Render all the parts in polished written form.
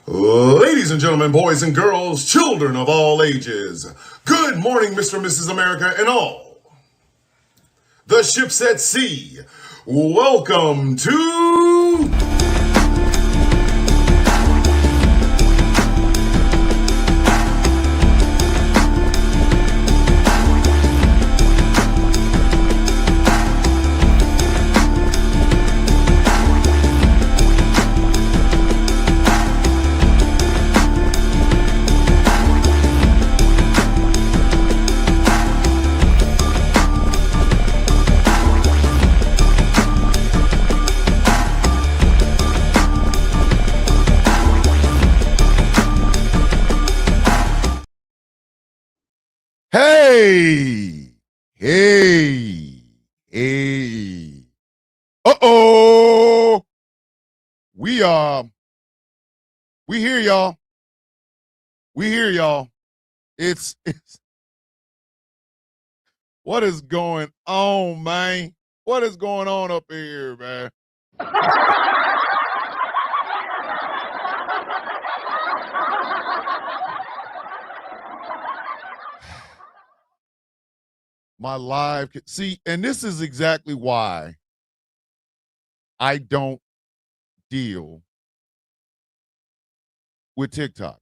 Ladies and gentlemen, boys and girls, children of all ages, good morning, Mr. and Mrs. America, and all the ships at sea. Welcome to Hey. Uh-oh. We hear y'all. It's what is going on, man? What is going on up here, man? My live, see, and this is exactly why I don't deal with TikTok.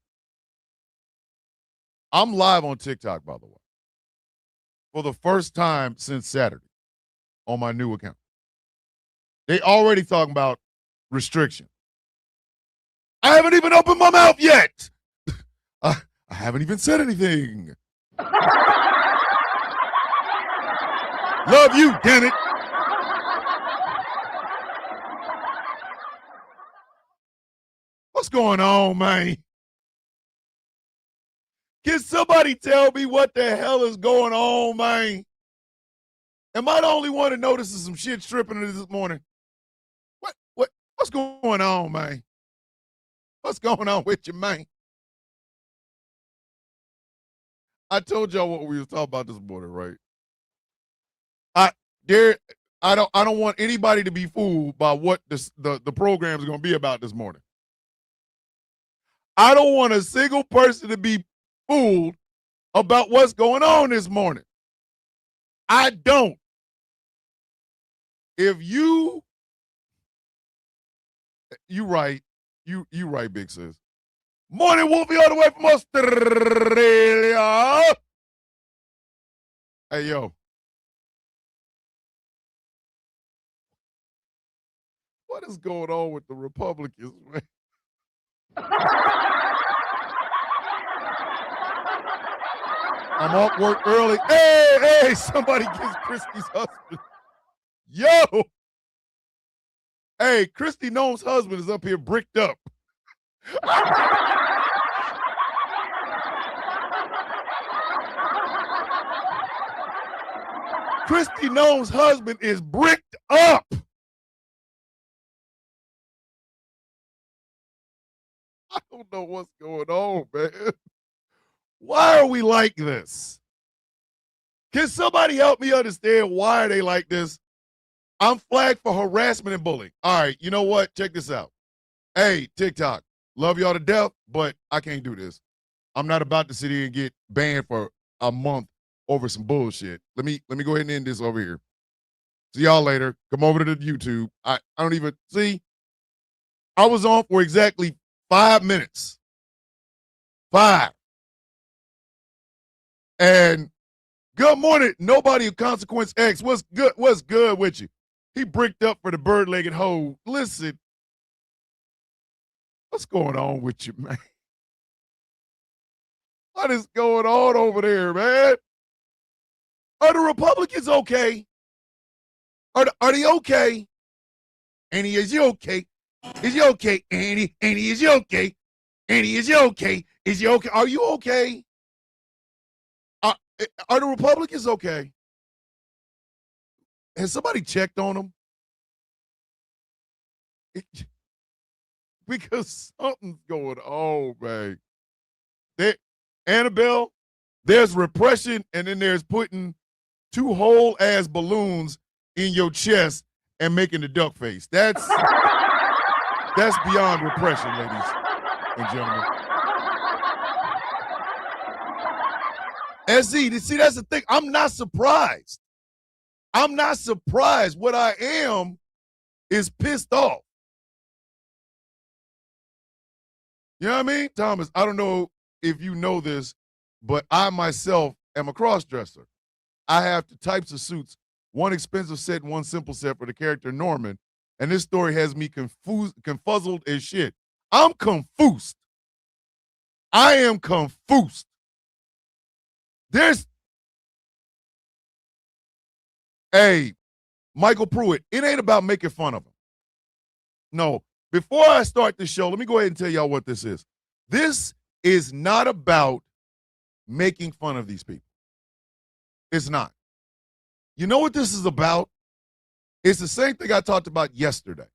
I'm live on TikTok, by the way, for the first time since Saturday on my new account. They already talking about restriction. I haven't even opened my mouth yet. I haven't even said anything. Love you, damn it. What's going on, man? Can somebody tell me what the hell is going on, man? Am I the only one that notices some shit stripping this morning? What's going on, man? What's going on with you, man? I told y'all what we was talking about this morning, right? I don't want anybody to be fooled by what the program is going to be about this morning. I don't want a single person to be fooled about what's going on this morning. I don't. If you right. You right, big sis. Morning, Wolfie, all the way from Australia. Hey, yo. What is going on with the Republicans, man? I'm off work early. Hey, somebody gets Christy's husband. Yo. Hey, Christy Noam's husband is up here bricked up. Christy Noam's husband is bricked up. I don't know what's going on, man. Why are we like this? Can somebody help me understand why are they like this? I'm flagged for harassment and bullying. All right, you know what? Check this out. Hey, TikTok, love y'all to death, but I can't do this. I'm not about to sit here and get banned for a month over some bullshit. Let me go ahead and end this over here. See y'all later. Come over to the YouTube. I don't even see. I was on for exactly 5 minutes. 5. And good morning, nobody of Consequence X. What's good with you? He bricked up for the bird-legged hoe. Listen, what's going on with you, man? What is going on over there, man? Are the Republicans okay? Are they okay? Annie, is you okay? Is you okay, Annie? Annie, is you okay? Annie, is you okay? Is you okay? Are you okay? Are the Republicans okay? Has somebody checked on them? Because something's going on, man. Annabelle, there's repression, and then there's putting 2 whole-ass balloons in your chest and making the duck face. That's beyond repression, ladies. and gentlemen. SZ, see, that's the thing. I'm not surprised. I'm not surprised. What I am is pissed off. You know what I mean? Thomas, I don't know if you know this, but I myself am a cross-dresser. I have two types of suits, one expensive set and one simple set for the character Norman, and this story has me confuzzled as shit. I'm confused. I am confused. Hey, Michael Pruitt, it ain't about making fun of him. No, before I start the show, let me go ahead and tell y'all what this is. This is not about making fun of these people. It's not. You know what this is about? It's the same thing I talked about yesterday.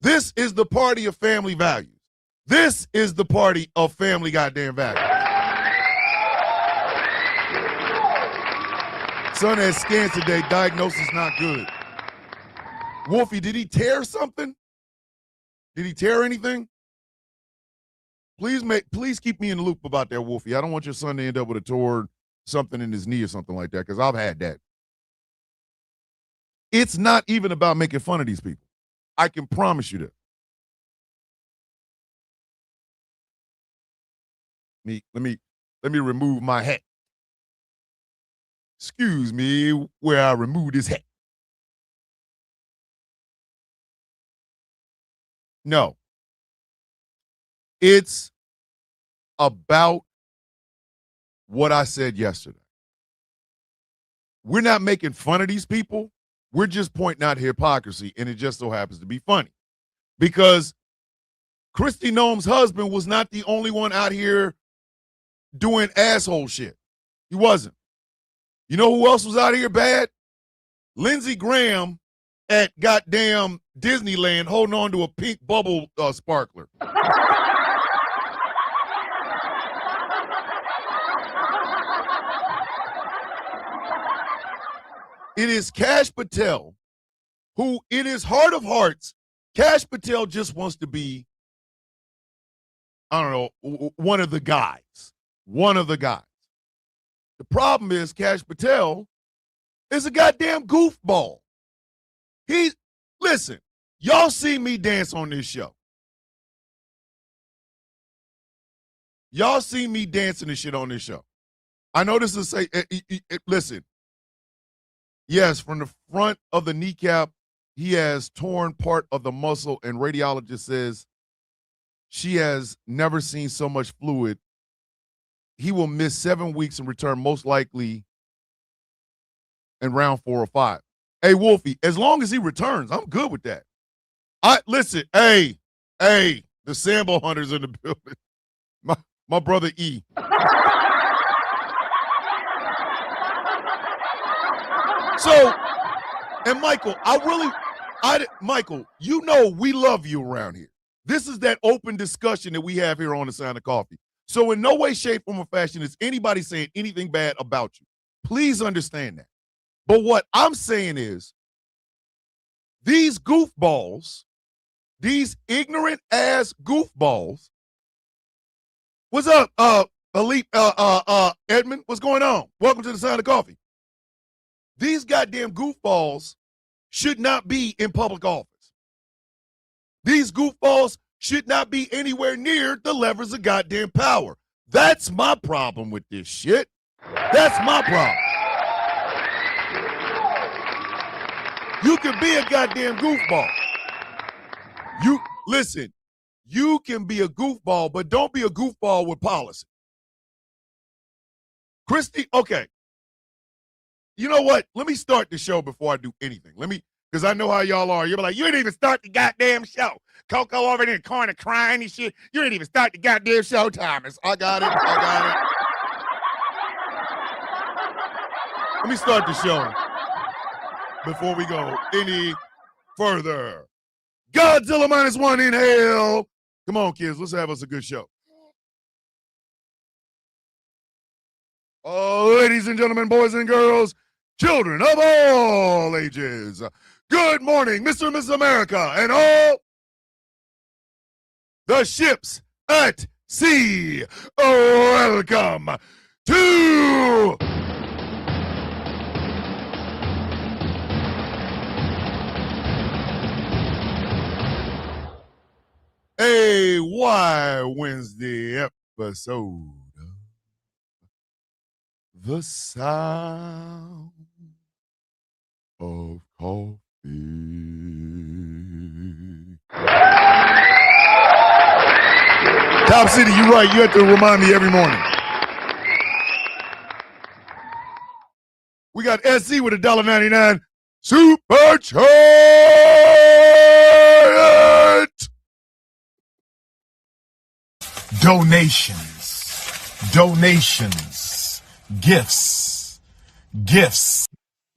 This is the party of family values. This is the party of family goddamn values. Son has scans today. Diagnosis not good. Wolfie, did he tear something? Did he tear anything? Please keep me in the loop about that, Wolfie. I don't want your son to end up with a torn something in his knee or something like that, because I've had that. It's not even about making fun of these people. I can promise you that. Let me remove my hat. Excuse me where I remove this hat. No. It's about what I said yesterday. We're not making fun of these people. We're just pointing out hypocrisy, and it just so happens to be funny. Because Kristi Noem's husband was not the only one out here doing asshole shit. He wasn't. You know who else was out here bad? Lindsey Graham at goddamn Disneyland holding on to a pink bubble sparkler. It is Kash Patel who, in his heart of hearts, Kash Patel just wants to be, I don't know, one of the guys. One of the guys. The problem is Kash Patel is a goddamn goofball. Listen, y'all see me dance on this show. Y'all see me dancing and shit on this show. I know this is listen. Yes, from the front of the kneecap, he has torn part of the muscle, and radiologist says she has never seen so much fluid. He will miss 7 weeks and return most likely in round 4 or 5. Hey, Wolfie, as long as he returns, I'm good with that. Listen, hey, the Sambo hunters in the building. My brother E. So, and Michael, Michael, you know we love you around here. This is that open discussion that we have here on The Sound of Coffee. So in no way, shape, form, or fashion is anybody saying anything bad about you. Please understand that. But what I'm saying is, these goofballs, these ignorant ass goofballs. What's up, Edmund? What's going on? Welcome to The Sound of Coffee. These goddamn goofballs should not be in public office. These goofballs should not be anywhere near the levers of goddamn power. That's my problem with this shit. That's my problem. You can be a goddamn goofball. Listen, you can be a goofball, but don't be a goofball with policy. Kristi, okay. You know what? Let me start the show before I do anything. Because I know how y'all are. You're like, you didn't even start the goddamn show. Coco over there in the corner crying and shit. You didn't even start the goddamn show, Thomas. I got it. Let me start the show before we go any further. Godzilla -1 in hell. Come on, kids. Let's have us a good show. Ladies and gentlemen, boys and girls, children of all ages, good morning, Mr. and Mrs. America, and all the ships at sea. Welcome to a Why Wednesday episode of The Sound of Coffee. Top City, you're right. You have to remind me every morning. We got SC with $1.99 Super Chat. Donations, gifts.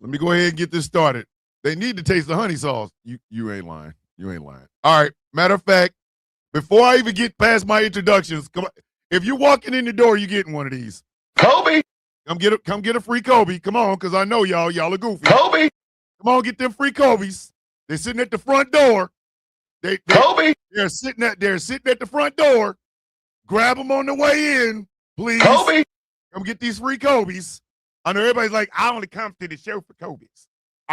Let me go ahead and get this started. They need to taste the honey sauce. You ain't lying. You ain't lying. All right. Matter of fact, before I even get past my introductions, come on. If you're walking in the door, you're getting one of these. Kobe. Come get a free Kobe. Come on, because I know y'all are goofy. Kobe. Come on, get them free Kobe's. They're sitting at the front door. Kobe. They're sitting at the front door. Grab them on the way in, please. Kobe. Come get these free Kobe's. I know everybody's like, I only come to the show for Kobe's.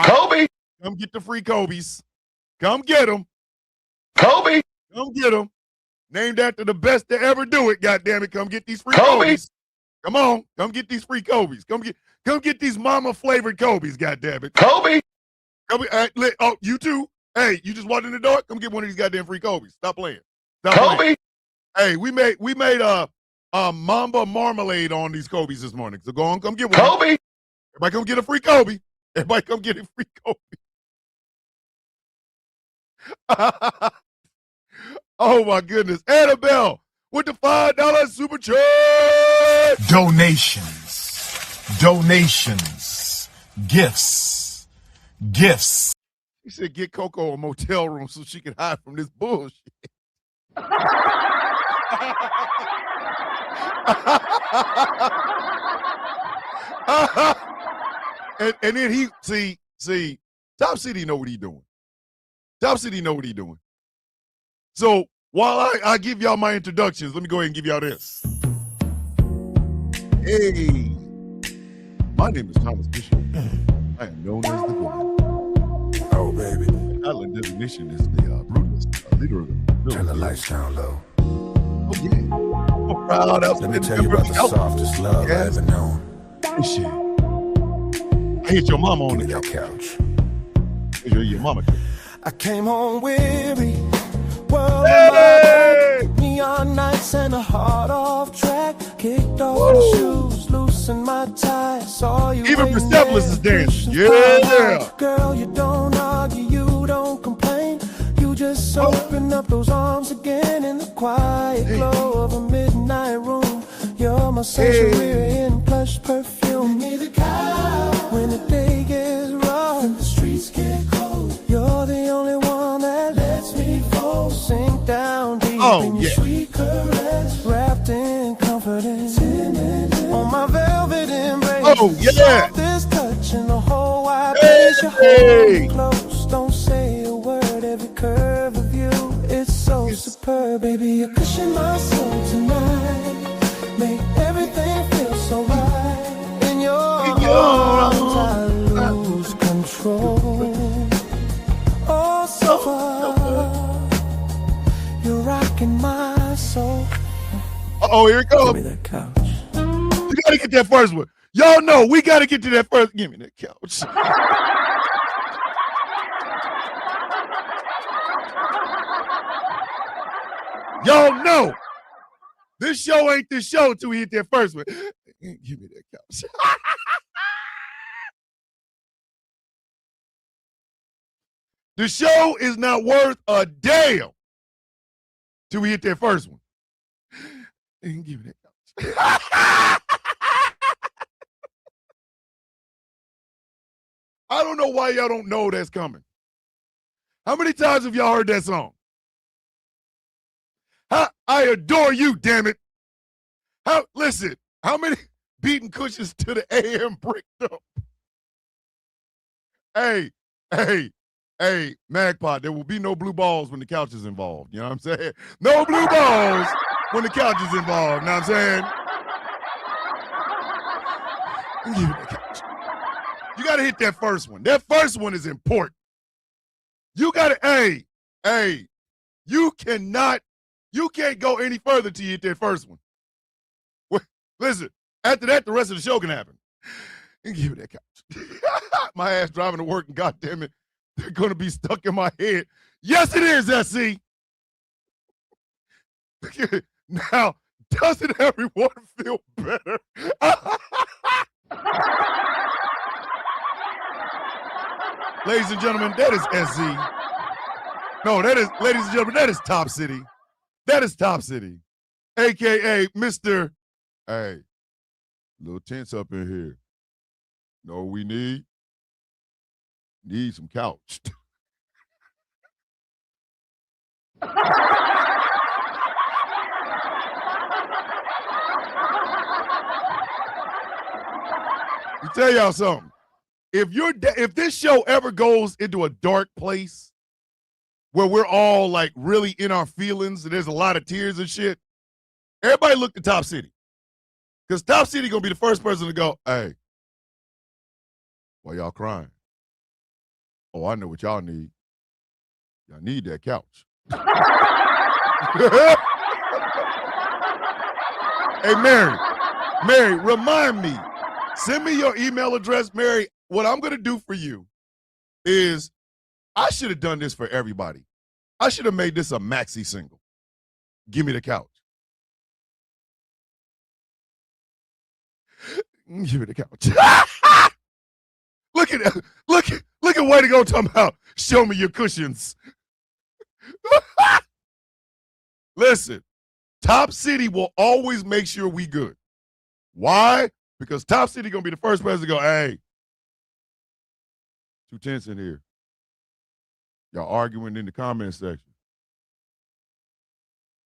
Kobe. Come get the free Kobe's. Come get them. Kobe. Come get them. Named after the best to ever do it, goddammit. Come get these free Kobe. Kobe's. Come on. Come get these free Kobe's. Come get these mama-flavored Kobe's, goddammit. Kobe. Oh, you too. Hey, you just walked in the door? Come get one of these goddamn free Kobe's. Stop playing. Kobe. Hey, we made Mamba marmalade on these Kobe's this morning. So go on, come get one. Kobe. Everybody come get a free Kobe. Everybody come get a free Kobe. Oh my goodness. Annabelle with the $5 super chat. Donations, gifts. She said get Coco a motel room so she can hide from this bullshit. and then he see Top City know what he doing. Top City know what he doing. So while I give y'all my introductions, let me go ahead and give y'all this. Hey, my name is Thomas Bishop. I am known as the Villain. Oh, baby. My island designation is the brutalist, leader of the villain. Turn the lights down low. Oh yeah. I'm proud of Let me tell you about the softest love I ever known. This shit. I hit your mama on Give the me that couch. couch. Your mama. I came home weary, world Hey! neon nights and a heart off track. Kicked off my shoes, loosened my tie. Saw you Even waiting Persepolis is there, dancing. pushing Yeah. forward. Girl, you don't argue, you don't complain. You just open up those arms again in the quiet glow of a midnight room. You're my sanctuary in plush perfume. Give me the couch when the day gets rough and the streets get cold. You're the only one that lets me fall, sink down deep in your sweet caress, wrapped in confidence. On my velvet embrace. Oh yeah. This touch in the whole wide place. You hold me close, don't say a word. Every curve of you, it's so superb, baby. You cushion my soul tonight. Make everything feel so right. In your arms, I lose control. Oh, so far, you're rocking my soul. Uh-oh, here it Give goes. me that couch. You gotta get that first one. Y'all know we gotta get to that first. Give me that couch. Y'all know this show ain't the show till we hit that first one. Give me that couch. The show is not worth a damn till we hit that first one. Give me that couch. I don't know why y'all don't know that's coming. How many times have y'all heard that song? I adore you, damn it. Listen, how many beating cushions to the AM bricked up? Hey, Magpie, there will be no blue balls when the couch is involved. You know what I'm saying? No blue balls when the couch is involved. Know what I'm saying? Give me the couch. You got to hit that first one. That first one is important. You got to, hey, you can't go any further till you hit that first one. Listen, after that, the rest of the show can happen. And give me that couch. My ass driving to work, and goddamn it, they're going to be stuck in my head. Yes, it is, SC. Now, doesn't everyone feel better? Ladies and gentlemen, that is SC. No, that is, ladies and gentlemen, that is Top City. That is Top City, a.k.a. Mr. Hey, little tense up in here. Know what we need? Need some couch. Let me tell y'all something. If this show ever goes into a dark place where we're all like really in our feelings and there's a lot of tears and shit, everybody look to Top City. Because Top City gonna be the first person to go, hey, why y'all crying? Oh, I know what y'all need. Y'all need that couch. Hey, Mary, remind me. Send me your email address, Mary. What I'm going to do for you is I should have done this for everybody. I should have made this a maxi single. Give me the couch. Give me the couch. Look at way to go talking about show me your cushions. Listen, Top City will always make sure we good. Why? Because Top City gonna be the first person to go, hey, too tense in here. Y'all arguing in the comment section.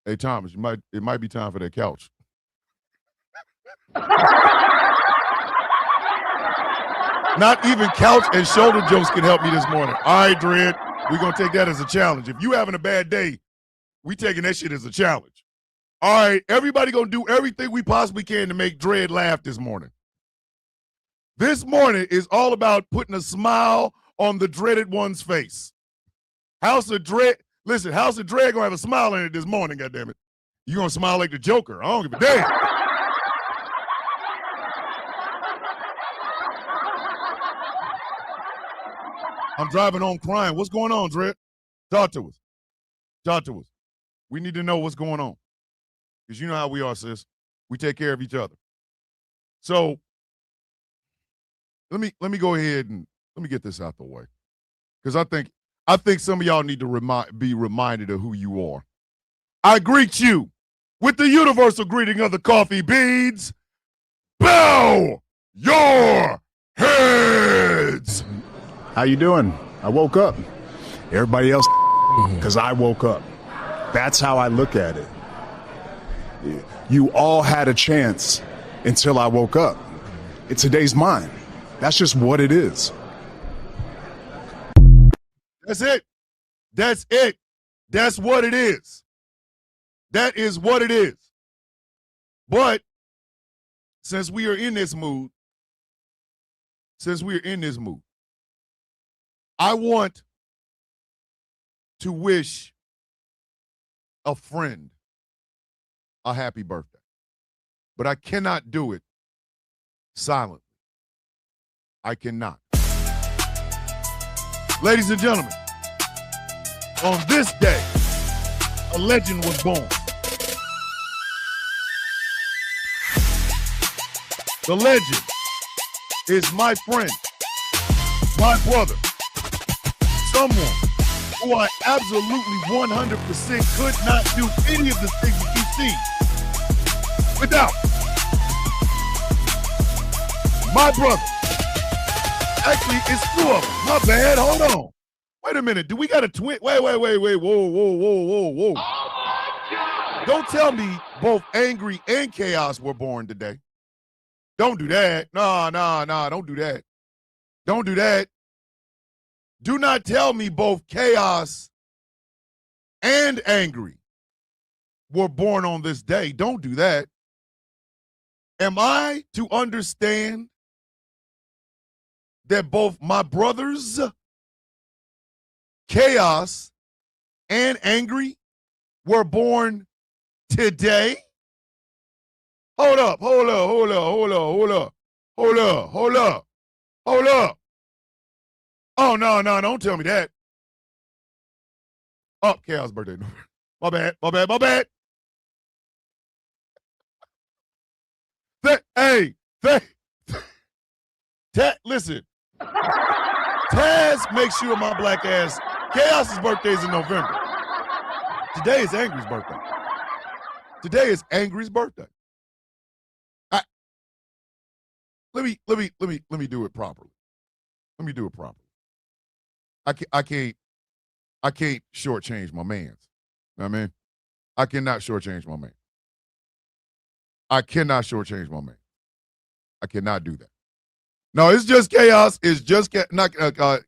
Hey, Thomas, it might be time for that couch. Not even couch and shoulder jokes can help me this morning. All right, Dredd, we're going to take that as a challenge. If you having a bad day, we taking that shit as a challenge. All right, everybody going to do everything we possibly can to make Dredd laugh this morning. This morning is all about putting a smile on the dreaded one's face. House of Dredd going to have a smile in it this morning, goddammit. You going to smile like the Joker. I don't give a damn. I'm driving home crying. What's going on, Dredd? Talk to us. We need to know what's going on. Because you know how we are, sis. We take care of each other. So let me go ahead and let me get this out the way. Because I think some of y'all need to be reminded of who you are. I greet you with the universal greeting of the coffee beans. Bow your heads. How you doing? I woke up. Everybody else, because I woke up. That's how I look at it. You all had a chance until I woke up. Today's mine. That's just what it is. That's it. That's it. That's what it is. That is what it is. But since we are in this mood, I want to wish a friend a happy birthday. But I cannot do it silently. I cannot. Ladies and gentlemen, on this day, a legend was born. The legend is my friend, my brother, someone who I absolutely 100% could not do any of the things that you see without. My brother. Actually, it's two of them. My bad. Hold on. Wait a minute. Do we got a twin? Wait. Whoa. Oh my God. Don't tell me both Angry and Chaos were born today. Don't do that. No. Don't do that. Don't do that. Do not tell me both Chaos and Angry were born on this day. Don't do that. Am I to understand that both my brothers, Chaos and Angry, were born today? Hold up. Oh, no, don't tell me that. Oh, Chaos' birthday. My bad. Listen. Taz makes sure my black ass. Chaos's birthday is in November. Today is Angry's birthday. Let me do it properly. I can't shortchange my man's. You know what I mean? I cannot shortchange my man. I cannot do that. No, it's just Chaos. It's just not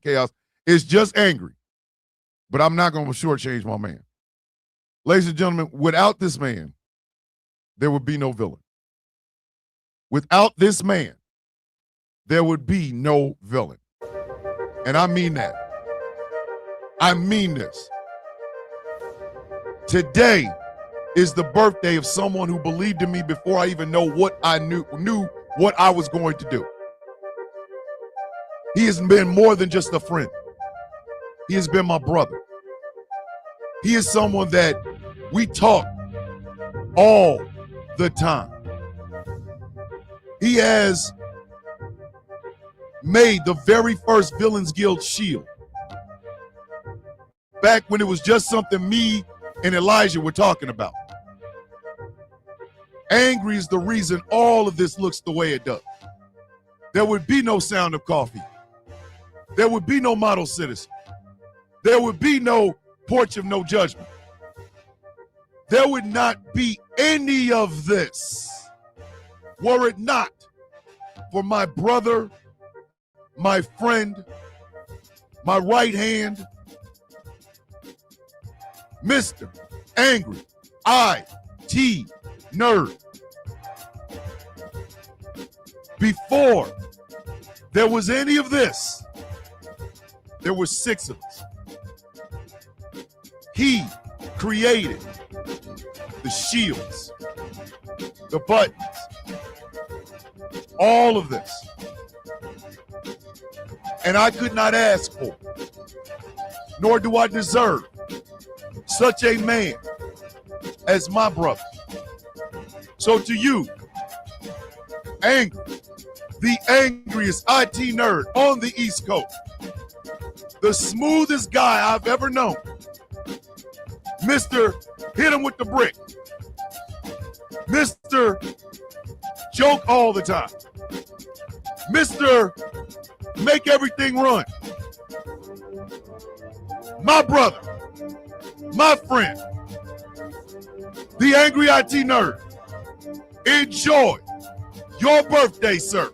Chaos. It's just Angry. But I'm not going to shortchange my man. Ladies and gentlemen, without this man, there would be no villain. Without this man, there would be no villain. And I mean that. I mean this. Today is the birthday of someone who believed in me before I even know what I knew what I was going to do. He has been more than just a friend. He has been my brother. He is someone that we talk all the time. He has made the very first Villains Guild shield. Back when it was just something me and Elijah were talking about. Angry is the reason all of this looks the way it does. There would be no Sound of Coffee. There would be no Model Citizen. There would be no Porch of No Judgment. There would not be any of this were it not for my brother, my friend, my right hand, Mr. Angry IT Nerd. Before there was any of this, there were 6 of us. He created the shields, the buttons, all of this. And I could not ask for, nor do I deserve, such a man as my brother. So to you, Angry, the angriest IT nerd on the East Coast, the smoothest guy I've ever known, Mr. Hit him with the brick, Mr. Joke all the time, Mr. Make everything run, my brother, my friend, the Angry IT Nerd. Enjoy your birthday, sir.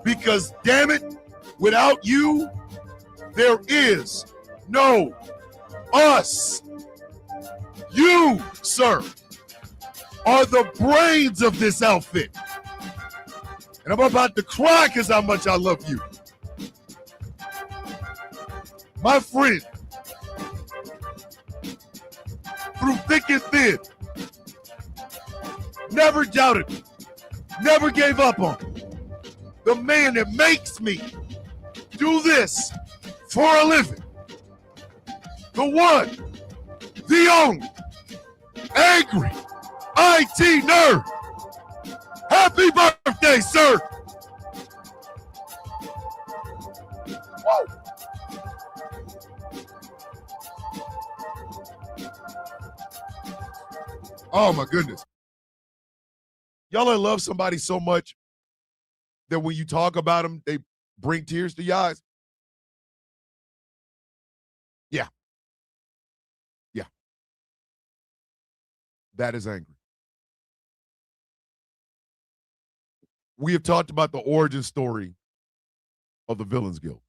Because damn it, without you, there is no us. You, sir, are the brains of this outfit. And I'm about to cry because how much I love you. My friend, through thick and thin, never doubted me, never gave up on me. The man that makes me do this for a living. The one, the only, Angry IT Nerd. Happy birthday, sir. Whoa. Oh my goodness. Y'all love somebody so much that when you talk about them, they bring tears to your eyes. Yeah. That is Angry. We have talked about the origin story of the Villains Guild.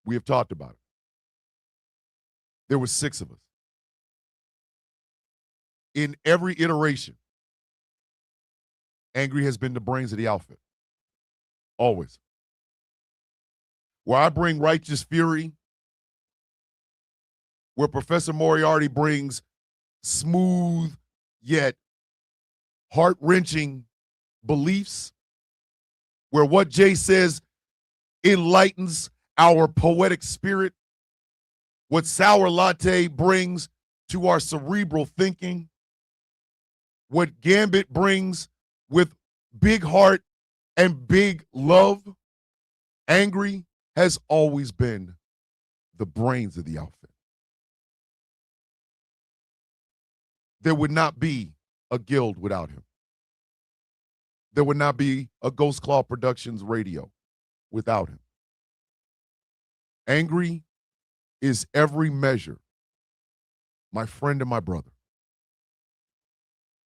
We have talked about it. There were 6 of us. in every iteration, angry has been the brains of the outfit. Always. Where I bring righteous fury, where Professor Moriarty brings smooth yet heart-wrenching beliefs, where what Jay says enlightens our poetic spirit, what Sour Latte brings to our cerebral thinking, what Gambit brings with big heart and big love, angry has always been the brains of the outfit. There would not be a guild without him. There would not be a Ghost Claw Productions radio without him. Angry is every measure my friend and my brother.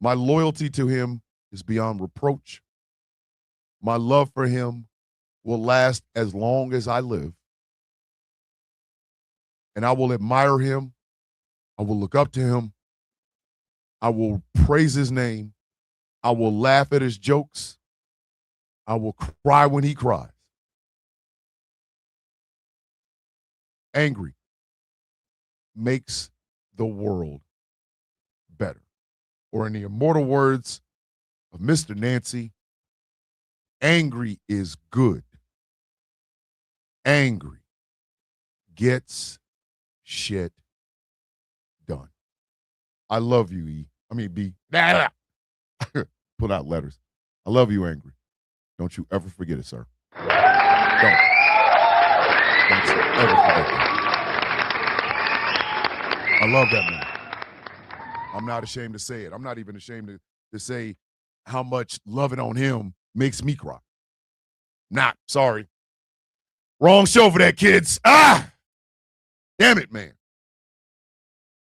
My loyalty to him is beyond reproach. My love for him will last as long as I live. And I will admire him. I will look up to him. I will praise his name. I will laugh at his jokes. I will cry when he cries. Angry makes the world better. Or in the immortal words of Mr. Nancy, angry is good. Angry gets shit done. I love you, E. I mean, B. Put out letters. I love you, Angry. Don't you ever forget it, sir. Don't you ever forget that. I love that man. I'm not ashamed to say it. I'm not even ashamed to say how much loving on him makes me cry. Not, sorry. Wrong show for that, kids. Ah! Damn it, man.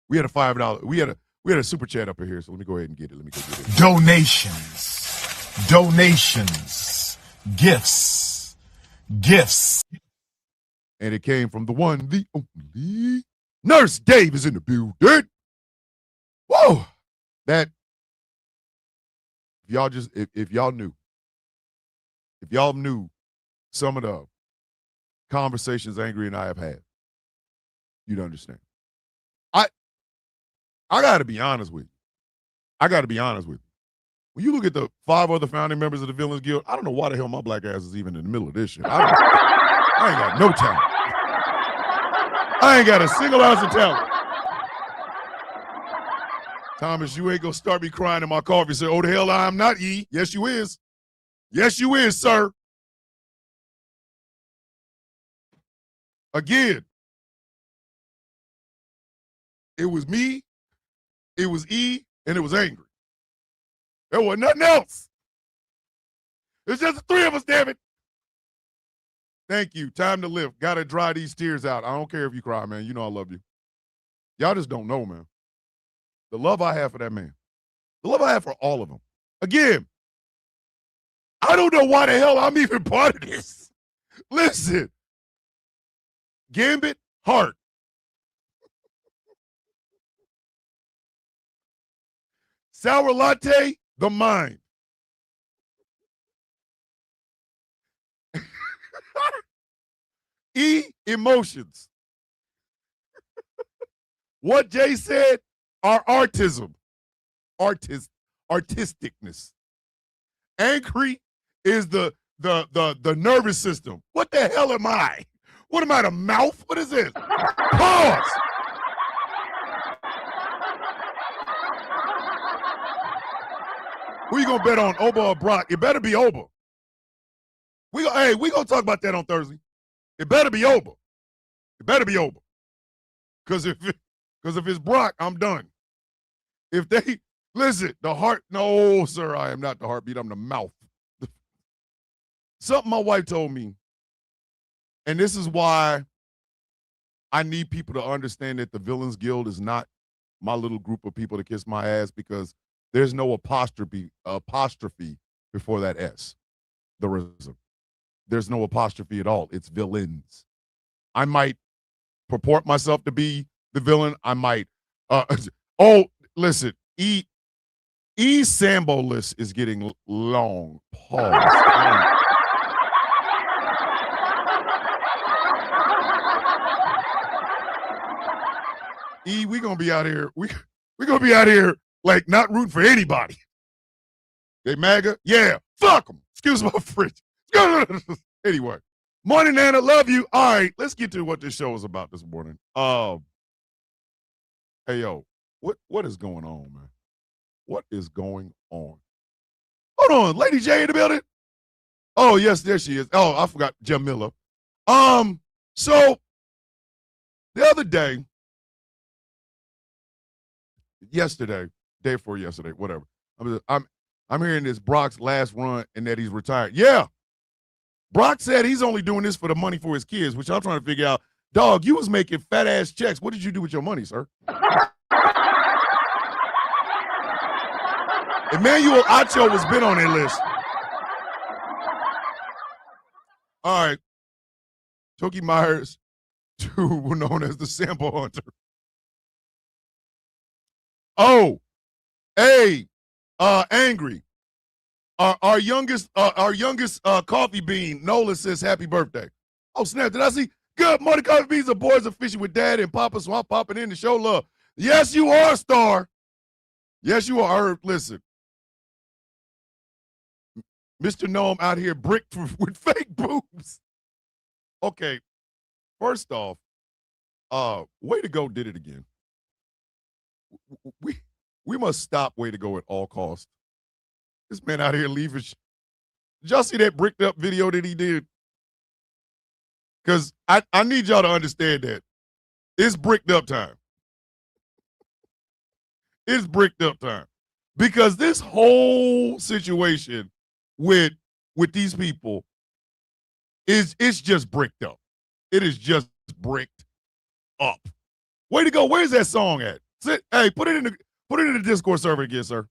We had a $5. We had a super chat up in here, so let me go ahead and get it. Let me go get it. Donations, gifts. And it came from the one, the only Nurse Dave is in the building. Whoa! That, if y'all knew some of the conversations Angry and I have had, you'd understand. I got to be honest with you. When you look at the 5 other founding members of the Villains Guild, I don't know why the hell my black ass is even in the middle of this shit. I ain't got no talent. I ain't got a single ounce of talent. Thomas, you ain't gonna start me crying in my car if you say, oh, the hell I am not, E. Yes, you is. Yes, you is, sir. Again, it was me, it was E, and it was Angry. There was nothing else. It's just the 3 of us, damn it. Thank you. Time to live. Gotta dry these tears out. I don't care if you cry, man. You know I love you. Y'all just don't know, man. The love I have for that man. The love I have for all of them. Again, I don't know why the hell I'm even part of this. Listen. Gambit, heart. Sour Latte, the mind. E, emotions. What Jay said, our artism. Artisticness. Angry is the nervous system. What the hell am I? What am I, the mouth? What is this? Pause. Who you gonna bet on, Oba or Brock? It better be Oba. We gonna talk about that on Thursday. It better be Oba. It better be Oba. Because if it's Brock, I'm done. If they listen, the heart. No, sir, I am not the heartbeat. I'm the mouth. Something my wife told me, and this is why I need people to understand that the Villains Guild is not my little group of people to kiss my ass, because there's no apostrophe before that S. There's no apostrophe at all. It's villains. I might purport myself to be the villain. I might. Listen. Sambo list is getting long. Pause. We gonna be out here. We gonna be out here like not rooting for anybody. They MAGA? Yeah. Fuck them. Excuse my French. Anyway, morning, Nana. Love you. All right, let's get to what this show is about this morning. Hey yo, what is going on, man? What is going on? Hold on, Lady J in the building. Oh yes, there she is. Oh, I forgot Jamila. So the other day. Yesterday, day before yesterday, whatever. I'm hearing this Brock's last run and that he's retired. Yeah. Brock said he's only doing this for the money for his kids, which I'm trying to figure out. Dog, you was making fat ass checks. What did you do with your money, sir? Emmanuel Acho has been on that list. All right. Toki Myers, who were known as the sample hunter. Oh, hey, Angry. Our youngest coffee bean, Nola, says happy birthday. Oh, snap. Did I see? Good morning, coffee beans. The boys are fishing with Dad and Papa, so I'm popping in to show love. Yes, you are, Star. Yes, you are. Listen. Mr. Gnome out here bricked with fake boobs. Okay. First off, way to go did it again. We must stop way to go at all costs. This man out here leaving. Did y'all see that bricked up video that he did? Because I need y'all to understand that. It's bricked up time. It's bricked up time. Because this whole situation with these people it's just bricked up. It is just bricked up. Way to go. Where's that song at? Hey, put it in the Discord server again, sir,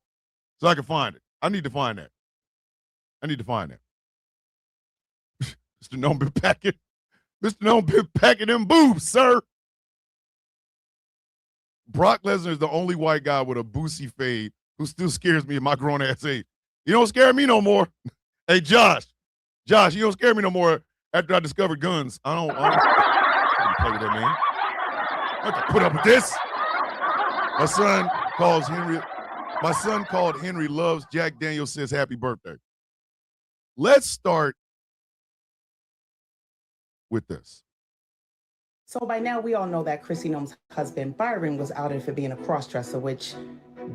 so I can find it. I need to find that. Mr. Gnome been packing. Mr. Gnome been packing them boobs, sir. Brock Lesnar is the only white guy with a boosie fade who still scares me at my grown ass age. You don't scare me no more. Hey, Josh, you don't scare me no more after I discovered guns. I don't play with that, man. I can put up with this. My son called Henry loves Jack Daniels, says happy birthday. Let's start with this. So by now we all know that Chrissy Gnome's husband Byron was outed for being a crossdresser, which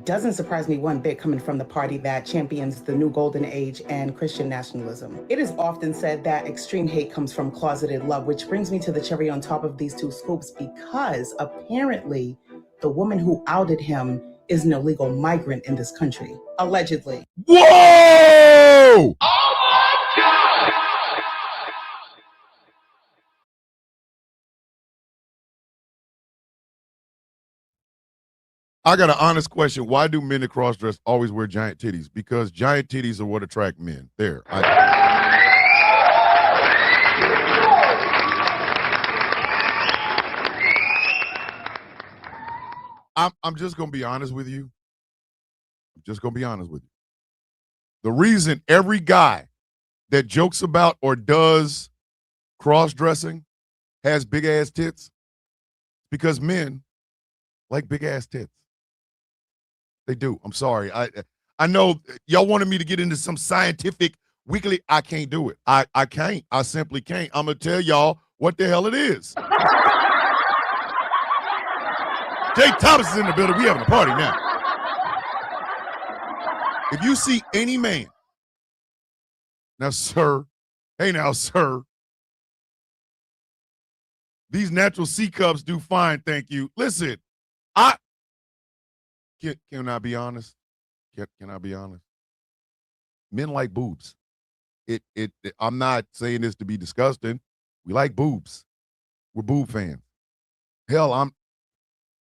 doesn't surprise me one bit coming from the party that champions the new golden age and Christian nationalism. It is often said that extreme hate comes from closeted love, which brings me to the cherry on top of these two scoops, because apparently the woman who outed him is an illegal migrant in this country, allegedly. Whoa! I got an honest question. Why do men that cross-dress always wear giant titties? Because giant titties are what attract men. There. I'm just going to be honest with you. The reason every guy that jokes about or does cross-dressing has big-ass tits, because men like big-ass tits. They do. I'm sorry. I know y'all wanted me to get into some scientific weekly. I can't do it. I can't. I simply can't. I'm going to tell y'all what the hell it is. Jay Thomas is in the building. We having a party now. If you see any man, now, sir, these natural C cups do fine, thank you. Listen, can I be honest? Can I be honest? Men like boobs. I'm not saying this to be disgusting. We like boobs. We're boob fans. Hell, I'm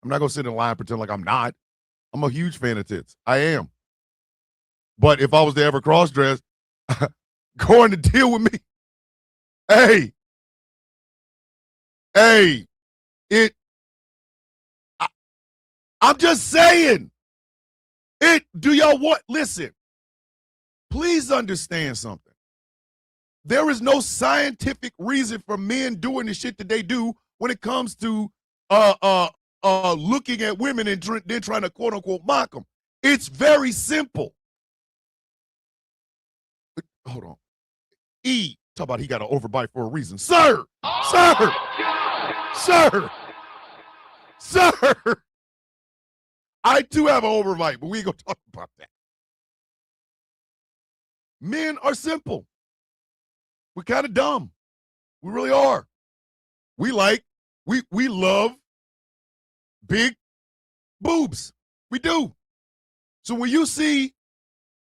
not gonna sit in line and pretend like I'm not. I'm a huge fan of tits. I am. But if I was to ever cross dress, going to deal with me, I'm just saying. Do y'all want, listen, please understand something. There is no scientific reason for men doing the shit that they do when it comes to looking at women and then trying to quote unquote mock them. It's very simple. Hold on. Talk about he got an overbite for a reason. Sir! I too have an overbite, but we ain't gonna talk about that. Men are simple. We're kind of dumb. We really are. We love big boobs. We do. So when you see,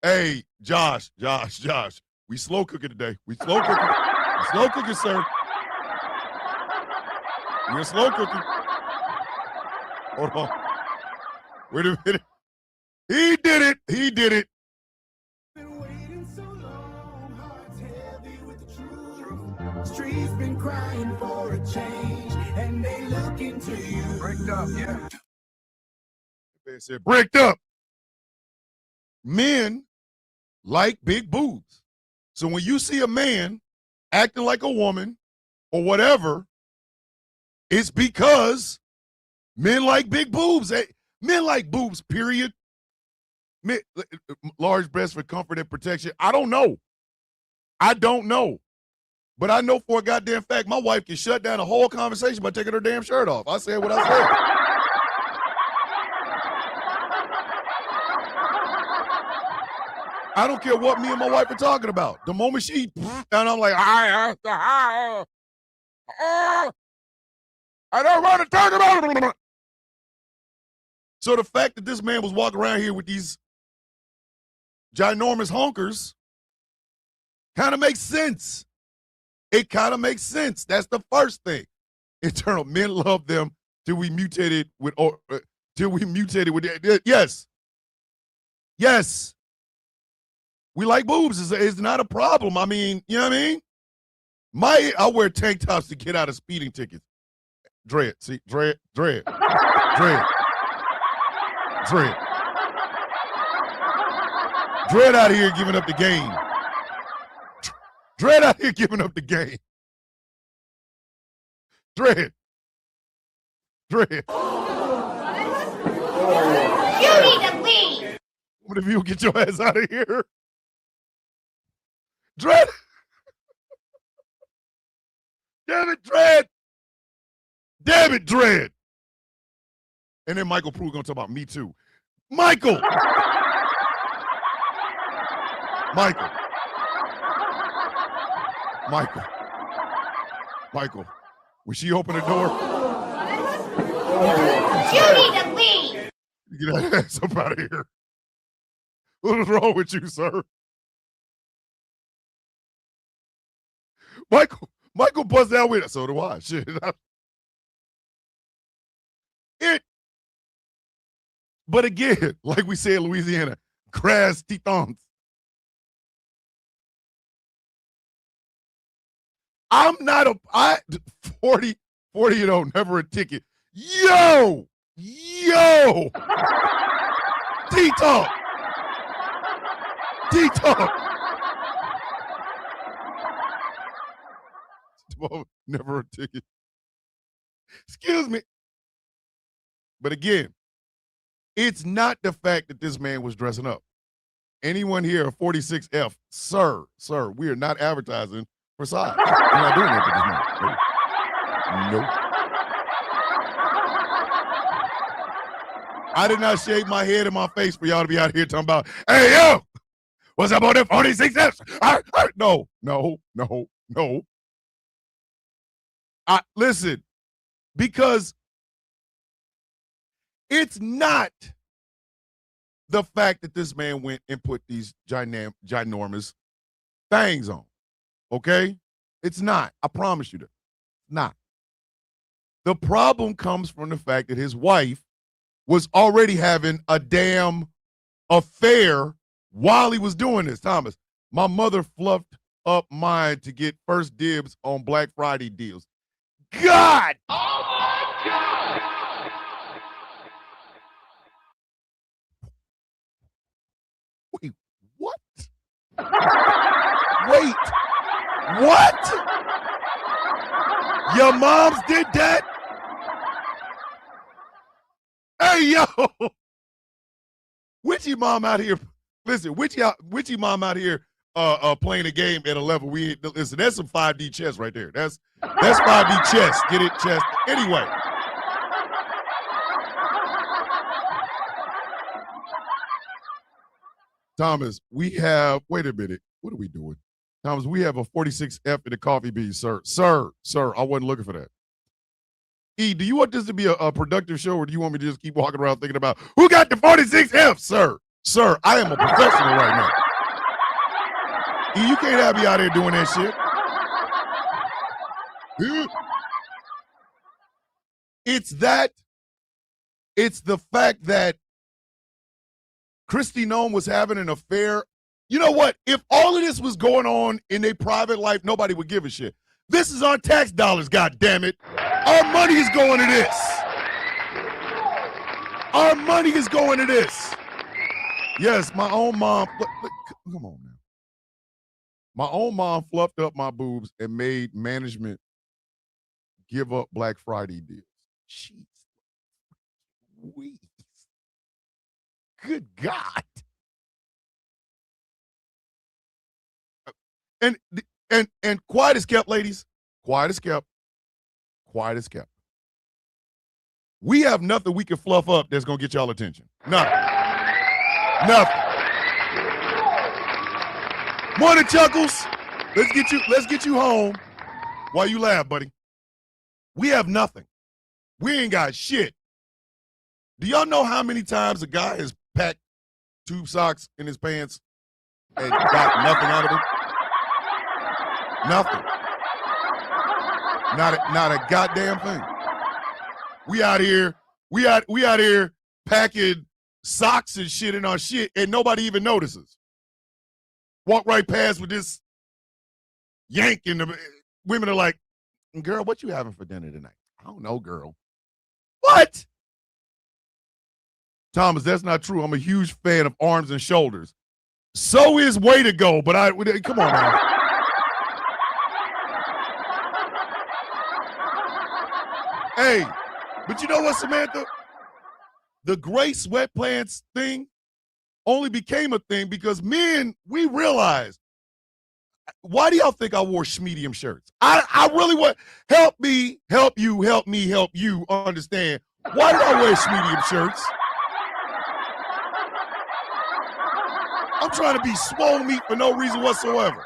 hey, Josh, we slow cooking today. We slow cooking, sir. We're slow cooking. Hold on. Wait a minute. He did it. Been waiting so long, hearts heavy with the truth. Streets been crying for a change, and they looking to you. Bricked up, yeah. They said bricked up. Men like big boobs. So when you see a man acting like a woman or whatever, it's because men like big boobs. Men like boobs, period. Men, large breasts for comfort and protection. I don't know. But I know for a goddamn fact my wife can shut down a whole conversation by taking her damn shirt off. I said what I said. I don't care what me and my wife are talking about. The moment she, and I'm like, I don't want to talk about it. So the fact that this man was walking around here with these ginormous honkers kind of makes sense. It kind of makes sense. That's the first thing. Internal men love them till we mutated with, yes. We like boobs. It's not a problem. I mean, you know what I mean? I wear tank tops to get out of speeding tickets. Dread out here giving up the game. Dread out here giving up the game. Dread. You need to leave. What if you get your ass out of here? Dread. Damn it, Dread. And then Michael Pruitt gonna talk about me too. Michael. When she opened the door. You need to leave. Get that ass up out of here. What is wrong with you, sir? Michael buzzed out with it. So do I. Shit. But again, like we say in Louisiana, grass titans. I'm not 40 and old, never a ticket. Yo! T-Talk. Never a ticket. Excuse me. But again, it's not the fact that this man was dressing up. Anyone here, 46F, sir, we are not advertising for size. We're not doing that to this man. Nope. I did not shave my head and my face for y'all to be out here talking about, hey, yo, what's up on them 46Fs? No. Listen, because it's not the fact that this man went and put these ginormous things on, okay? It's not. I promise you that. It's not. The problem comes from the fact that his wife was already having a damn affair while he was doing this, Thomas. My mother fluffed up mine to get first dibs on Black Friday deals. God! Oh my God! Wait, what? Your moms did that? Hey, yo. Witchy mom out here. Listen, witchy mom out here playing a game at a level we ain't. Listen, that's some 5D chess right there. That's 5D chess. Get it? Chess. Anyway. Thomas, wait a minute. What are we doing? Thomas, we have a 46F in the coffee bean, sir. Sir, I wasn't looking for that. E, do you want this to be a productive show, or do you want me to just keep walking around thinking about who got the 46F, sir? Sir, I am a professional right now. E, you can't have me out here doing that shit. It's the fact that Kristi Noem was having an affair. You know what? If all of this was going on in their private life, nobody would give a shit. This is our tax dollars, goddammit. Our money is going to this. Our money is going to this. Yes, my own mom. Look, come on now. My own mom fluffed up my boobs and made management give up Black Friday deals. Jeez. Good God. And quiet as kept, ladies. Quiet as kept. Quiet as kept. We have nothing we can fluff up that's gonna get y'all attention. Nothing. Morning, Chuckles. Let's get you home while you laugh, buddy. We have nothing. We ain't got shit. Do y'all know how many times a guy has packed tube socks in his pants and got nothing out of it? Nothing. Not a goddamn thing. We out here packing socks and shit in our shit, and nobody even notices. Walk right past with this yank, and the women are like, "Girl, what you having for dinner tonight?" I don't know, girl. What? Thomas, that's not true. I'm a huge fan of arms and shoulders. So is Way to Go, but come on now. Hey, but you know what, Samantha? The gray sweatpants thing only became a thing because men, we realized, why do y'all think I wore medium shirts? I really want, help me, help you, help me, help you understand. Why did I wear medium shirts? I'm trying to be swole meat for no reason whatsoever.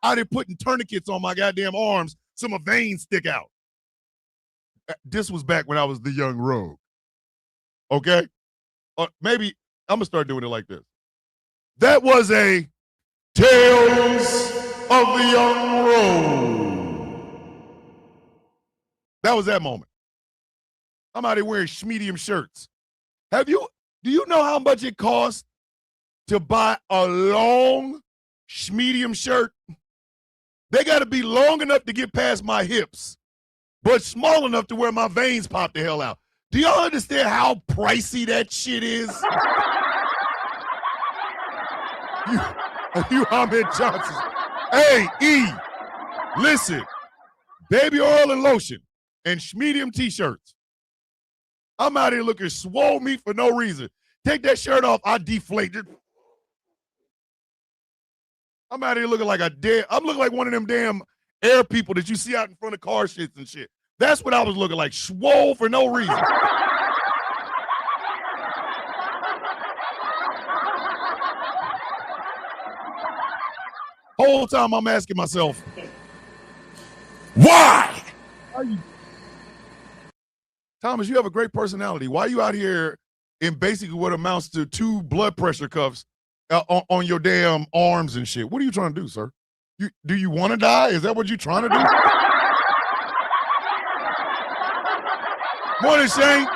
Out here putting tourniquets on my goddamn arms so my veins stick out. This was back when I was the young rogue. Okay? Maybe I'm going to start doing it like this. That was a Tales of the Young Rogue. That was that moment. I'm out here wearing medium shirts. Do you know how much it costs to buy a long medium shirt? They got to be long enough to get past my hips, but small enough to where my veins pop the hell out. Do y'all understand how pricey that shit is? You Ahmed Johnson. Hey, E, listen, baby oil and lotion and medium t-shirts. I'm out here looking swole meat for no reason. Take that shirt off, I deflate it. I'm out here looking like I'm looking like one of them damn air people that you see out in front of car shits and shit. That's what I was looking like, swole for no reason. Whole time I'm asking myself, why? Thomas, you have a great personality. Why are you out here in basically what amounts to 2 blood pressure cuffs on your damn arms and shit? What are you trying to do, sir? Do you want to die? Is that what you're trying to do? Morning, Shane.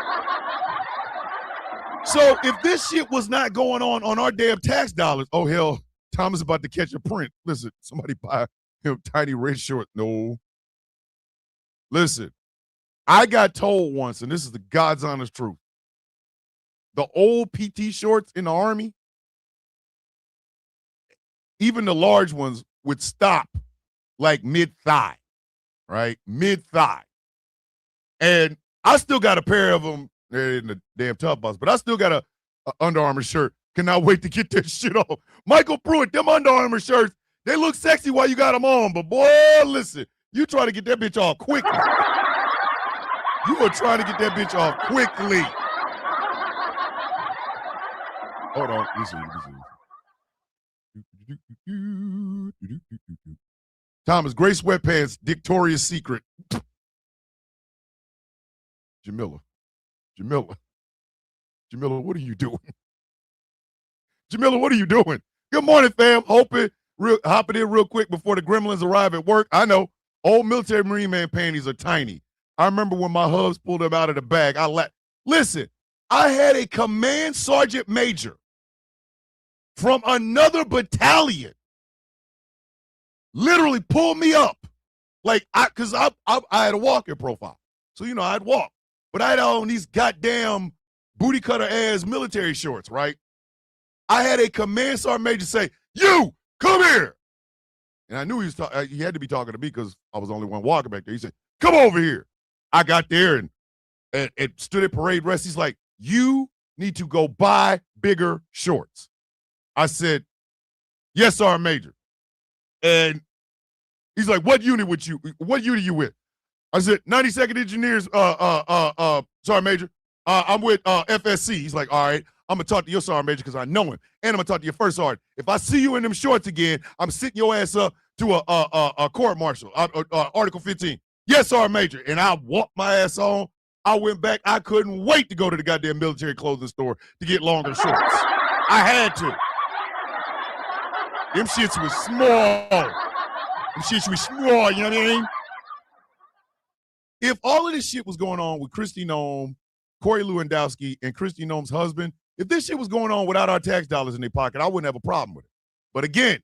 So if this shit was not going on our damn tax dollars, oh hell, Thomas about to catch a print. Listen, somebody buy him tiny red shorts. No. Listen, I got told once, and this is the God's honest truth, the old PT shorts in the Army, even the large ones would stop like mid-thigh, right? Mid-thigh. And I still got a pair of them. They're in the damn Tough Box, but I still got a Under Armour shirt. Cannot wait to get that shit off. Michael Pruitt, them Under Armour shirts, they look sexy while you got them on, but boy, listen, you try to get that bitch off quickly. You are trying to get that bitch off quickly. Hold on. Thomas, gray sweatpants, Victoria's Secret. Jamila, what are you doing? Jamila, what are you doing? Good morning, fam. Hopping in real quick before the gremlins arrive at work. I know, old military Marine man panties are tiny. I remember when my hubs pulled them out of the bag. Listen, I had a command sergeant major from another battalion literally pull me up. Because I had a walking profile. So, I'd walk. But I had on these goddamn booty cutter ass military shorts, right? I had a command sergeant major say, "You, come here." And I knew he had to be talking to me because I was the only one walking back there. He said, "Come over here." I got there and stood at parade rest. He's like, "You need to go buy bigger shorts." I said, "Yes, Sergeant Major." And he's like, What unit you with? I said, 92nd Engineers, Sergeant Major. I'm with FSC. He's like, all right, I'm going to talk to your Sergeant Major because I know him. And I'm going to talk to your first sergeant. If I see you in them shorts again, I'm sitting your ass up to a court-martial, Article 15. Yes, Sergeant Major. And I walked my ass on. I went back. I couldn't wait to go to the goddamn military clothing store to get longer shorts. I had to. Them shits was small. You know what I mean? If all of this shit was going on with Kristi Noem, Corey Lewandowski, and Kristi Noem's husband, if this shit was going on without our tax dollars in their pocket, I wouldn't have a problem with it. But again,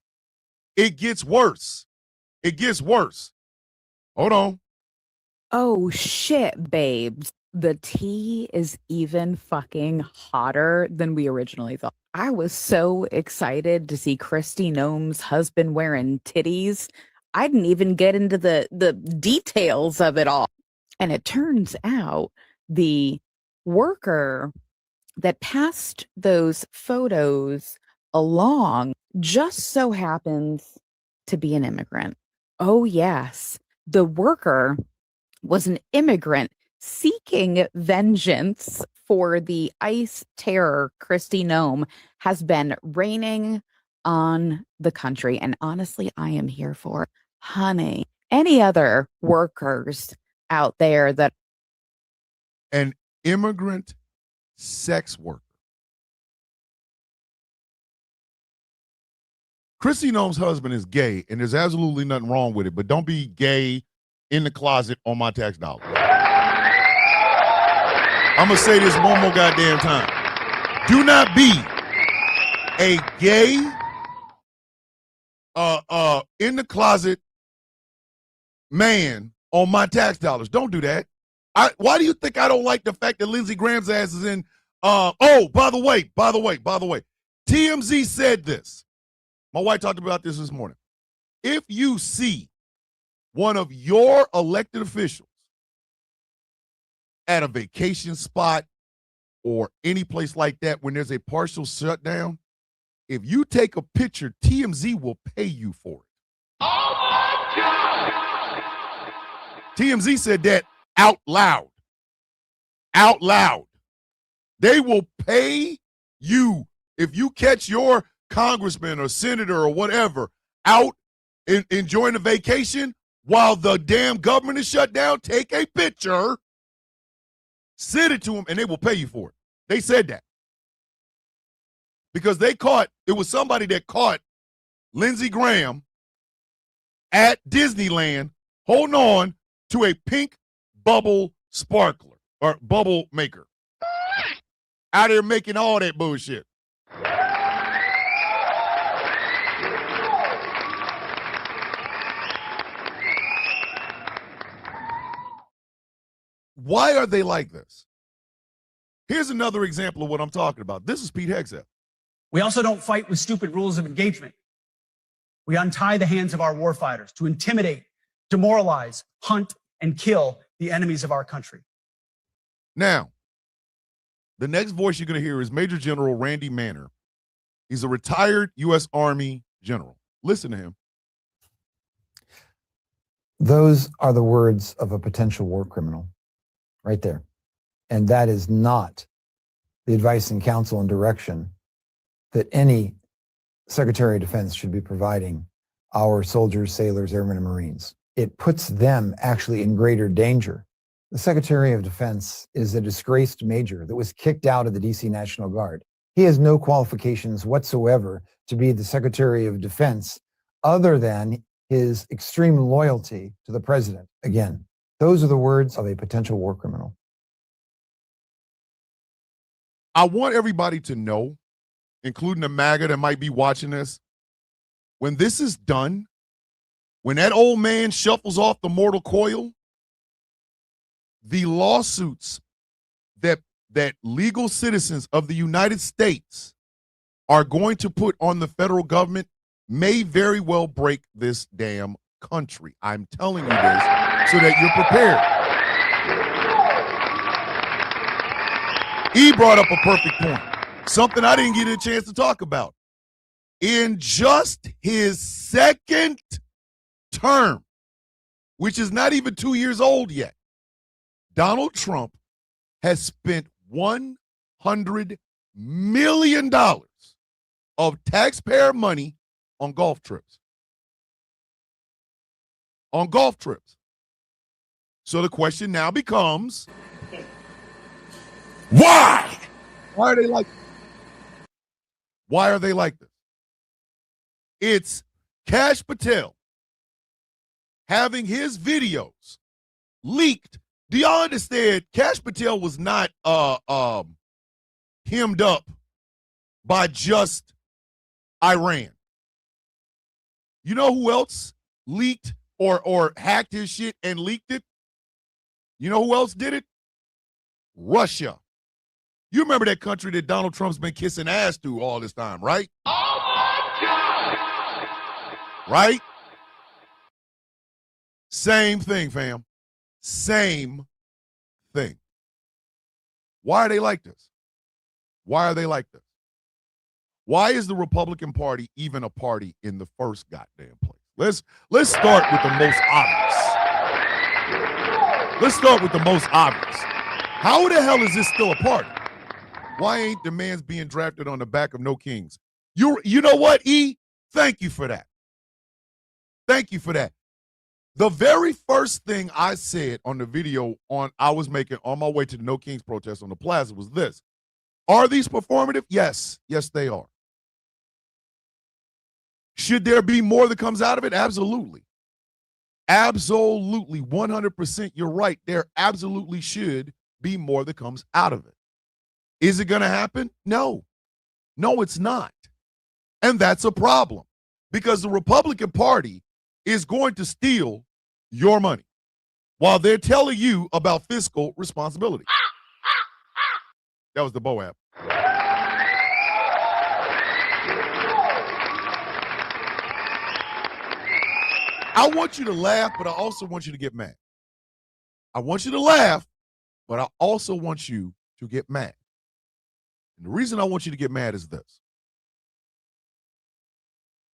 it gets worse. It gets worse. Hold on. Oh, shit, babes. The tea is even fucking hotter than we originally thought. I was so excited to see Kristi Noem's husband wearing titties. I didn't even get into the details of it all. And it turns out the worker that passed those photos along just so happens to be an immigrant. Oh, yes. The worker was an immigrant seeking vengeance for the ICE terror Kristi Noem has been raining on the country. And honestly, I am here for it. Honey, any other workers out there that an immigrant sex worker. Kristi Noem's husband is gay, and there's absolutely nothing wrong with it, but don't be gay in the closet on my tax dollars. I'm going to say this one more goddamn time. Do not be a gay in the closet man on my tax dollars. Don't do that. Why do you think I don't like the fact that Lindsey Graham's ass is in? By the way, TMZ said this. My wife talked about this morning. If you see one of your elected officials at a vacation spot or any place like that when there's a partial shutdown, if you take a picture, TMZ will pay you for it. Oh my God! TMZ said that out loud. Out loud. They will pay you if you catch your congressman or senator or whatever out enjoying a vacation while the damn government is shut down. Take a picture, send it to them, and they will pay you for it. They said that. Because it was somebody that caught Lindsey Graham at Disneyland holding on to a pink bubble sparkler or bubble maker. Out there making all that bullshit. Why are they like this? Here's another example of what I'm talking about. This is Pete Hegseth. We also don't fight with stupid rules of engagement. We untie the hands of our warfighters to intimidate, demoralize, hunt, and kill the enemies of our country. Now, the next voice you're going to hear is Major General Randy Manner. He's a retired U.S. Army general. Listen to him. Those are the words of a potential war criminal right there. And that is not the advice and counsel and direction that any Secretary of Defense should be providing our soldiers, sailors, airmen, and Marines. It puts them actually in greater danger. The Secretary of Defense is a disgraced major that was kicked out of the DC National Guard. He has no qualifications whatsoever to be the Secretary of Defense other than his extreme loyalty to the president. Again, those are the words of a potential war criminal. I want everybody to know, including the MAGA that might be watching this, when this is done, when that old man shuffles off the mortal coil, the lawsuits that legal citizens of the United States are going to put on the federal government may very well break this damn country. I'm telling you this so that you're prepared. He brought up a perfect point, something I didn't get a chance to talk about. In just his second term, which is not even 2 years old yet, Donald Trump has spent $100 million of taxpayer money on golf trips. On golf trips. So the question now becomes, why? Why are they like this? Why are they like this? It's Kash Patel having his videos leaked. Do y'all understand? Kash Patel was not hemmed up by just Iran. You know who else leaked or hacked his shit and leaked it? You know who else did it? Russia. You remember that country that Donald Trump's been kissing ass to all this time, right? Oh my God! Right? Same thing, fam. Same thing. Why are they like this? Why are they like this? Why is the Republican Party even a party in the first goddamn place? Let's start with the most obvious. Let's start with the most obvious. How the hell is this still a party? Why ain't the man's being drafted on the back of no kings? You know what, E? Thank you for that. Thank you for that. The very first thing I said on the video I was making on my way to the No Kings protest on the plaza was this. Are these performative? Yes. Yes, they are. Should there be more that comes out of it? Absolutely. Absolutely. 100% you're right. There absolutely should be more that comes out of it. Is it going to happen? No. No, it's not. And that's a problem because the Republican Party is going to steal your money while they're telling you about fiscal responsibility. That was the Boab. I want you to laugh, but I also want you to get mad. I want you to laugh, but I also want you to get mad. And the reason I want you to get mad is this.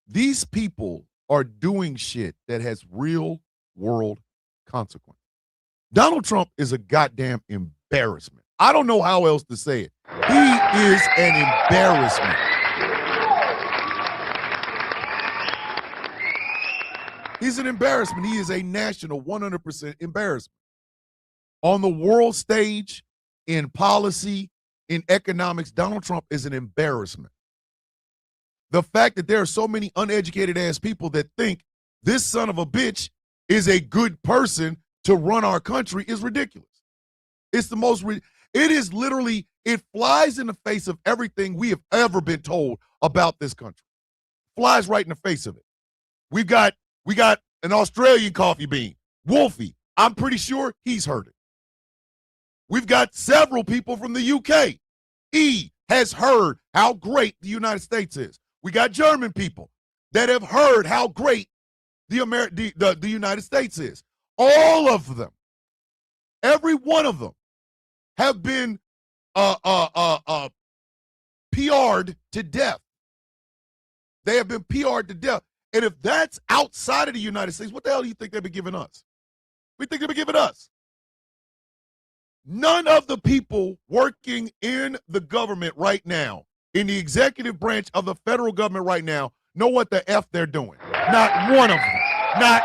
These people are doing shit that has real world consequence. Donald Trump is a goddamn embarrassment. I don't know how else to say it. He is an embarrassment. He's an embarrassment. He is a national 100% embarrassment. On the world stage, in policy, in economics, Donald Trump is an embarrassment. The fact that there are so many uneducated ass people that think this son of a bitch is a good person to run our country is ridiculous. It's the most, it is literally, it flies in the face of everything we have ever been told about this country. Flies right in the face of it. We got an Australian coffee bean, Wolfie. I'm pretty sure he's heard it. We've got several people from the UK. E has heard how great the United States is. We got German people. that have heard how great the United States is. All of them, every one of them, have been PR'd to death. They have been PR'd to death. And if that's outside of the United States, what the hell do you think they've been giving us? We think they've been giving us. None of the people working in the government right now, in the executive branch of the federal government right now, know what the F they're doing. Not one of them. Not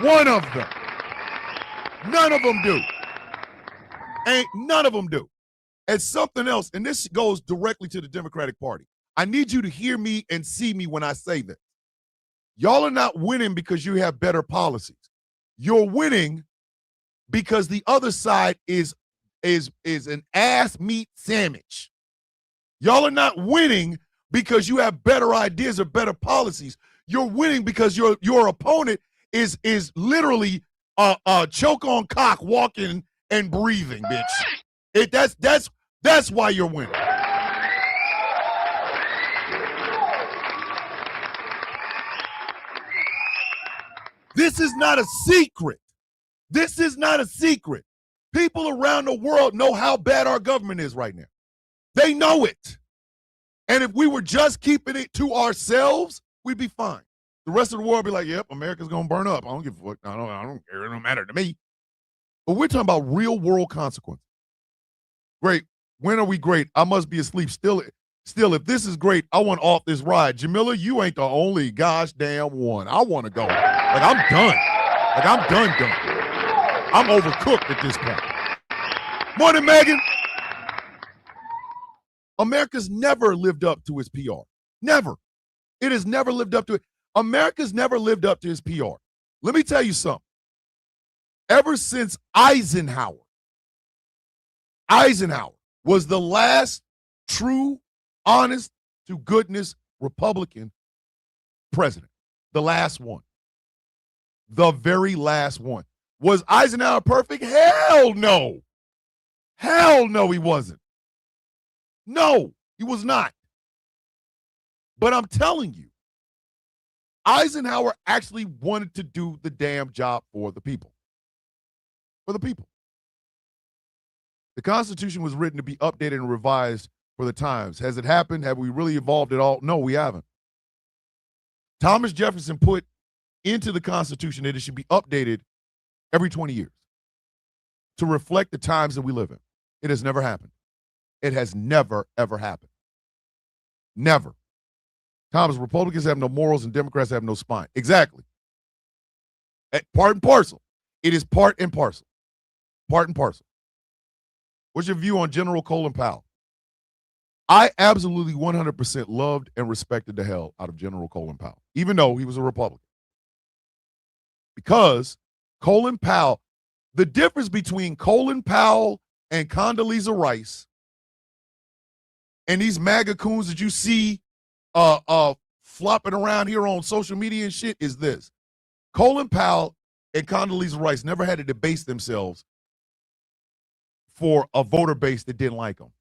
one of them. None of them do. None of them do. And something else, and this goes directly to the Democratic Party. I need you to hear me and see me when I say this. Y'all are not winning because you have better policies. You're winning because the other side is an ass meat sandwich. Y'all are not winning because you have better ideas or better policies. You're winning because your opponent is literally choke on cock, walking and breathing, bitch. That's why you're winning. This is not a secret. This is not a secret. People around the world know how bad our government is right now. They know it. And if we were just keeping it to ourselves, we'd be fine. The rest of the world would be like, yep, America's going to burn up. I don't give a fuck. I don't care. It don't matter to me. But we're talking about real world consequences. Great. When are we great? I must be asleep. Still, if this is great, I want off this ride. Jamila, you ain't the only gosh damn one. I want to go. Like, I'm done. I'm overcooked at this point. Morning, Megan. America's never lived up to its PR. Never. It has never lived up to it. America's never lived up to its PR. Let me tell you something. Ever since Eisenhower was the last true, honest to goodness Republican president. The last one. The very last one. Was Eisenhower perfect? Hell no. Hell no, he wasn't. No, he was not. But I'm telling you, Eisenhower actually wanted to do the damn job for the people. For the people. The Constitution was written to be updated and revised for the times. Has it happened? Have we really evolved at all? No, we haven't. Thomas Jefferson put into the Constitution that it should be updated every 20 years to reflect the times that we live in. It has never happened. It has never, ever happened. Never. Thomas, Republicans have no morals and Democrats have no spine. Exactly. Part and parcel. It is part and parcel. Part and parcel. What's your view on General Colin Powell? I absolutely 100% loved and respected the hell out of General Colin Powell, even though he was a Republican. Because Colin Powell, the difference between Colin Powell and Condoleezza Rice and these MAGA coons that you see flopping around here on social media and shit is this. Colin Powell and Condoleezza Rice never had to debase themselves for a voter base that didn't like them.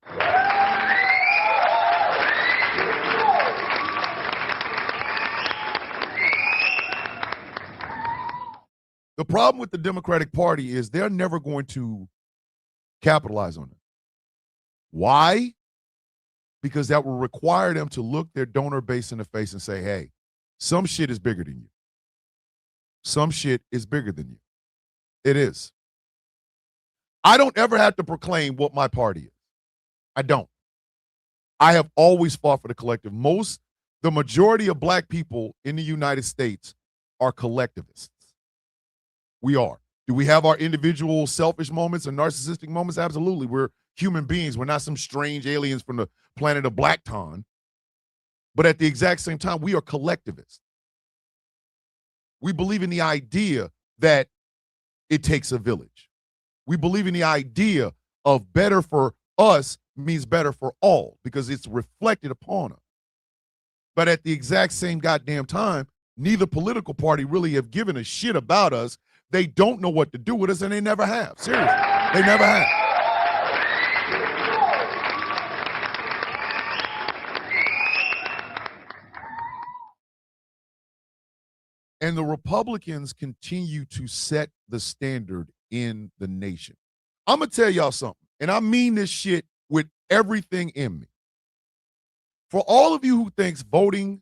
The problem with the Democratic Party is they're never going to capitalize on it. Why? Because that will require them to look their donor base in the face and say, hey, some shit is bigger than you. Some shit is bigger than you. It is. I don't ever have to proclaim what my party is. I don't. I have always fought for the collective. The majority of black people in the United States are collectivists. We are. Do we have our individual selfish moments and narcissistic moments? Absolutely. We're human beings. We're not some strange aliens from the planet of Blackton. But at the exact same time, we are collectivists. We believe in the idea that it takes a village. We believe in the idea of better for us means better for all because it's reflected upon us. But at the exact same goddamn time, neither political party really have given a shit about us. They don't know what to do with us, and they never have. Seriously, they never have. And the Republicans continue to set the standard in the nation. I'm going to tell y'all something, and I mean this shit with everything in me. For all of you who thinks voting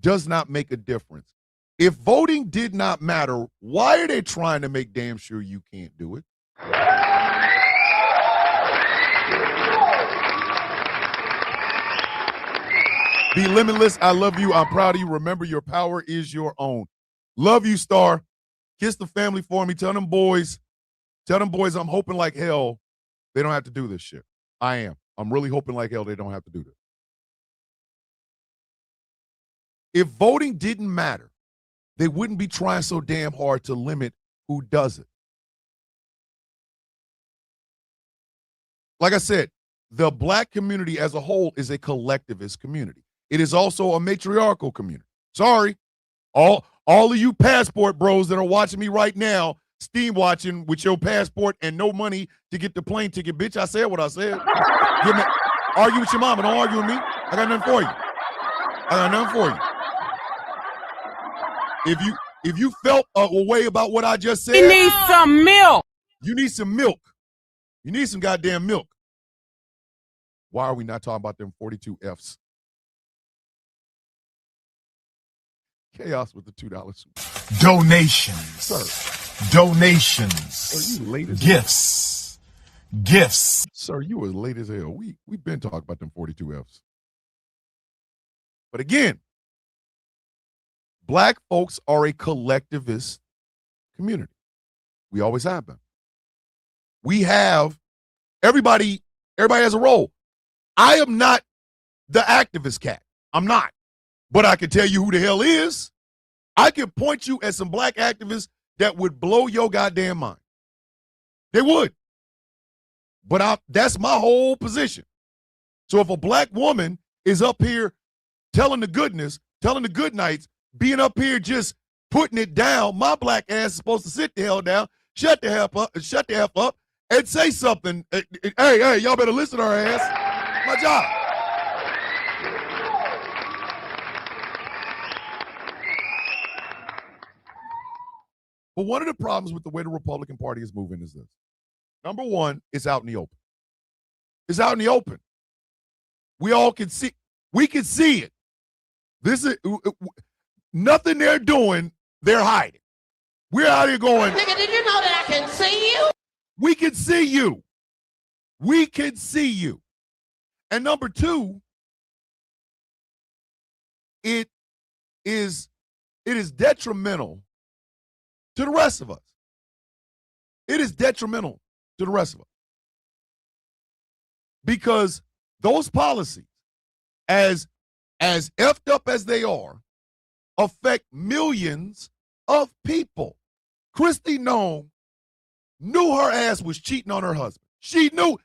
does not make a difference, if voting did not matter, why are they trying to make damn sure you can't do it? Be limitless. I love you. I'm proud of you. Remember, your power is your own. Love you, Star. Kiss the family for me. Tell them boys I'm hoping like hell they don't have to do this shit. I am. I'm really hoping like hell they don't have to do this. If voting didn't matter, they wouldn't be trying so damn hard to limit who does it. Like I said, the black community as a whole is a collectivist community. It is also a matriarchal community. Sorry, all of you passport bros that are watching me right now, steam watching with your passport and no money to get the plane ticket. Bitch, I said what I said. Argue with your mama. Don't argue with me. I got nothing for you. If you felt a way about what I just said, you need some milk. You need some milk. You need some goddamn milk. Why are we not talking about them 42 Fs? Chaos with the $2. Donations. Sir. Donations. Sir, you late as Gifts. Sir, you were late as hell. We've been talking about them 42 Fs. But again, black folks are a collectivist community. We always have been. We have, everybody has a role. I am not the activist cat. I'm not. But I can tell you who the hell is. I can point you at some black activists that would blow your goddamn mind. They would. But that's my whole position. So if a black woman is up here telling the goodness, telling the good nights, being up here just putting it down, my black ass is supposed to sit the hell down, shut the F up, and say something. Hey, y'all better listen to her ass. My job. But one of the problems with the way the Republican Party is moving is this. Number one, it's out in the open. It's out in the open. We all can see. We can see it. This is nothing they're doing, they're hiding. We're out here going, Nigga, did you know that I can see you? We can see you. We can see you. And number two, it is detrimental to the rest of us. It is detrimental to the rest of us. Because those policies, as effed up as they are, affect millions of people. Kristi Noem knew her ass was cheating on her husband. She knew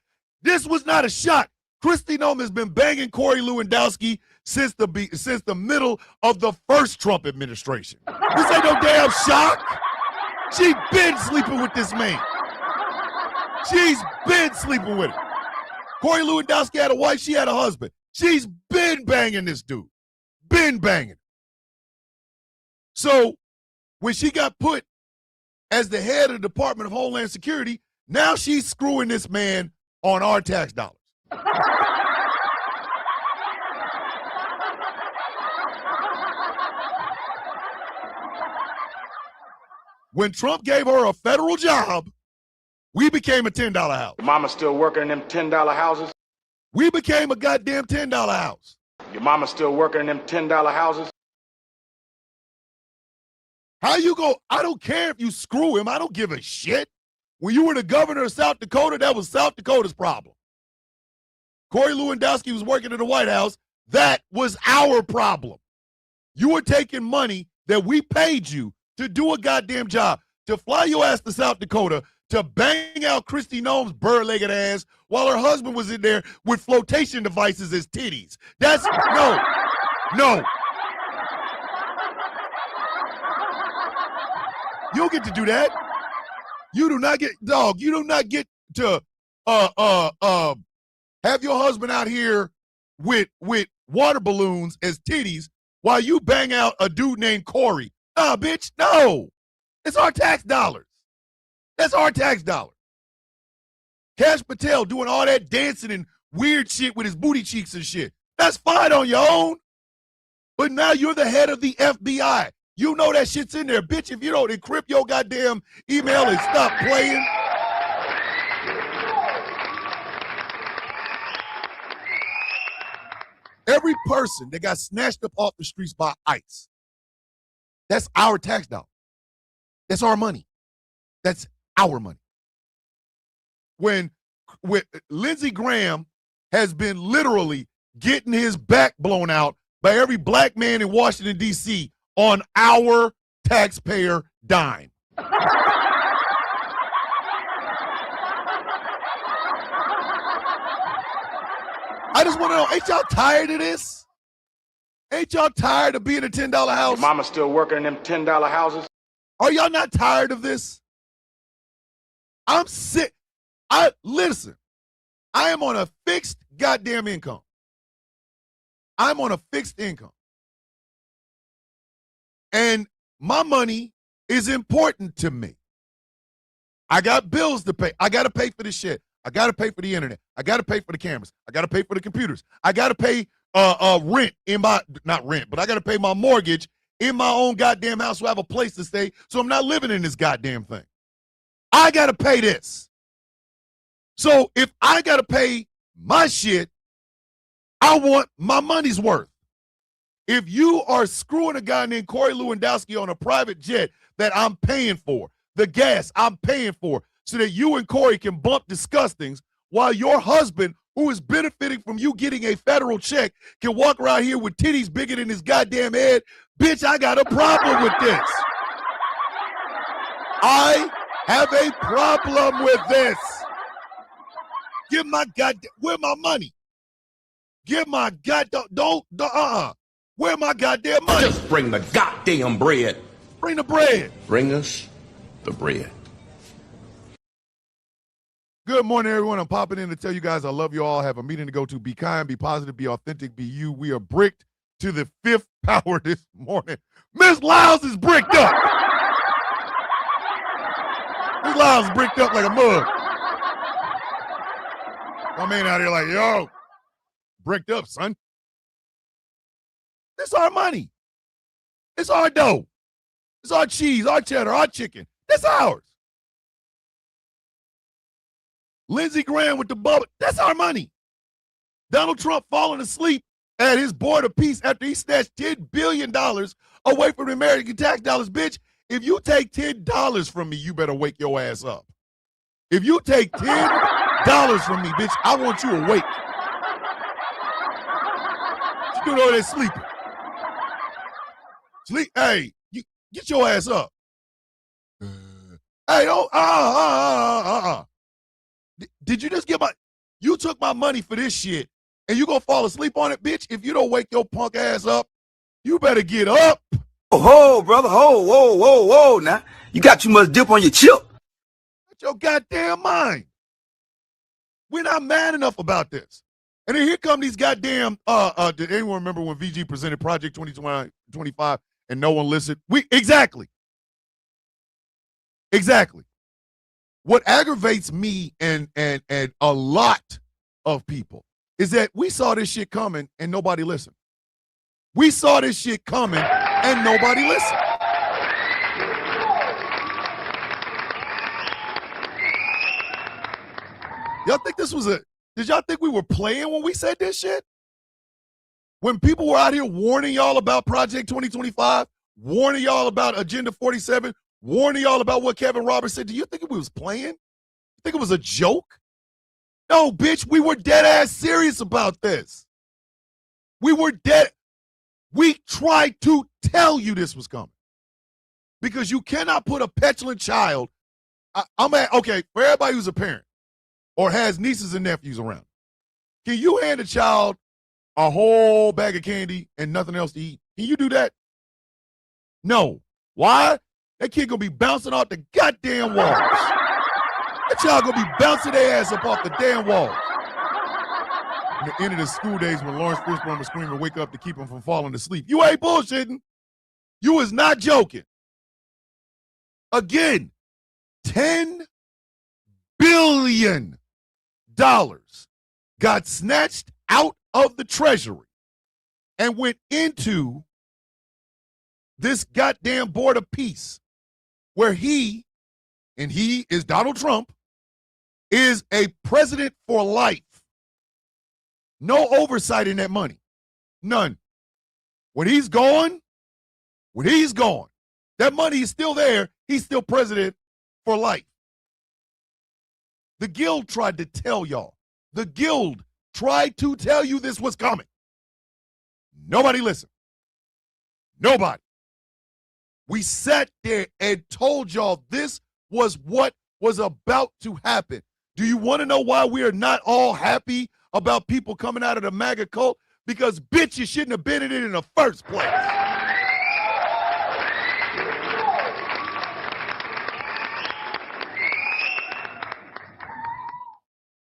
this was not a shot. Kristi Noem has been banging Corey Lewandowski since the middle of the first Trump administration. This ain't no damn shock. She been sleeping with this man. She's been sleeping with him. Corey Lewandowski had a wife. She had a husband. She's been banging this dude. Been banging. So when she got put as the head of the Department of Homeland Security, now she's screwing this man on our tax dollars. When Trump gave her a federal job, we became a $10 house. Your mama still working in them $10 houses? We became a goddamn $10 house. Your mama still working in them $10 houses? How you go? I don't care if you screw him. I don't give a shit. When you were the governor of South Dakota, that was South Dakota's problem. Corey Lewandowski was working in the White House. That was our problem. You were taking money that we paid you to do a goddamn job, to fly your ass to South Dakota, to bang out Kristi Noem's bird-legged ass while her husband was in there with flotation devices as titties. That's, no. You don't get to do that. You do not get, dog, you do not get to have your husband out here with water balloons as titties while you bang out a dude named Corey Nah, bitch, no. It's our tax dollars. That's our tax dollars. Cash Patel doing all that dancing and weird shit with his booty cheeks and shit. That's fine on your own. But now you're the head of the FBI. You know that shit's in there. Bitch, if you don't encrypt your goddamn email and stop playing. Every person that got snatched up off the streets by ICE, that's our tax dollar. That's our money. That's our money. When Lindsey Graham has been literally getting his back blown out by every black man in Washington, D.C. on our taxpayer dime. I just want to know, ain't y'all tired of this? Ain't y'all tired of being a $10 house? Your mama still working in them $10 houses? Are y'all not tired of this? I'm sick. Listen, I am on a fixed goddamn income. I'm on a fixed income. And my money is important to me. I got bills to pay. I got to pay for this shit. I got to pay for the internet. I got to pay for the cameras. I got to pay for the computers. I got to pay rent in my, not rent, but I got to pay my mortgage in my own goddamn house so I have a place to stay so I'm not living in this goddamn thing. I got to pay this. So if I got to pay my shit, I want my money's worth. If you are screwing a guy named Corey Lewandowski on a private jet that I'm paying for, the gas I'm paying for, so that you and Corey can bump disgustings while your husband, who is benefiting from you getting a federal check, can walk around here with titties bigger than his goddamn head, bitch, I got a problem with this. I have a problem with this. Give my goddamn, where my money? Give my goddamn, where my goddamn money? Just bring the goddamn bread. Bring the bread. Bring us the bread. Good morning, everyone. I'm popping in to tell you guys I love you all. I have a meeting to go to. Be kind, be positive, be authentic, be you. We are bricked to the 5th power this morning. Miss Lyles is bricked up. Miss Lyles is bricked up like a mug. My man out here like, yo, bricked up, son. This our money. It's our dough. It's our cheese, our cheddar, our chicken. That's ours. Lindsey Graham with the bubble. That's our money. Donald Trump falling asleep at his board of peace after he snatched $10 billion away from the American tax dollars. Bitch, if you take $10 from me, you better wake your ass up. If you take $10 from me, bitch, I want you awake. You doing all that sleeping. Sleep, hey, you get your ass up. Hey, don't, Did you just get you took my money for this shit and you gonna fall asleep on it, bitch? If you don't wake your punk ass up, you better get up. Oh, brother, whoa, now. You got too much dip on your chip. Get your goddamn mind. We're not mad enough about this. And then here come these goddamn, did anyone remember when VG presented Project 2025 and no one listened? Exactly. What aggravates me and a lot of people is that we saw this shit coming and nobody listened. We saw this shit coming and nobody listened. Y'all think did y'all think we were playing when we said this shit? When people were out here warning y'all about Project 2025, warning y'all about Agenda 47, warning y'all about what Kevin Roberts said, do you think we was playing? You think it was a joke? No, bitch, we were dead ass serious about this. We were dead. We tried to tell you this was coming. Because you cannot put a petulant child, okay, for everybody who's a parent or has nieces and nephews around, can you hand a child a whole bag of candy and nothing else to eat? Can you do that? No. Why? That kid gonna be bouncing off the goddamn walls. That child gonna be bouncing their ass up off the damn walls. In the end of the school days when Lawrence Fishburne was screaming, wake up to keep him from falling asleep. You ain't bullshitting. You was not joking. Again, $10 billion got snatched out of the Treasury and went into this goddamn board of peace where he is Donald Trump, is a president for life. No oversight in that money. None. When he's gone, that money is still there. He's still president for life. The Guild tried to tell y'all. The Guild tried to tell you this was coming. Nobody listened. Nobody. We sat there and told y'all this was what was about to happen. Do you want to know why we are not all happy about people coming out of the MAGA cult? Because, bitch, you shouldn't have been in it in the first place.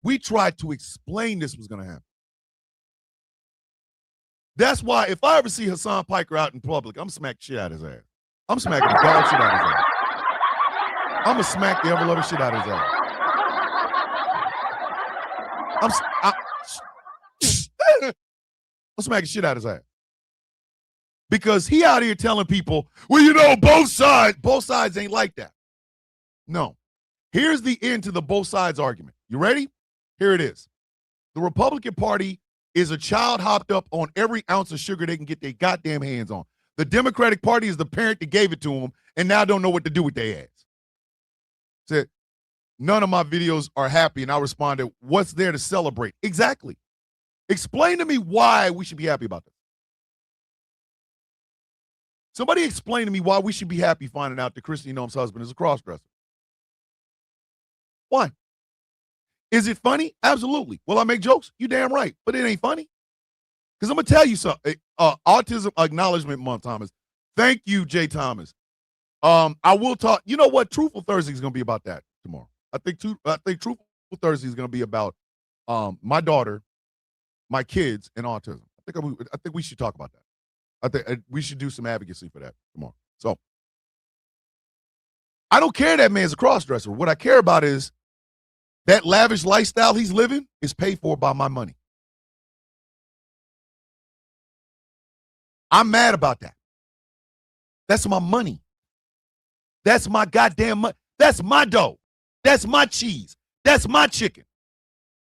We tried to explain this was going to happen. That's why if I ever see Hassan Piker out in public, I'm smacking shit out of his ass. I'm smacking the dog shit out of his ass. I'm going to smack the ever-loving shit out of his ass. I'm smacking shit out of his ass. Because he out here telling people, well, you know, both sides ain't like that. No. Here's the end to the both sides argument. You ready? Here it is. The Republican Party is a child hopped up on every ounce of sugar they can get their goddamn hands on. The Democratic Party is the parent that gave it to them and now don't know what to do with their ass. Said, none of my videos are happy, and I responded, what's there to celebrate? Exactly. Explain to me why we should be happy about this. Somebody explain to me why we should be happy finding out that Christy Noem's husband is a crossdresser. Why? Is it funny? Absolutely. Will I make jokes? You damn right. But it ain't funny. Because I'm going to tell you something. Autism Acknowledgement Month, Thomas. Thank you, Jay Thomas. I will talk. You know what? Truthful Thursday is going to be about that tomorrow. I think Truthful Thursday is going to be about my daughter, my kids, and autism. I think we should talk about that. I think we should do some advocacy for that tomorrow. So I don't care that man's a crossdresser. What I care about is that lavish lifestyle he's living is paid for by my money. I'm mad about that. That's my money. That's my goddamn money. That's my dough. That's my cheese. That's my chicken.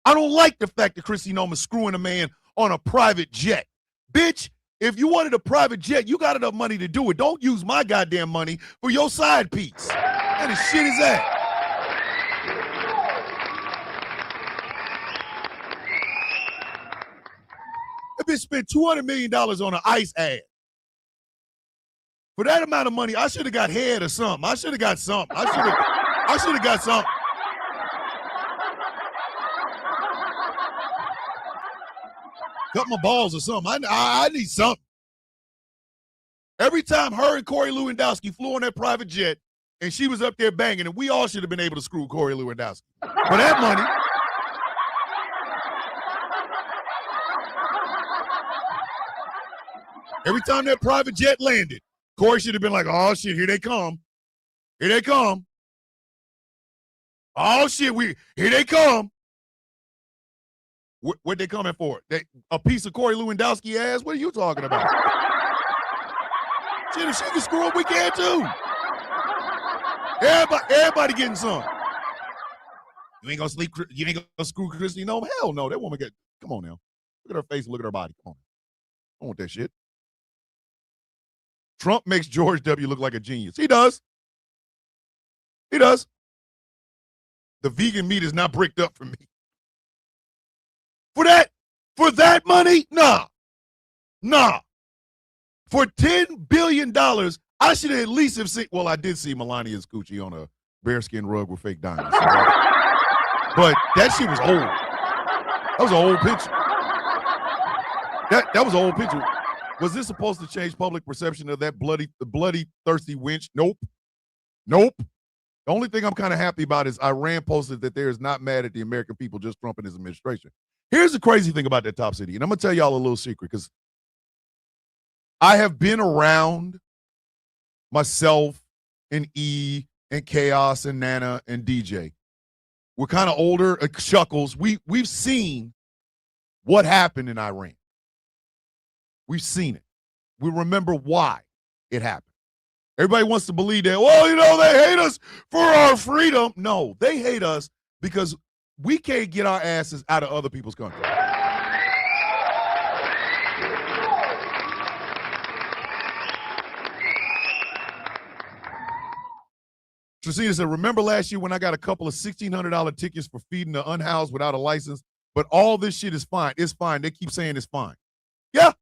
I don't like the fact that Christy Noem is screwing a man on a private jet. Bitch, if you wanted a private jet, you got enough money to do it. Don't use my goddamn money for your side piece. What kind of shit is that? That bitch spent $200 million on an ICE ad. For that amount of money, I should have got head or something. I should have got something. I should have got something. Cut my balls or something. I need something. Every time her and Corey Lewandowski flew on that private jet and she was up there banging, and we all should have been able to screw Corey Lewandowski. For that money. Every time that private jet landed, Corey should have been like, oh, shit, here they come. Here they come. Oh, shit, here they come. What they coming for? A piece of Corey Lewandowski ass? What are you talking about? Shit, if she can screw up, we can too. Everybody getting some. You ain't gonna screw Christy Noem? Hell no, that woman come on now. Look at her face, look at her body. Come on. I don't want that shit. Trump makes George W. look like a genius. He does. He does. The vegan meat is not bricked up for me. For that money? Nah. For $10 billion, I should at least have seen, well, I did see Melania's coochie on a bearskin rug with fake diamonds. But that shit was old. That was an old picture. That was an old picture. Was this supposed to change public perception of that bloody, thirsty wench? Nope. The only thing I'm kind of happy about is Iran posted that they're not mad at the American people, just Trump and his administration. Here's the crazy thing about that top city, and I'm going to tell y'all a little secret, because I have been around myself and E and Chaos and Nana and DJ, we're kind of older, Shuckles. We've seen what happened in Iran. We've seen it. We remember why it happened. Everybody wants to believe that, well, you know, they hate us for our freedom. No, they hate us because we can't get our asses out of other people's countries. Trisina said, remember last year when I got a couple of $1,600 tickets for feeding the unhoused without a license? But all this shit is fine. It's fine. They keep saying it's fine. Yeah.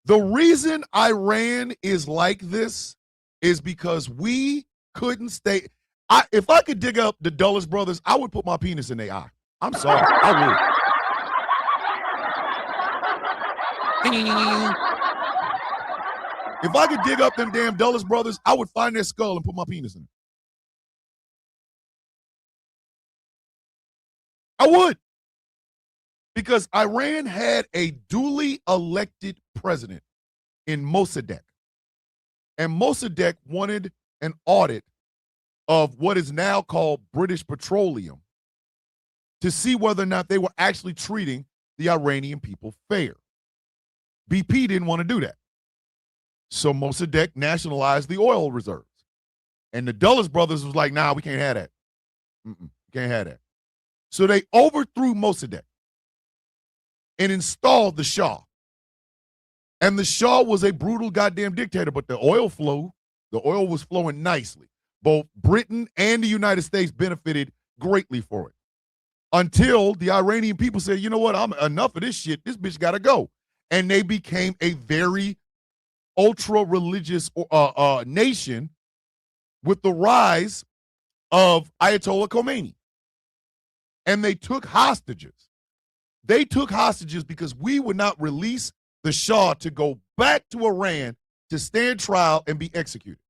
The reason Iran is like this is because we couldn't stay. If I could dig up the Dulles brothers, I would put my penis in their eye. I'm sorry. I would. If I could dig up them damn Dulles brothers, I would find their skull and put my penis in it. I would. Because Iran had a duly elected president in Mossadegh. And Mossadegh wanted an audit of what is now called British Petroleum to see whether or not they were actually treating the Iranian people fair. BP didn't want to do that. So Mossadegh nationalized the oil reserves. And the Dulles brothers was like, nah, we can't have that. Can't have that. So they overthrew Mossadegh and installed the Shah. And the Shah was a brutal goddamn dictator, but the oil was flowing nicely. Both Britain and the United States benefited greatly for it. Until the Iranian people said, you know what, I'm enough of this shit. This bitch got to go. And they became a very ultra-religious nation with the rise of Ayatollah Khomeini. And they took hostages. They took hostages because we would not release the Shah to go back to Iran to stand trial and be executed.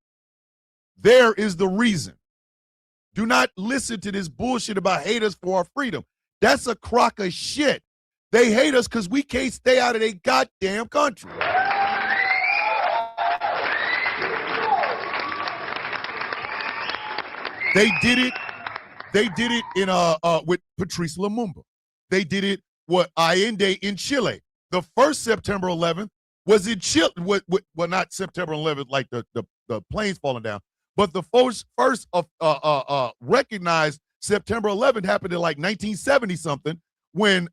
There is the reason. Do not listen to this bullshit about hate us for our freedom. That's a crock of shit. They hate us because we can't stay out of their goddamn country. They did it. They did it in with Patrice Lumumba. They did it with Allende in Chile. The first September 11th was in Chile. Well, not September 11th, like the planes falling down, but the first recognized September 11th happened in like 1970 something when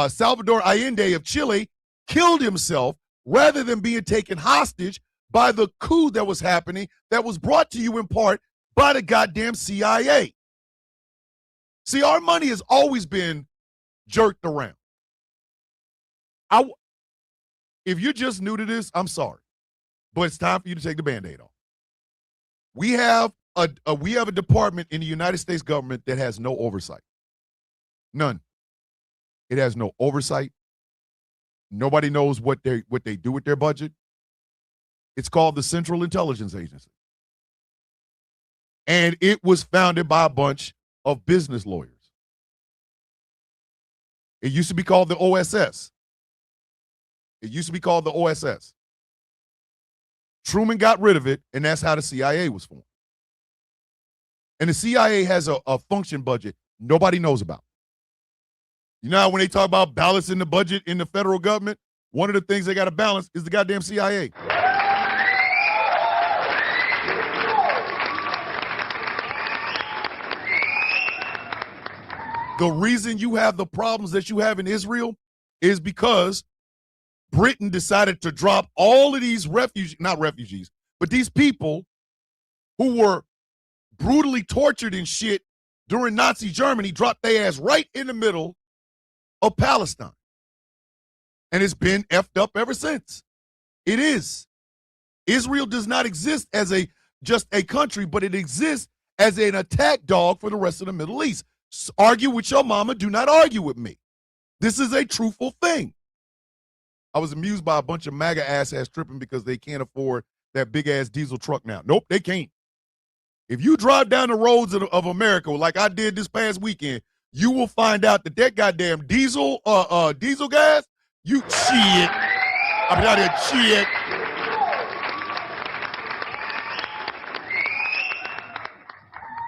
Salvador Allende of Chile killed himself rather than being taken hostage by the coup that was happening that was brought to you in part by the goddamn CIA. See, our money has always been jerked around. If you're just new to this, I'm sorry, but it's time for you to take the Band-Aid off. We have a department in the United States government that has no oversight. None. It has no oversight. Nobody knows what they do with their budget. It's called the Central Intelligence Agency. And it was founded by a bunch of business lawyers. It used to be called the OSS. Truman got rid of it, and that's how the CIA was formed. And the CIA has a function budget nobody knows about. You know how when they talk about balancing the budget in the federal government, one of the things they got to balance is the goddamn CIA. The reason you have the problems that you have in Israel is because Britain decided to drop all of these not refugees, but these people who were brutally tortured and shit during Nazi Germany, dropped their ass right in the middle of Palestine. And it's been effed up ever since. It is. Israel does not exist as just a country, but it exists as an attack dog for the rest of the Middle East. Argue with your mama, do not argue with me. This is a truthful thing. I was amused by a bunch of MAGA ass tripping because they can't afford that big ass diesel truck now. Nope, they can't. If you drive down the roads of America like I did this past weekend, you will find out that goddamn diesel gas, you shit. I'm out here shit.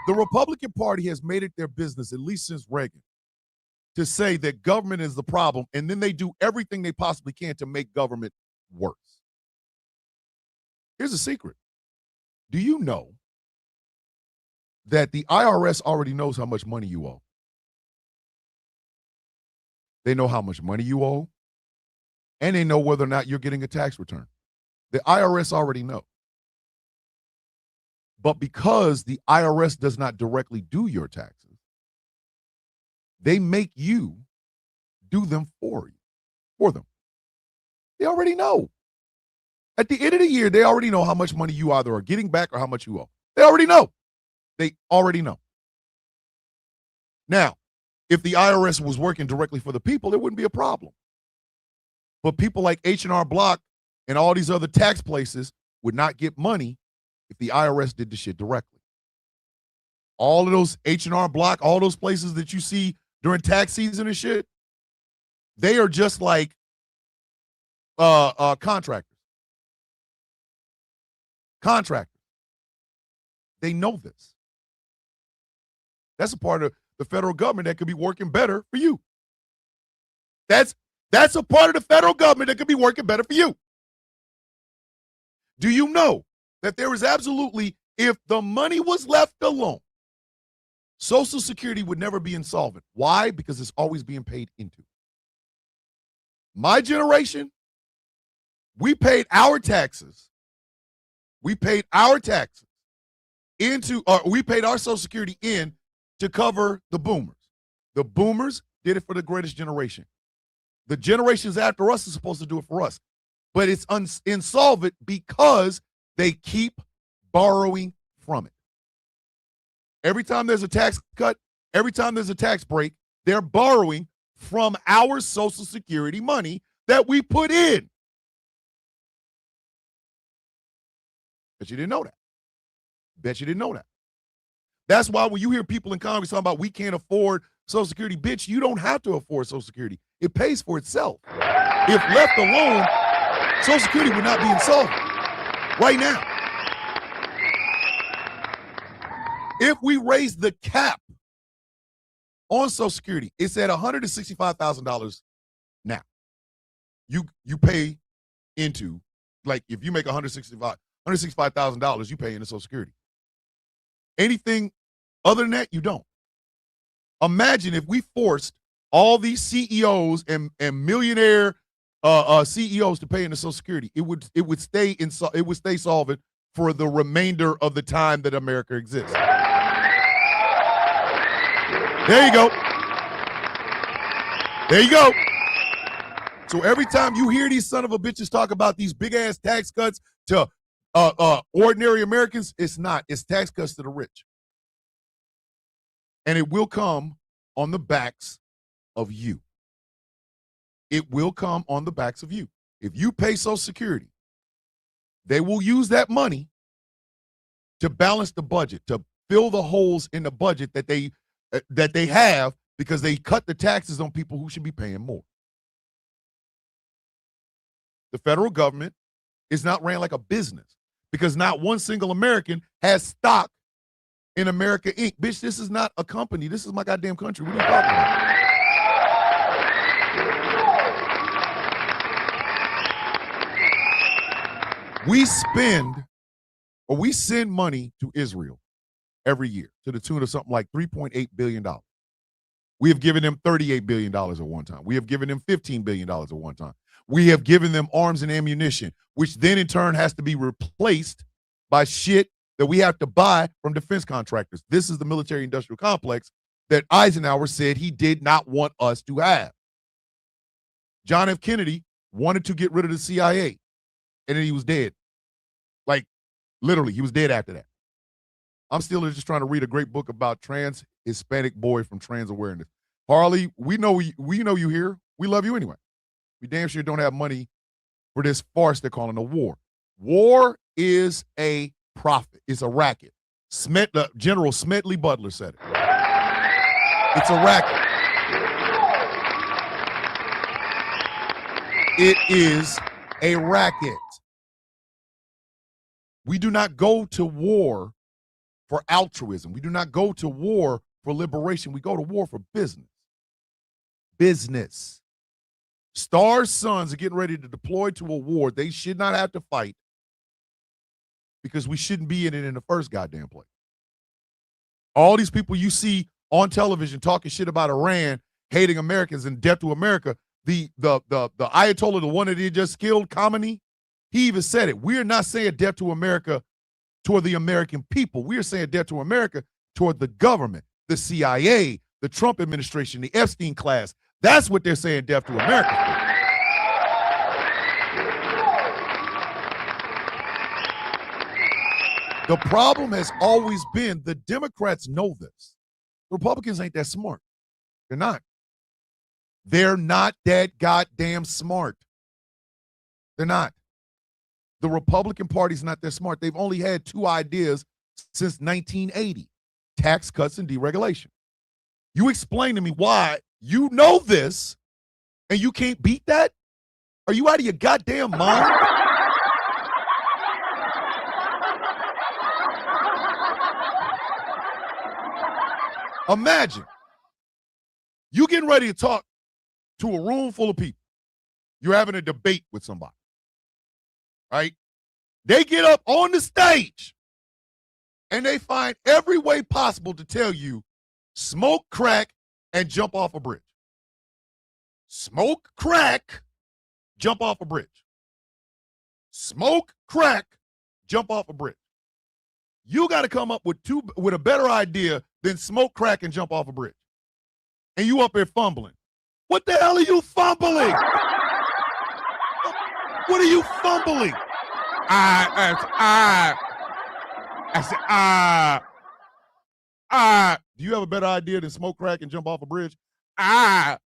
The Republican Party has made it their business, at least since Reagan, to say that government is the problem, and then they do everything they possibly can to make government worse. Here's a secret. Do you know that the IRS already knows how much money you owe? They know how much money you owe, and they know whether or not you're getting a tax return. The IRS already know. But because the IRS does not directly do your taxes, they make you do them for them. They already know. At the end of the year, they already know how much money you either are getting back or how much you owe. They already know. They already know. Now, if the IRS was working directly for the people, it wouldn't be a problem. But people like H&R Block and all these other tax places would not get money if the IRS did the shit directly. All of those H&R Block, all those places that you see during tax season and shit, they are just like contractors. Contractors. They know this. That's a part of the federal government that could be working better for you. That's a part of the federal government that could be working better for you. Do you know that there is absolutely, if the money was left alone, Social Security would never be insolvent. Why? Because it's always being paid into. My generation, we paid our taxes. We paid our taxes into, or we paid our Social Security in to cover the boomers. The boomers did it for the greatest generation. The generations after us are supposed to do it for us. But it's insolvent because they keep borrowing from it. Every time there's a tax cut, every time there's a tax break, they're borrowing from our Social Security money that we put in. Bet you didn't know that. Bet you didn't know that. That's why when you hear people in Congress talking about we can't afford Social Security, bitch, you don't have to afford Social Security. It pays for itself. If left alone, Social Security would not be insolvent right now. If we raise the cap on Social Security, it's at $165,000 now. You pay into, like, if you make $165,000, you pay into Social Security. Anything other than that, you don't. Imagine if we forced all these CEOs and millionaire CEOs to pay into Social Security. It would stay solvent for the remainder of the time that America exists. There you go. There you go. So every time you hear these son of a bitches talk about these big ass tax cuts to ordinary Americans, it's not. It's tax cuts to the rich. And it will come on the backs of you. It will come on the backs of you. If you pay Social Security, they will use that money to balance the budget, to fill the holes in the budget that they have because they cut the taxes on people who should be paying more. The federal government is not ran like a business because not one single American has stock in America Inc. Bitch, this is not a company. This is my goddamn country. What are you talking about? We send money to Israel every year to the tune of something like $3.8 billion. We have given them $38 billion at one time. We have given them $15 billion at one time. We have given them arms and ammunition, which then in turn has to be replaced by shit that we have to buy from defense contractors. This is the military industrial complex that Eisenhower said he did not want us to have. John F. Kennedy wanted to get rid of the CIA, and then he was dead. Like, literally, he was dead after that. I'm still just trying to read a great book about trans Hispanic boy from Trans Awareness. Harley, we know you here. We love you anyway. We damn sure don't have money for this farce they're calling a war. War is a profit. It's a racket. General Smedley Butler said it. It's a racket. It is a racket. We do not go to war for altruism. We do not go to war for liberation. We go to war for business. Business. Star's sons are getting ready to deploy to a war they should not have to fight because we shouldn't be in it in the first goddamn place. All these people you see on television talking shit about Iran, hating Americans and death to America, the Ayatollah, the one that he just killed, Khamenei, he even said it. We're not saying death to America toward the American people. We're saying death to America toward the government, the CIA, the Trump administration, the Epstein class. That's what they're saying death to America for. The problem has always been the Democrats know this. The Republicans ain't that smart. They're not. They're not that goddamn smart. They're not. The Republican Party's not that smart. They've only had two ideas since 1980, tax cuts and deregulation. You explain to me why you know this and you can't beat that? Are you out of your goddamn mind? Imagine you getting ready to talk to a room full of people. You're having a debate with somebody, right? They get up on the stage and they find every way possible to tell you smoke crack and jump off a bridge. Smoke crack, jump off a bridge. Smoke crack, jump off a bridge. You got to come up with a better idea than smoke crack and jump off a bridge. And you up here fumbling. What the hell are you fumbling? What are you fumbling? Do you have a better idea than smoke crack and jump off a bridge? Caught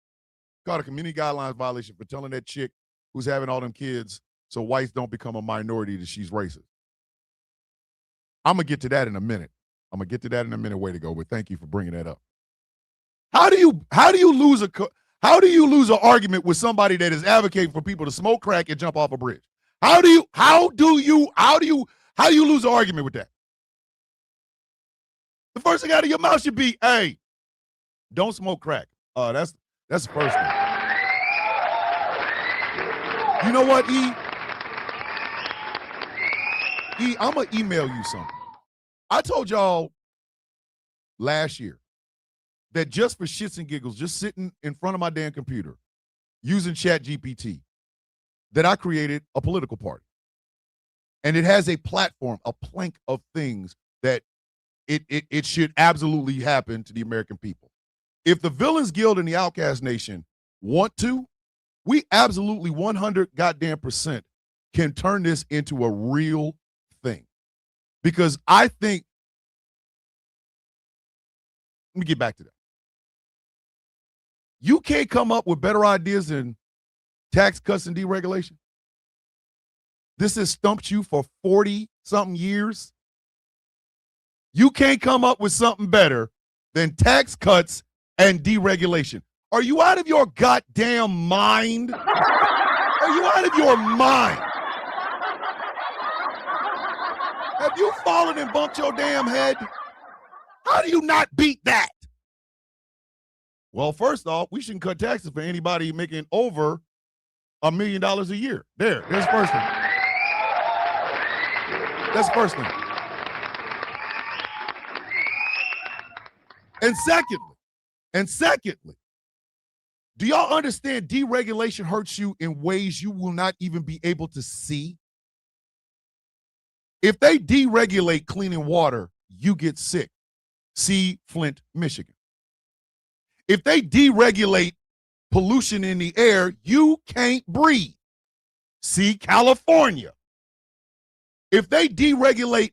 a community guidelines violation for telling that chick who's having all them kids so whites don't become a minority that she's racist. I'm going to get to that in a minute. Way to go, but thank you for bringing that up. How do you lose an argument with somebody that is advocating for people to smoke crack and jump off a bridge? How do you lose an argument with that? The first thing out of your mouth should be, hey, don't smoke crack. That's the first thing. You know what, E, I'm going to email you something. I told y'all last year that just for shits and giggles, just sitting in front of my damn computer, using ChatGPT, that I created a political party. And it has a platform, a plank of things that it should absolutely happen to the American people. If the Villains Guild and the Outcast Nation want to, we absolutely 100 goddamn % can turn this into a real thing. Because I think, let me get back to that. You can't come up with better ideas than tax cuts and deregulation. This has stumped you for 40-something years. You can't come up with something better than tax cuts and deregulation. Are you out of your goddamn mind? Are you out of your mind? Have you fallen and bumped your damn head? How do you not beat that? Well, first off, we shouldn't cut taxes for anybody making over $1 million a year. There's the first thing. That's the first thing. And secondly, do y'all understand deregulation hurts you in ways you will not even be able to see? If they deregulate cleaning water, you get sick. See Flint, Michigan. If they deregulate pollution in the air, you can't breathe. See California. If they deregulate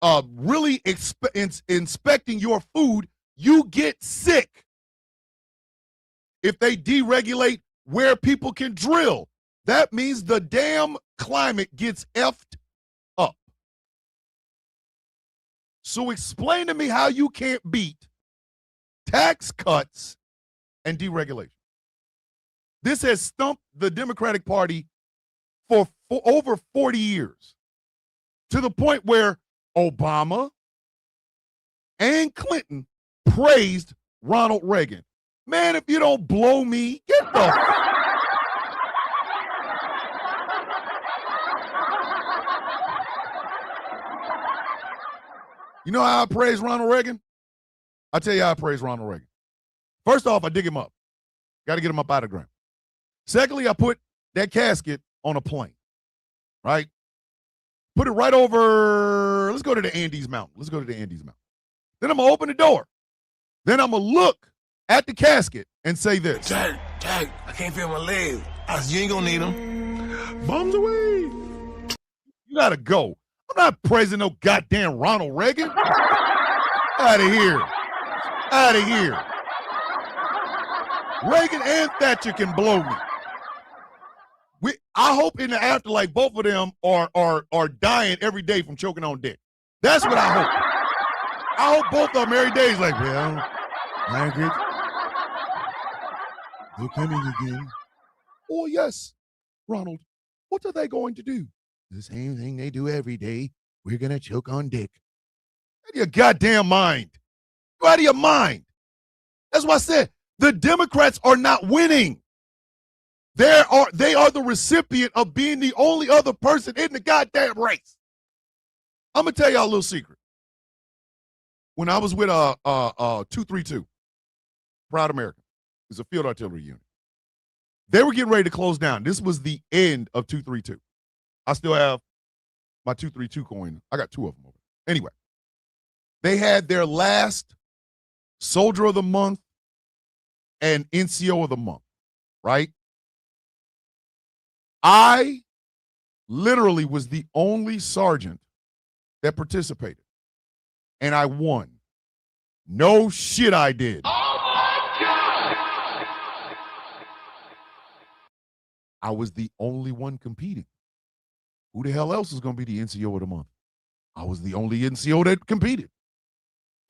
really inspecting your food, you get sick. If they deregulate where people can drill, that means the damn climate gets effed up. So explain to me how you can't beat tax cuts and deregulation. This has stumped the Democratic Party for over 40 years, to the point where Obama and Clinton praised Ronald Reagan. Man, if you don't blow me, get the... You know how I praise Ronald Reagan? I tell you how I praise Ronald Reagan. First off, I dig him up. Got to get him up out of the ground. Secondly, I put that casket on a plane, right? Put it right over, let's go to the Andes Mountain. Then I'm going to open the door. Then I'm going to look at the casket and say this. Jack, I can't feel my legs. You ain't gonna need them. Bombs away. You got to go. I'm not praising no goddamn Ronald Reagan. Out of here. Reagan and Thatcher can blow me. I hope in the afterlife both of them are dying every day from choking on dick. That's what I hope. I hope both of them every day is like, well, Margaret, they're coming again. Oh, yes, Ronald, what are they going to do? The same thing they do every day. We're going to choke on dick. Out of your goddamn mind. Go out of your mind. That's why I said the Democrats are not winning. They are the recipient of being the only other person in the goddamn race. I'm going to tell y'all a little secret. When I was with 232, Proud America, it's a field artillery unit. They were getting ready to close down. This was the end of 232. I still have my 232 coin. I got two of them over. Anyway, they had their last Soldier of the Month and NCO of the Month, right? I literally was the only sergeant that participated, and I won. No shit, I did. I was the only one competing. Who the hell else is going to be the NCO of the month? I was the only NCO that competed.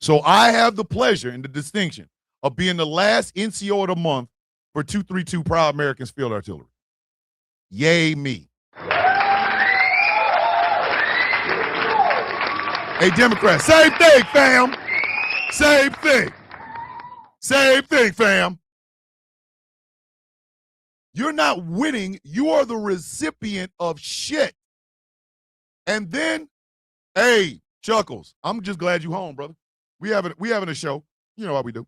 So I have the pleasure and the distinction of being the last NCO of the month for 232 Proud Americans Field Artillery. Yay me. Hey, Democrats, same thing, fam. Same thing, fam. You're not winning. You are the recipient of shit. And then, hey, Chuckles, I'm just glad you home, brother. We having a show. You know how we do.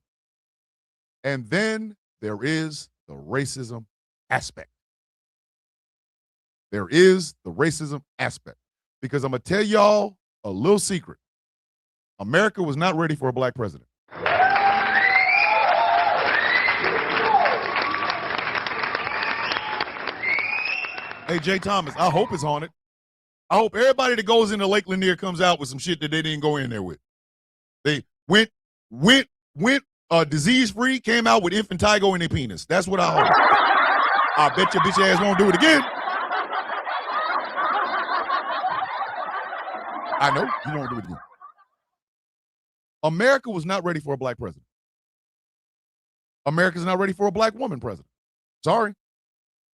And then there is the racism aspect. Because I'm going to tell y'all a little secret. America was not ready for a black president. Hey, Jay Thomas, I hope it's on it. I hope everybody that goes into Lake Lanier comes out with some shit that they didn't go in there with. They went disease-free, came out with infantigo in their penis. That's what I hope. I bet your bitch ass won't do it again. I know you won't do it again. America was not ready for a black president. America's not ready for a black woman president. Sorry.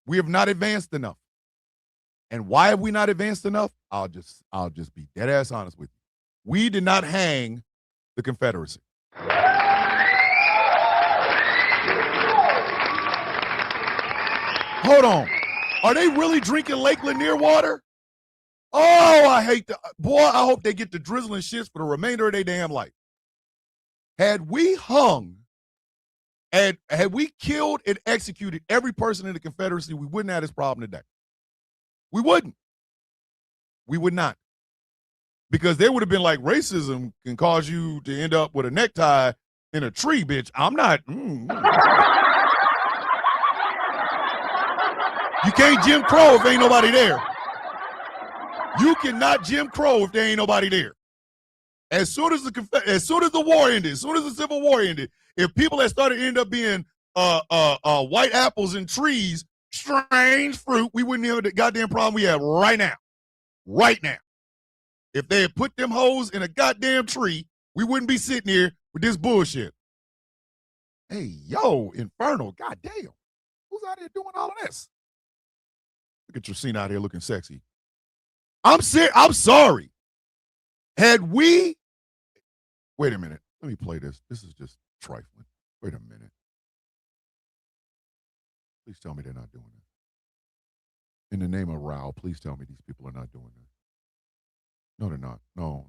We have not advanced enough. And why have we not advanced enough? I'll just be dead ass honest with you. We did not hang the Confederacy. Hold on. Are they really drinking Lake Lanier water? Oh, I hate that. Boy, I hope they get the drizzling shits for the remainder of their damn life. Had we hung and had we killed and executed every person in the Confederacy, we wouldn't have this problem today. We wouldn't. We would not. Because they would have been like, racism can cause you to end up with a necktie in a tree, bitch. I'm not. You can't Jim Crow if ain't nobody there. You cannot Jim Crow if there ain't nobody there. As soon as the war ended, as soon as the Civil War ended, if people had started to end up being white apples and trees, strange fruit, we wouldn't have the goddamn problem we have right now. Right now. If they had put them hoes in a goddamn tree, we wouldn't be sitting here with this bullshit. Hey, yo, Infernal, goddamn. Who's out here doing all of this? Look at Tracina out here looking sexy. I'm sorry. Had we, wait a minute, let me play this. This is just trifling. Wait a minute. Please tell me they're not doing this. In the name of Rao, please tell me these people are not doing this. No, they're not. No.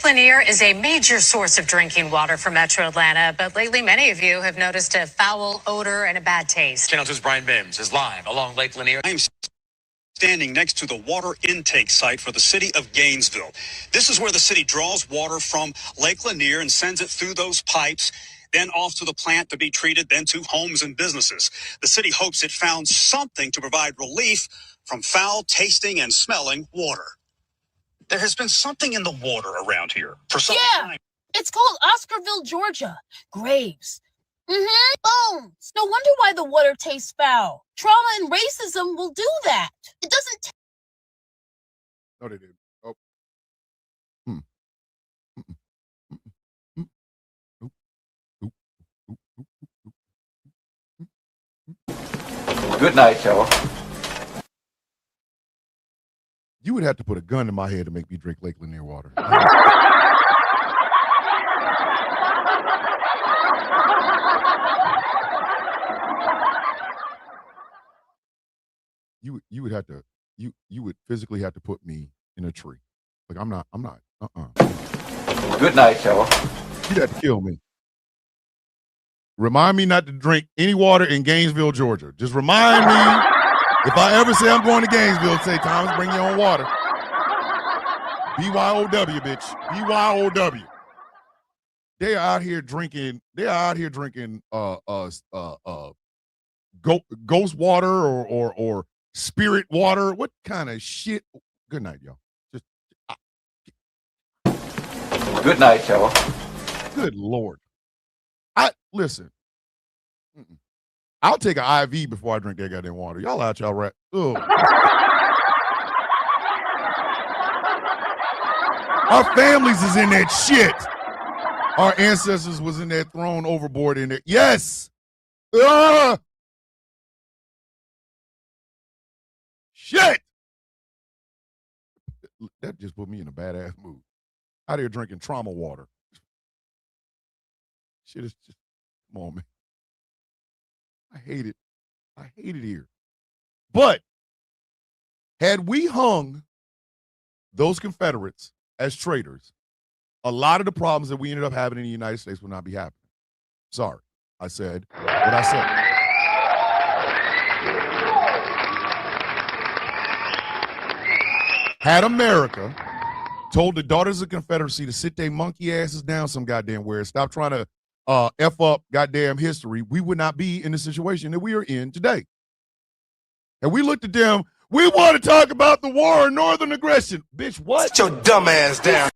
Lanier is a major source of drinking water for Metro Atlanta, but lately many of you have noticed a foul odor and a bad taste. Channel 2's Brian Bims is live along Lake Lanier. I'm standing next to the water intake site for the city of Gainesville. This is where the city draws water from Lake Lanier and sends it through those pipes, then off to the plant to be treated, then to homes and businesses. The city hopes it found something to provide relief from foul tasting and smelling water. There has been something in the water around here for some time. It's called Oscarville, Georgia. Graves. Bones. No wonder why the water tastes foul. Trauma and racism will do that. It doesn't. No, they didn't. Oh. Good night, y'all. You would have to put a gun in my head to make me drink Lake Lanier water. You would have to you would physically have to put me in a tree. Like I'm not. Good night, y'all. You'd have to kill me. Remind me not to drink any water in Gainesville, Georgia. Just remind me if I ever say I'm going to Gainesville, say, Thomas, bring your own water. BYOW, bitch. BYOW. They are out here drinking. Ghost water or spirit water. What kind of shit? Good night, y'all. Just good night, y'all. Good Lord. Listen. I'll take an IV before I drink that goddamn water. Y'all out, y'all right. Ugh. Our families is in that shit. Our ancestors was in there thrown overboard in there. Yes. Shit. That just put me in a badass mood. Out here drinking trauma water. Shit is just, come on, man. I hate it. I hate it here. But had we hung those Confederates as traitors, a lot of the problems that we ended up having in the United States would not be happening. Sorry. I said what I said. Had America told the Daughters of the Confederacy to sit their monkey asses down some goddamn where, stop trying to F up goddamn history, we would not be in the situation that we are in today. And we looked at them, we want to talk about the war and northern aggression. Bitch, what? Sit your dumb ass down.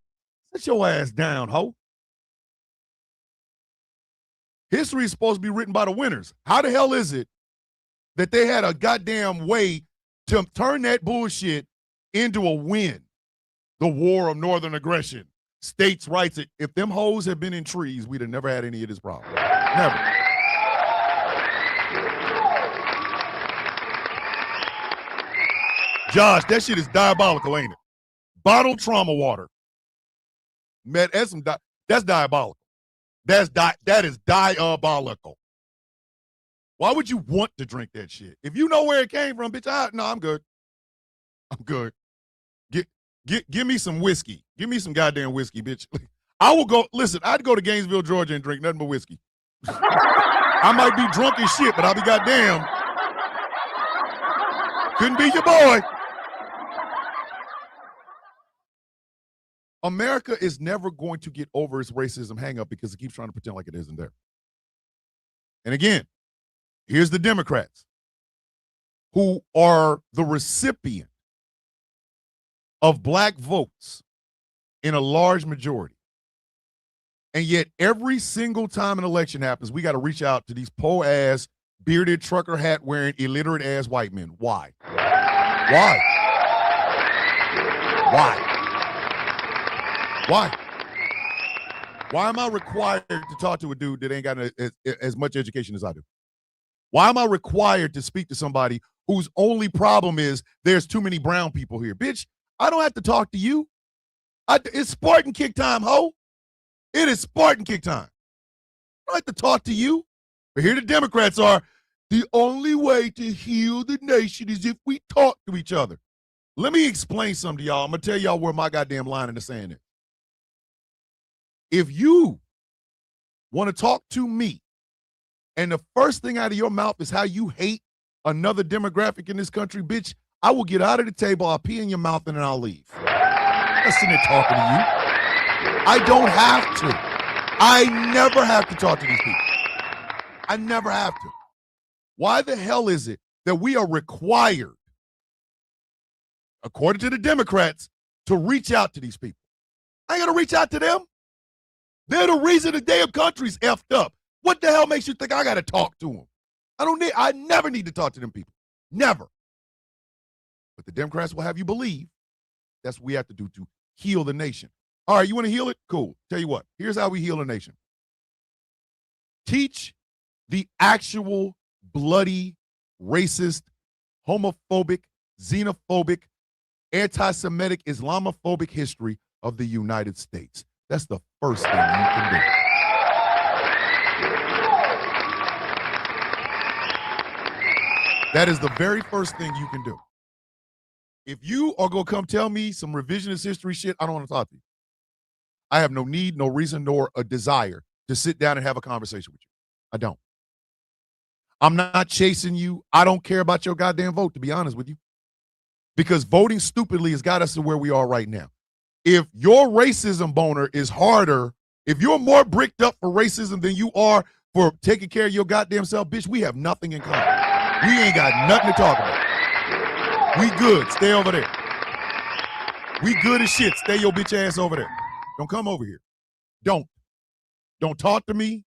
Sit your ass down, ho. History is supposed to be written by the winners. How the hell is it that they had a goddamn way to turn that bullshit into a win? The war of northern aggression. States' rights. If them hoes had been in trees, we'd have never had any of this problem. Never. Josh, that shit is diabolical, ain't it? Bottled trauma water. Man, that's diabolical. That is diabolical. Why would you want to drink that shit? If you know where it came from, bitch, no, I'm good. I'm good. Give me some whiskey. Give me some goddamn whiskey, bitch. I will go, listen, I'd go to Gainesville, Georgia and drink nothing but whiskey. I might be drunk as shit, but I'll be goddamn. Couldn't be your boy. America is never going to get over its racism hang up because it keeps trying to pretend like it isn't there. And again, here's the Democrats who are the recipient of black votes in a large majority. And yet every single time an election happens, we got to reach out to these po-ass, bearded, trucker hat wearing, illiterate ass white men. Why? Why? Why? Why? Why am I required to talk to a dude that ain't got as much education as I do? Why am I required to speak to somebody whose only problem is there's too many brown people here? Bitch, I don't have to talk to you. It's Spartan kick time, ho. It is Spartan kick time. I don't have to talk to you. But here the Democrats are. The only way to heal the nation is if we talk to each other. Let me explain something to y'all. I'm going to tell y'all where my goddamn line in the sand is. If you want to talk to me, and the first thing out of your mouth is how you hate another demographic in this country, bitch, I will get out of the table, I'll pee in your mouth, and then I'll leave. I'm not sitting there talking to you. I don't have to. I never have to talk to these people. I never have to. Why the hell is it that we are required, according to the Democrats, to reach out to these people? I ain't got to reach out to them. They're the reason the damn country's effed up. What the hell makes you think I got to talk to them? I never need to talk to them people. Never. But the Democrats will have you believe that's what we have to do to heal the nation. All right, you want to heal it? Cool. Tell you what, here's how we heal a nation. Teach the actual bloody, racist, homophobic, xenophobic, anti-Semitic, Islamophobic history of the United States. That's the first thing you can do. That is the very first thing you can do. If you are going to come tell me some revisionist history shit, I don't want to talk to you. I have no need, no reason, nor a desire to sit down and have a conversation with you. I don't. I'm not chasing you. I don't care about your goddamn vote, to be honest with you. Because voting stupidly has got us to where we are right now. If your racism boner is harder, if you're more bricked up for racism than you are for taking care of your goddamn self, bitch, we have nothing in common. We ain't got nothing to talk about. We good. Stay over there. We good as shit. Stay your bitch ass over there. Don't come over here. Don't talk to me.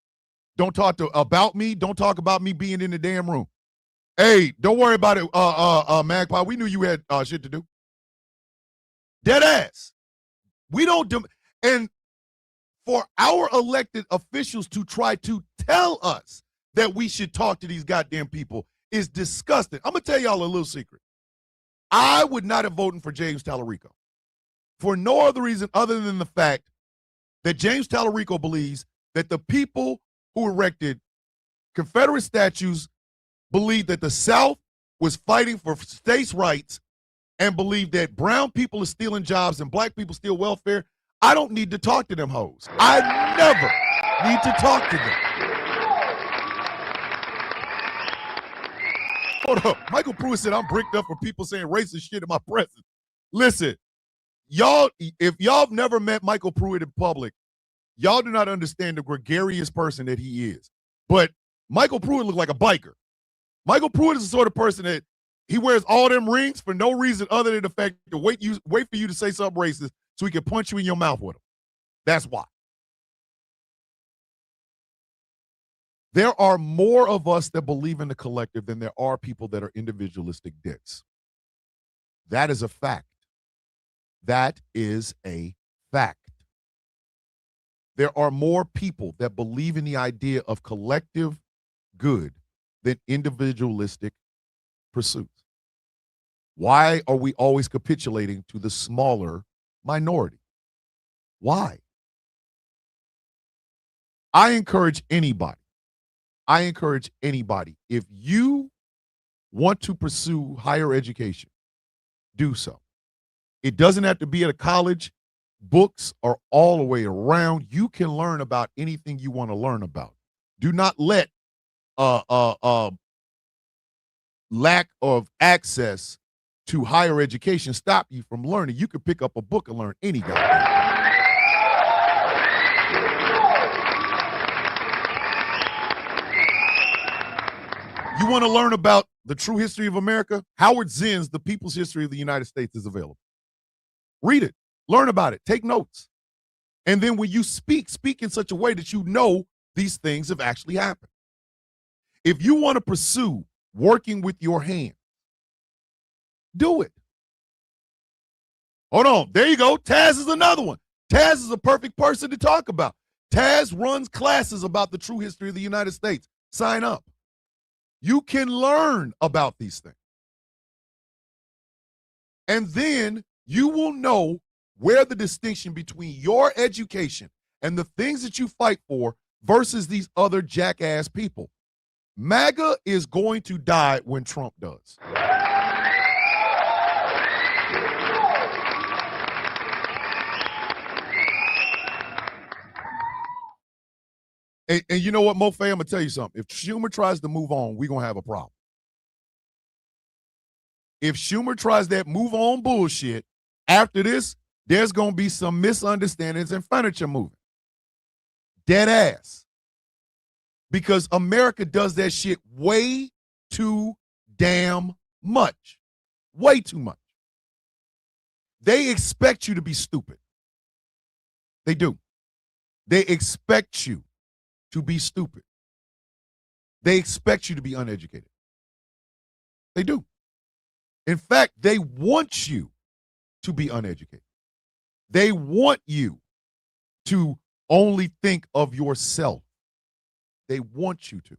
Don't talk about me. Don't talk about me being in the damn room. Hey, don't worry about it, Magpie. We knew you had shit to do. Dead ass. We don't do, and for our elected officials to try to tell us that we should talk to these goddamn people is disgusting. I'm gonna tell y'all a little secret. I would not have voted for James Tallarico for no other reason other than the fact that James Tallarico believes that the people who erected Confederate statues believed that the South was fighting for states' rights and believed that brown people are stealing jobs and black people steal welfare. I don't need to talk to them hoes. I never need to talk to them. Hold up. Michael Pruitt said I'm bricked up for people saying racist shit in my presence. Listen, y'all, if y'all have never met Michael Pruitt in public, y'all do not understand the gregarious person that he is. But Michael Pruitt looked like a biker. Michael Pruitt is the sort of person that he wears all them rings for no reason other than the fact to wait for you to say something racist so he can punch you in your mouth with them. That's why. There are more of us that believe in the collective than there are people that are individualistic dicks. That is a fact. That is a fact. There are more people that believe in the idea of collective good than individualistic pursuits. Why are we always capitulating to the smaller minority? Why? I encourage anybody, if you want to pursue higher education, do so. It doesn't have to be at a college. Books are all the way around. You can learn about anything you want to learn about. Do not let lack of access to higher education stop you from learning. You can pick up a book and learn any goddamn thing. You want to learn about the true history of America? Howard Zinn's The People's History of the United States is available. Read it. Learn about it. Take notes. And then when you speak in such a way that you know these things have actually happened. If you want to pursue working with your hands, do it. Hold on. There you go. Taz is another one. Taz is a perfect person to talk about. Taz runs classes about the true history of the United States. Sign up. You can learn about these things. And then you will know where the distinction between your education and the things that you fight for versus these other jackass people. MAGA is going to die when Trump does. And you know what, Mofe, I'm going to tell you something. If Schumer tries to move on, we're going to have a problem. If Schumer tries that move on bullshit, after this, there's going to be some misunderstandings and furniture moving. Dead ass. Because America does that shit way too damn much. Way too much. They expect you to be stupid. They do. They expect you to be stupid. They expect you to be uneducated. They do. In fact, they want you to be uneducated. They want you to only think of yourself. They want you to.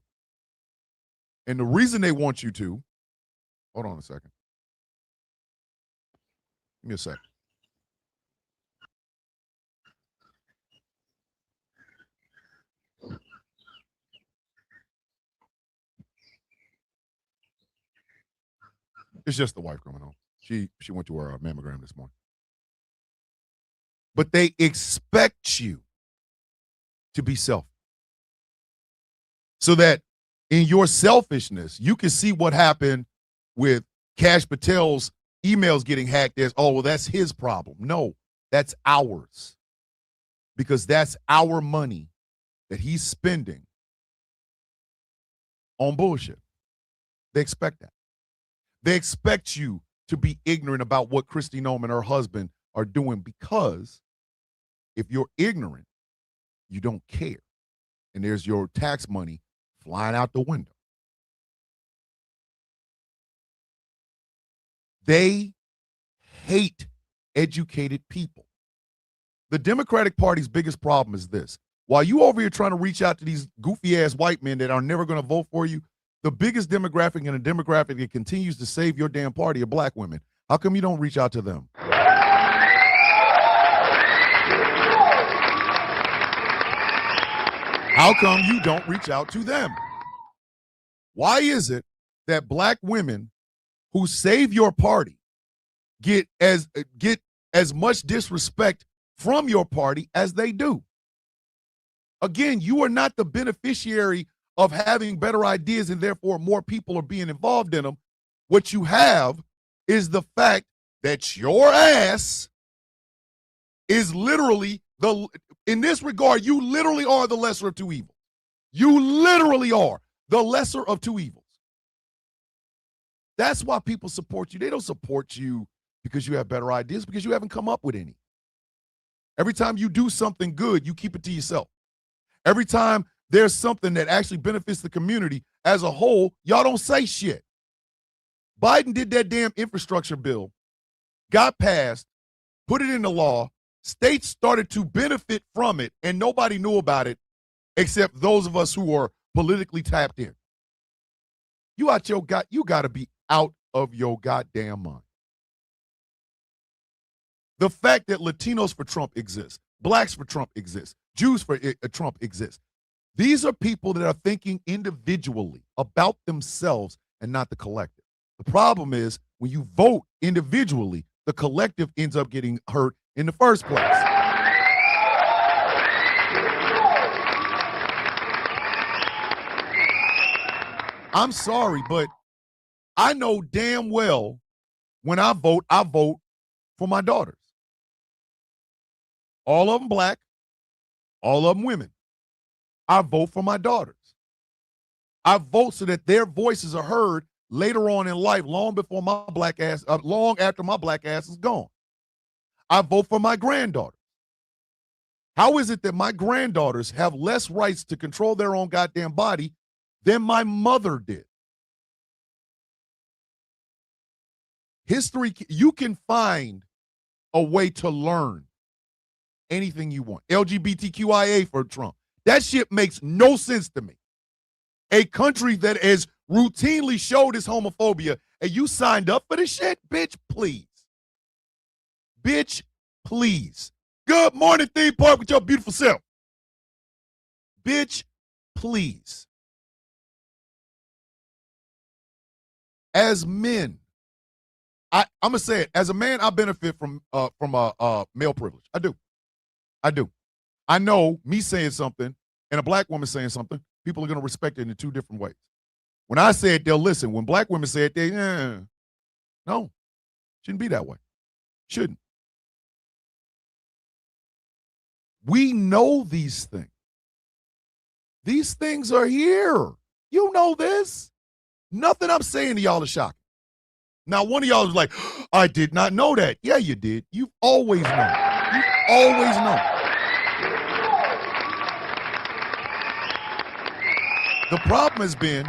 And the reason they want you to, hold on a second. Give me a second. It's just the wife coming home. She went to her mammogram this morning. But they expect you to be selfish. So that in your selfishness, you can see what happened with Kash Patel's emails getting hacked as, oh, well, that's his problem. No, that's ours. Because that's our money that he's spending on bullshit. They expect that. They expect you to be ignorant about what Kristi Noem and her husband are doing, because if you're ignorant, you don't care. And there's your tax money flying out the window. They hate educated people. The Democratic Party's biggest problem is this. While you over here trying to reach out to these goofy-ass white men that are never going to vote for you, the biggest demographic and a demographic that continues to save your damn party are black women. How come you don't reach out to them? How come you don't reach out to them? Why is it that black women who save your party get as much disrespect from your party as they do? Again, you are not the beneficiary of having better ideas and therefore more people are being involved in them. What you have is the fact that your ass is literally in this regard, you literally are the lesser of two evils. You literally are the lesser of two evils. That's why people support you. They don't support you because you have better ideas, because you haven't come up with any. Every time you do something good, you keep it to yourself. Every time there's something that actually benefits the community as a whole, y'all don't say shit. Biden did that damn infrastructure bill, got passed, put it into law. States started to benefit from it, and nobody knew about it except those of us who are politically tapped in. You got to be out of your goddamn mind. The fact that Latinos for Trump exists, blacks for Trump exists, Jews for Trump exists. These are people that are thinking individually about themselves and not the collective. The problem is when you vote individually, the collective ends up getting hurt in the first place. I'm sorry, but I know damn well when I vote for my daughters. All of them black, all of them women. I vote for my daughters. I vote so that their voices are heard later on in life, long before my black ass, long after my black ass is gone. I vote for my granddaughters. How is it that my granddaughters have less rights to control their own goddamn body than my mother did? History, you can find a way to learn anything you want. LGBTQIA for Trump. That shit makes no sense to me. A country that has routinely showed its homophobia and you signed up for this shit? Bitch, please. Bitch, please. Good morning, theme park with your beautiful self. Bitch, please. As men, I'm gonna say it. As a man, I benefit from male privilege. I do. I know me saying something and a black woman saying something, people are gonna respect it in two different ways. When I say it, they'll listen. When black women say it, no, shouldn't be that way. Shouldn't. We know these things. These things are here. You know this. Nothing I'm saying to y'all is shocking. Now, one of y'all is like, I did not know that. Yeah, you did. You've always known. You've always known. The problem has been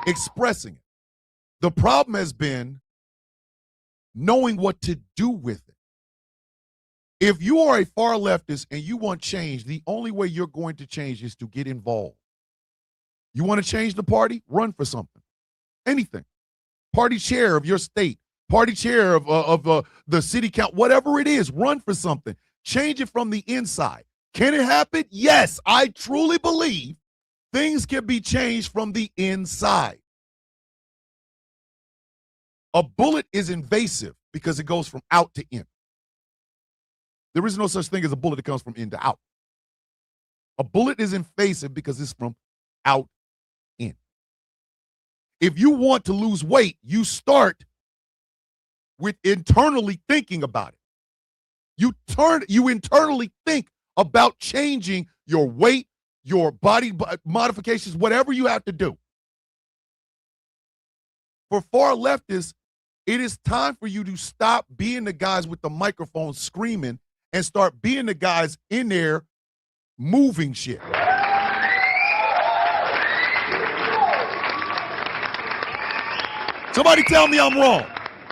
expressing it. The problem has been knowing what to do with it. If you are a far leftist and you want change, the only way you're going to change is to get involved. You want to change the party? Run for something. Anything. Party chair of your state, party chair of the city council, whatever it is, run for something. Change it from the inside. Can it happen? Yes, I truly believe things can be changed from the inside. A bullet is invasive because it goes from out to in. There is no such thing as a bullet that comes from in to out. A bullet is invasive because it's from out in. If you want to lose weight, you start with internally thinking about it. You internally think about changing your weight, your body modifications, whatever you have to do. For far leftists, it is time for you to stop being the guys with the microphone screaming and start being the guys in there moving shit. Somebody tell me I'm wrong.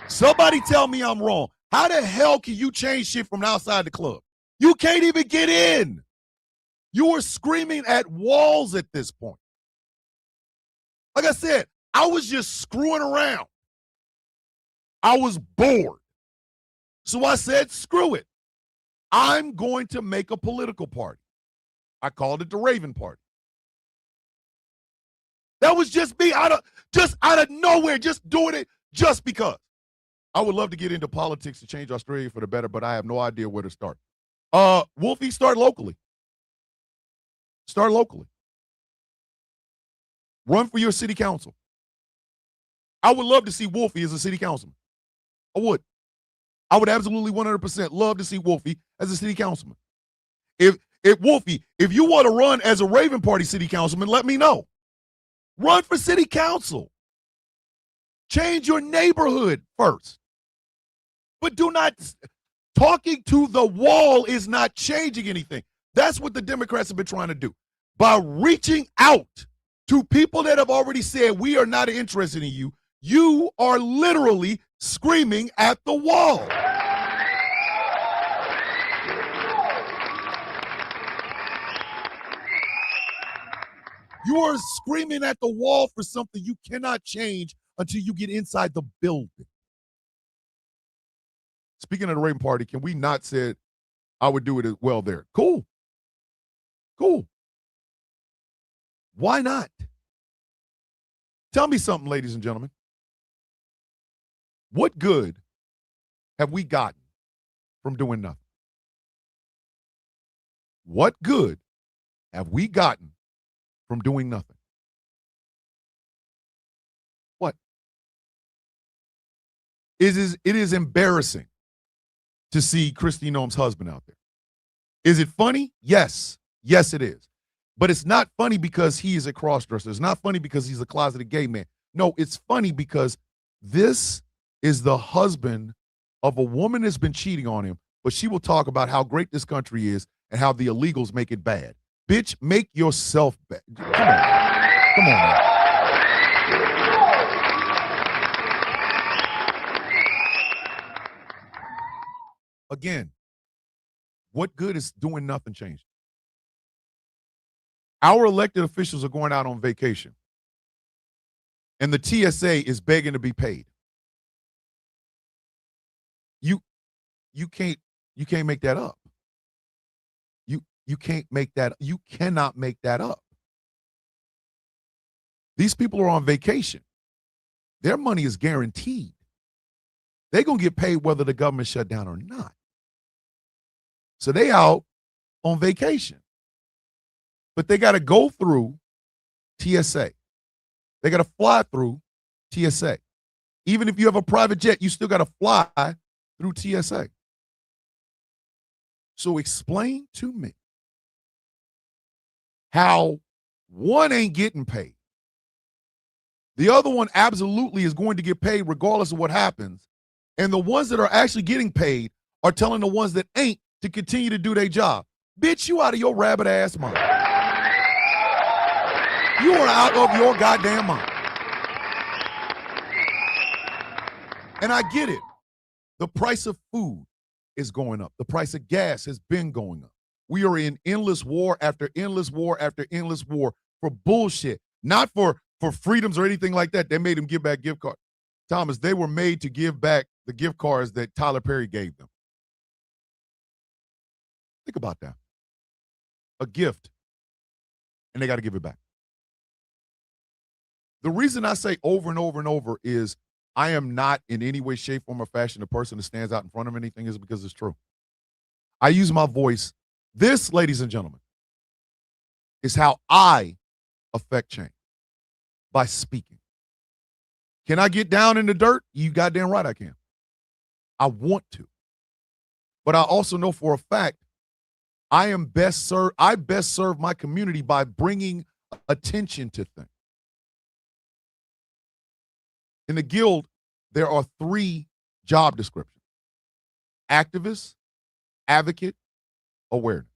Somebody tell me I'm wrong. How the hell can you change shit from outside the club? You can't even get in. You are screaming at walls at this point. Like I said, I was just screwing around. I was bored. So I said, screw it. I'm going to make a political party. I called it the Raven Party. That was just me out of nowhere, just doing it just because. I would love to get into politics to change Australia for the better, but I have no idea where to start. Wolfie, start locally. Start locally. Run for your city council. I would love to see Wolfie as a city councilman. I would. I would absolutely 100% love to see Wolfie as a city councilman. If Wolfie, if you want to run as a Raven Party city councilman, let me know. Run for city council. Change your neighborhood first. But do not, talking to the wall is not changing anything. That's what the Democrats have been trying to do. By reaching out to people that have already said, we are not interested in you, you are literally screaming at the wall. You are screaming at the wall for something you cannot change until you get inside the building. Speaking of the Raven Party, can we not say I would do it as well there? Cool. Cool. Why not? Tell me something, ladies and gentlemen. What good have we gotten from doing nothing? What good have we gotten from doing nothing? What? It is embarrassing to see Kristi Noem's husband out there. Is it funny? Yes. Yes, it is. But it's not funny because he is a crossdresser. It's not funny because he's a closeted gay man. No, it's funny because this is the husband of a woman that's been cheating on him, but she will talk about how great this country is and how the illegals make it bad. Bitch, make yourself bad. Come on. Come on, man. Again, what good is doing nothing changing? Our elected officials are going out on vacation, and the TSA is begging to be paid. You can't You can't make that up. You can't make that. You cannot make that up. These people are on vacation. Their money is guaranteed. They're going to get paid whether the government shut down or not. So they out on vacation. But they got to go through TSA. They got to fly through TSA. Even if you have a private jet, you still got to fly through TSA. So explain to me how one ain't getting paid. The other one absolutely is going to get paid regardless of what happens. And the ones that are actually getting paid are telling the ones that ain't to continue to do their job. Bitch, you out of your rabbit ass mind. You are out of your goddamn mind. And I get it. The price of food is going up. The price of gas has been going up. We are in endless war after endless war after endless war for bullshit. Not for freedoms or anything like that. They made them give back gift cards. Thomas, they were made to give back the gift cards that Tyler Perry gave them. Think about that. A gift, and they got to give it back. The reason I say over and over and over is I am not in any way, shape, form, or fashion the person that stands out in front of anything is because it's true. I use my voice. This, ladies and gentlemen, is how I affect change, by speaking. Can I get down in the dirt? You goddamn right I can. I want to. But I also know for a fact I best serve my community by bringing attention to things. In the Guild, there are 3 job descriptions: activist, advocate, awareness.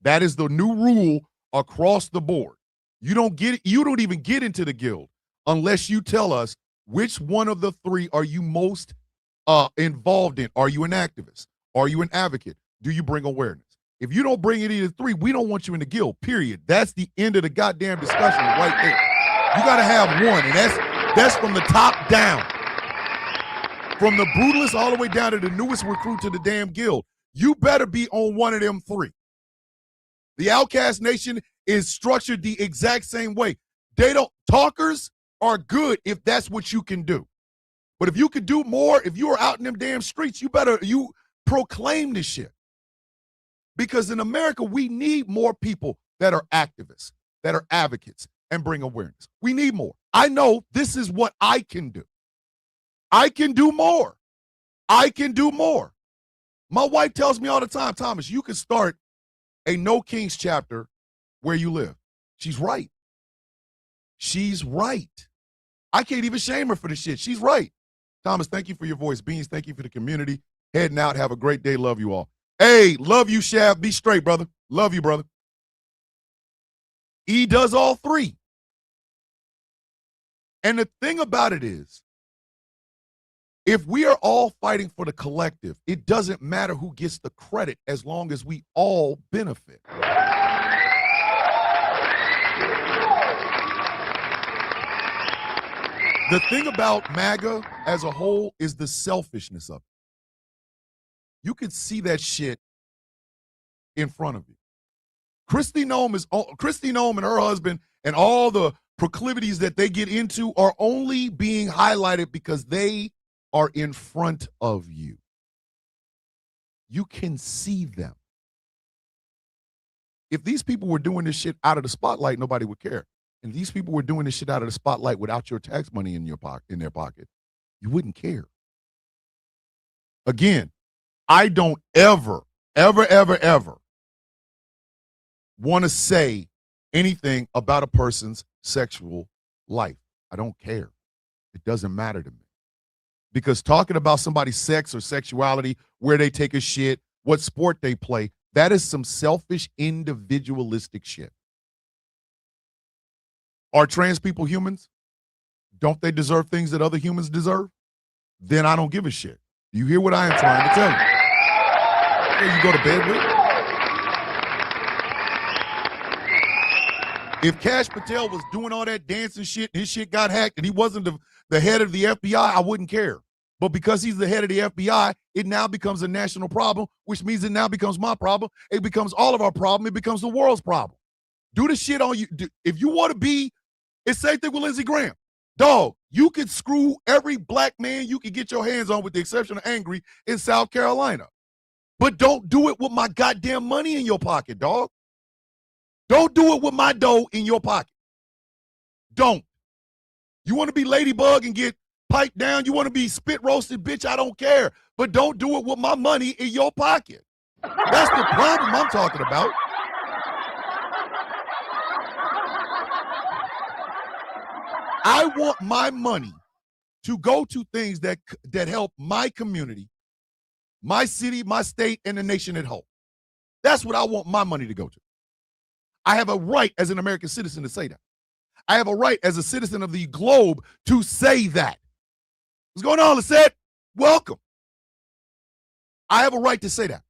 That is the new rule across the board. You don't even get into the Guild unless you tell us which one of the 3 are you most involved in. Are you an activist? Are you an advocate? Do you bring awareness? If you don't bring any of the 3, we don't want you in the Guild, period. That's the end of the goddamn discussion right there. You got to have one, and that's from the top down. From the brutalist all the way down to the newest recruit to the damn Guild. You better be on one of them 3. The Outcast Nation is structured the exact same way. Talkers are good if that's what you can do. But if you could do more, if you are out in them damn streets, you proclaim this shit. Because in America, we need more people that are activists, that are advocates, and bring awareness. We need more. I know this is what I can do. I can do more. I can do more. My wife tells me all the time, Thomas, you can start a No Kings chapter where you live. She's right. She's right. I can't even shame her for the shit. She's right. Thomas, thank you for your voice. Beans, thank you for the community. Heading out. Have a great day. Love you all. Hey, love you, Shav. Be straight, brother. Love you, brother. E does all 3. And the thing about it is, if we are all fighting for the collective, it doesn't matter who gets the credit as long as we all benefit. The thing about MAGA as a whole is the selfishness of it. You can see that shit in front of you. Kristi Noem and her husband and all the proclivities that they get into are only being highlighted because they are in front of you. You can see them. If these people were doing this shit out of the spotlight, nobody would care. And these people were doing this shit out of the spotlight without your tax money in their pocket, you wouldn't care. Again, I don't ever want to say anything about a person's sexual life. I don't care. It doesn't matter to me. Because talking about somebody's sex or sexuality, where they take a shit, what sport they play, that is some selfish, individualistic shit. Are trans people humans? Don't they deserve things that other humans deserve? Then I don't give a shit. You hear what I am trying to tell you? Here you go to bed with. If Kash Patel was doing all that dancing shit and his shit got hacked and he wasn't the head of the FBI, I wouldn't care. But because he's the head of the FBI, it now becomes a national problem, which means it now becomes my problem. It becomes all of our problem. It becomes the world's problem. Do the shit on you. If you want to be, it's the same thing with Lindsey Graham. Dog, you could screw every black man you can get your hands on with the exception of Angry in South Carolina. But don't do it with my goddamn money in your pocket, dog. Don't do it with my dough in your pocket. Don't. You want to be Ladybug and get piped down? You want to be spit roasted, bitch? I don't care. But don't do it with my money in your pocket. That's the problem I'm talking about. I want my money to go to things that help my community, my city, my state, and the nation at whole. That's what I want my money to go to. I have a right as an American citizen to say that. I have a right as a citizen of the globe to say that. What's going on, Lisette? Welcome. I have a right to say that.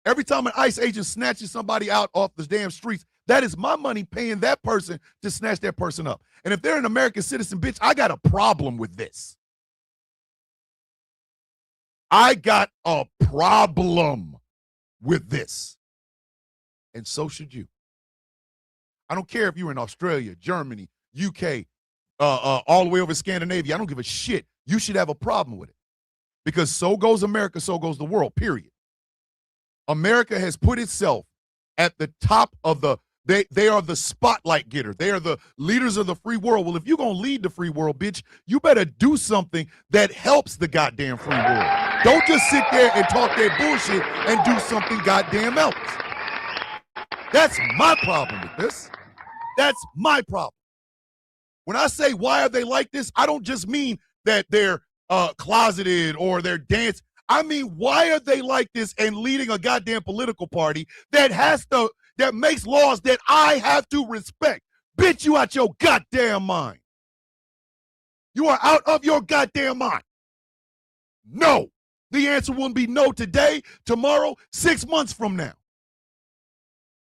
Every time an ICE agent snatches somebody out off the damn streets, that is my money paying that person to snatch that person up. And if they're an American citizen, bitch, I got a problem with this. I got a problem with this. And so should you. I don't care if you're in Australia, Germany, UK, all the way over Scandinavia. I don't give a shit. You should have a problem with it. Because so goes America, so goes the world, period. America has put itself at the top of they are the spotlight getter. They are the leaders of the free world. Well, if you're going to lead the free world, bitch, you better do something that helps the goddamn free world. Don't just sit there and talk that bullshit and do something goddamn else. That's my problem with this. That's my problem. When I say why are they like this, I don't just mean that they're closeted or they're dance. I mean, why are they like this and leading a goddamn political party that makes laws that I have to respect? Bitch, you out your goddamn mind. You are out of your goddamn mind. No. The answer wouldn't be no today, tomorrow, 6 months from now.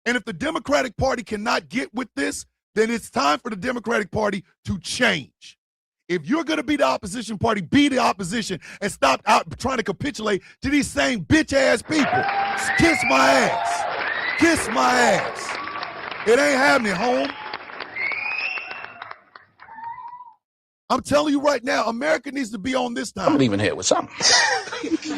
And if the Democratic Party cannot get with this, then it's time for the Democratic Party to change. If you're going to be the opposition party, be the opposition and stop out trying to capitulate to these same bitch-ass people. Kiss my ass. Kiss my ass. It ain't happening, home. I'm telling you right now, America needs to be on this time. I'm leaving here with something. You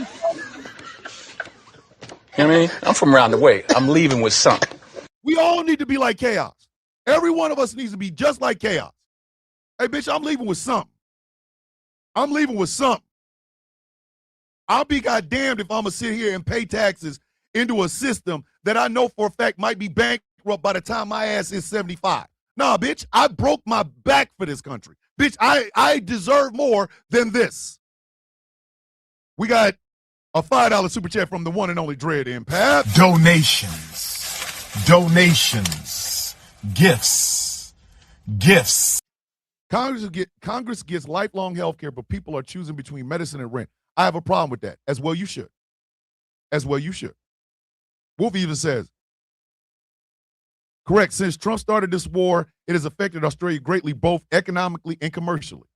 know what I mean? I'm from around the way. I'm leaving with something. We all need to be like Chaos. Every one of us needs to be just like Chaos. Hey, bitch, I'm leaving with something. I'm leaving with something. I'll be goddamned if I'm going to sit here and pay taxes into a system that I know for a fact might be bankrupt by the time my ass is 75. Nah, bitch, I broke my back for this country. Bitch, I deserve more than this. We got a $5 super chat from the one and only Dread Empath. Donations, gifts. Congress gets lifelong health care, but people are choosing between medicine and rent. I have a problem with that. As well you should. As well you should. Wolf even says, correct, since Trump started this war, it has affected Australia greatly, both economically and commercially.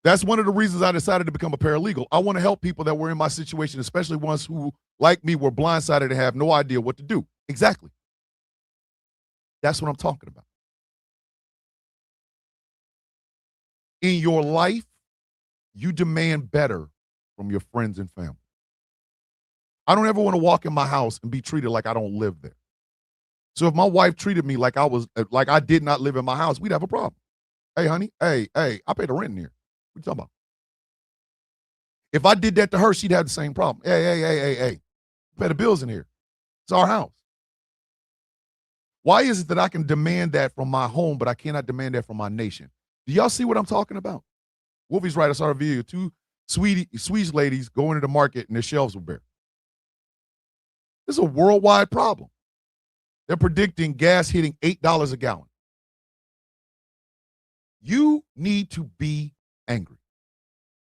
That's one of the reasons I decided to become a paralegal. I want to help people that were in my situation, especially ones who, like me, were blindsided and have no idea what to do. Exactly. That's what I'm talking about. In your life, you demand better from your friends and family. I don't ever want to walk in my house and be treated like I don't live there. So if my wife treated me like I did not live in my house, we'd have a problem. Hey, honey, hey, I pay the rent in here. What you talking about? If I did that to her, she'd have the same problem. Hey. Pay the bills in here. It's our house. Why is it that I can demand that from my home, but I cannot demand that from my nation? Do y'all see what I'm talking about? Wolfie's right. I saw a video. Two Swedish ladies go into the market and their shelves were bare. This is a worldwide problem. They're predicting gas hitting $8 a gallon. You need to be angry,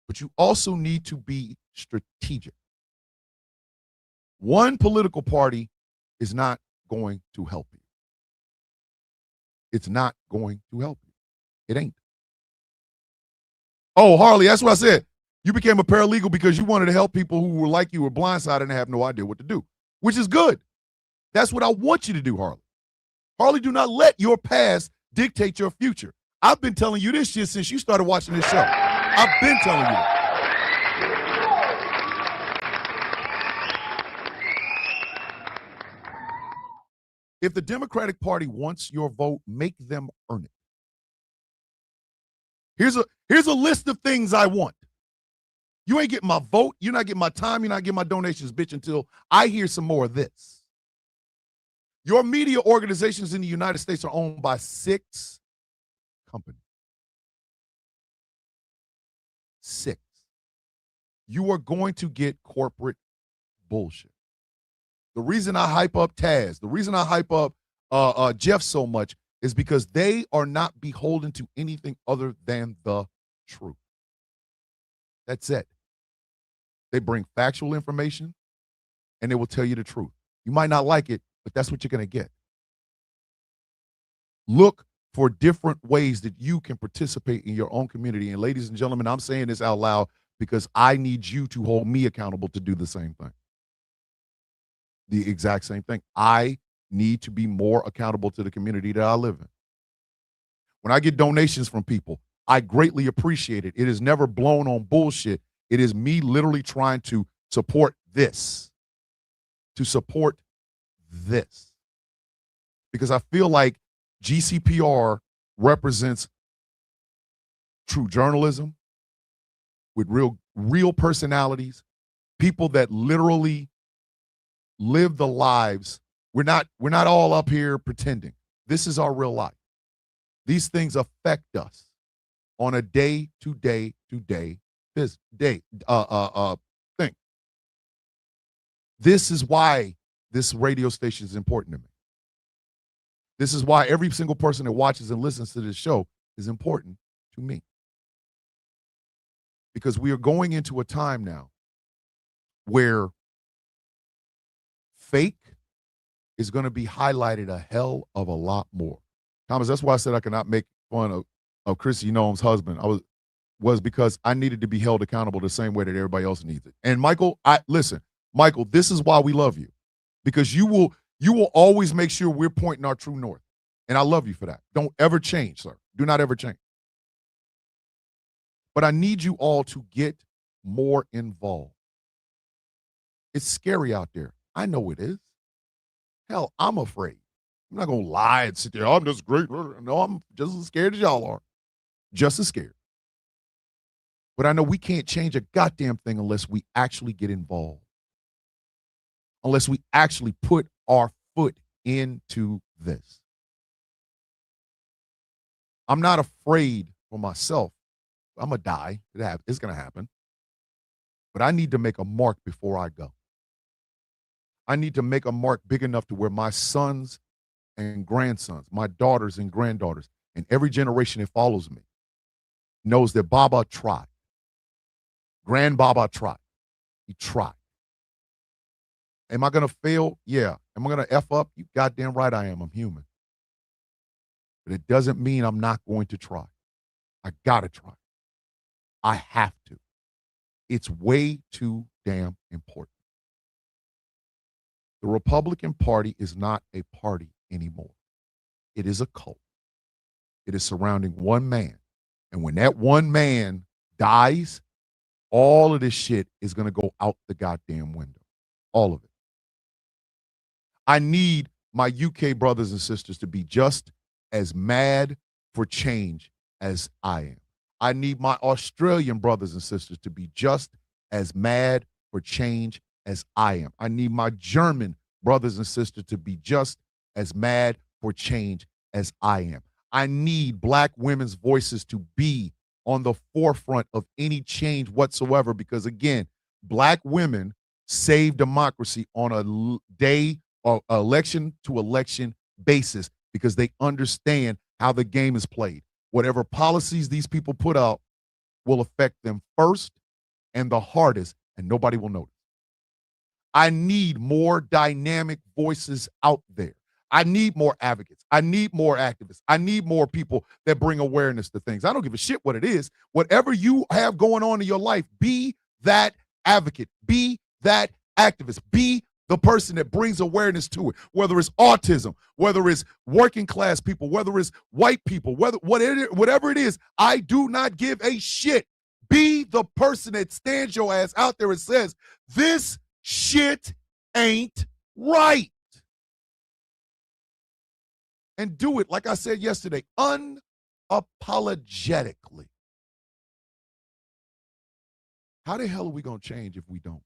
but you also need to be strategic. One political party is not going to help you. It's not going to help you. It ain't. Oh, Harley, that's what I said. You became a paralegal because you wanted to help people who were like you, were blindsided and have no idea what to do, which is good. That's what I want you to do, Harley. Harley, do not let your past dictate your future. I've been telling you this shit since you started watching this show. I've been telling you that. If the Democratic Party wants your vote, make them earn it. Here's a list of things I want. You ain't getting my vote. You're not getting my time. You're not getting my donations, bitch, until I hear some more of this. Your media organizations in the United States are owned by 6 companies. 6. You are going to get corporate bullshit. The reason I hype up Taz, the reason I hype up Jeff so much is because they are not beholden to anything other than the truth. That's it. They bring factual information and they will tell you the truth. You might not like it, but that's what you're going to get. Look for different ways that you can participate in your own community. And ladies and gentlemen, I'm saying this out loud because I need you to hold me accountable to do the same thing. The exact same thing. I need to be more accountable to the community that I live in. When I get donations from people, I greatly appreciate it. It is never blown on bullshit. It is me literally trying to support this. To support this. Because I feel like GCPR represents true journalism with real personalities, people that literally live the lives. We're not all up here pretending. This is our real life. These things affect us on a day-to-day thing. This is why this radio station is important to me. This is why every single person that watches and listens to this show is important to me. Because we are going into a time now where fake is going to be highlighted a hell of a lot more. Thomas, that's why I said I cannot make fun of Chrissy Noam's husband. Was because I needed to be held accountable the same way that everybody else needs it. And Michael, Michael, this is why we love you. Because you will always make sure we're pointing our true north. And I love you for that. Don't ever change, sir. Do not ever change. But I need you all to get more involved. It's scary out there. I know it is. Hell, I'm afraid. I'm not going to lie and sit there. I'm just great. No, I'm just as scared as y'all are. Just as scared. But I know we can't change a goddamn thing unless we actually get involved. Unless we actually put our foot into this. I'm not afraid for myself. I'm going to die. It's going to happen. But I need to make a mark before I go. I need to make a mark big enough to where my sons and grandsons, my daughters and granddaughters, and every generation that follows me knows that Baba tried. Grandbaba tried. He tried. Am I going to fail? Yeah. Am I going to F up? You goddamn right I am. I'm human. But it doesn't mean I'm not going to try. I got to try. I have to. It's way too damn important. The Republican Party is not a party anymore. It is a cult. It is surrounding one man. And when that one man dies, all of this shit is going to go out the goddamn window. All of it. I need my UK brothers and sisters to be just as mad for change as I am. I need my Australian brothers and sisters to be just as mad for change as I am. I need my German brothers and sisters to be just as mad for change as I am. I need Black women's voices to be on the forefront of any change whatsoever because, again, Black women save democracy on a day or election to election basis because they understand how the game is played. Whatever policies these people put out will affect them first and the hardest, and nobody will notice. I need more dynamic voices out there. I need more advocates. I need more activists. I need more people that bring awareness to things. I don't give a shit what it is. Whatever you have going on in your life, be that advocate. Be that activist. Be the person that brings awareness to it, whether it's autism, whether it's working class people, whether it's white people, whatever it is. I do not give a shit. Be the person that stands your ass out there and says, this shit ain't right. And do it, like I said yesterday, unapologetically. How the hell are we going to change if we don't?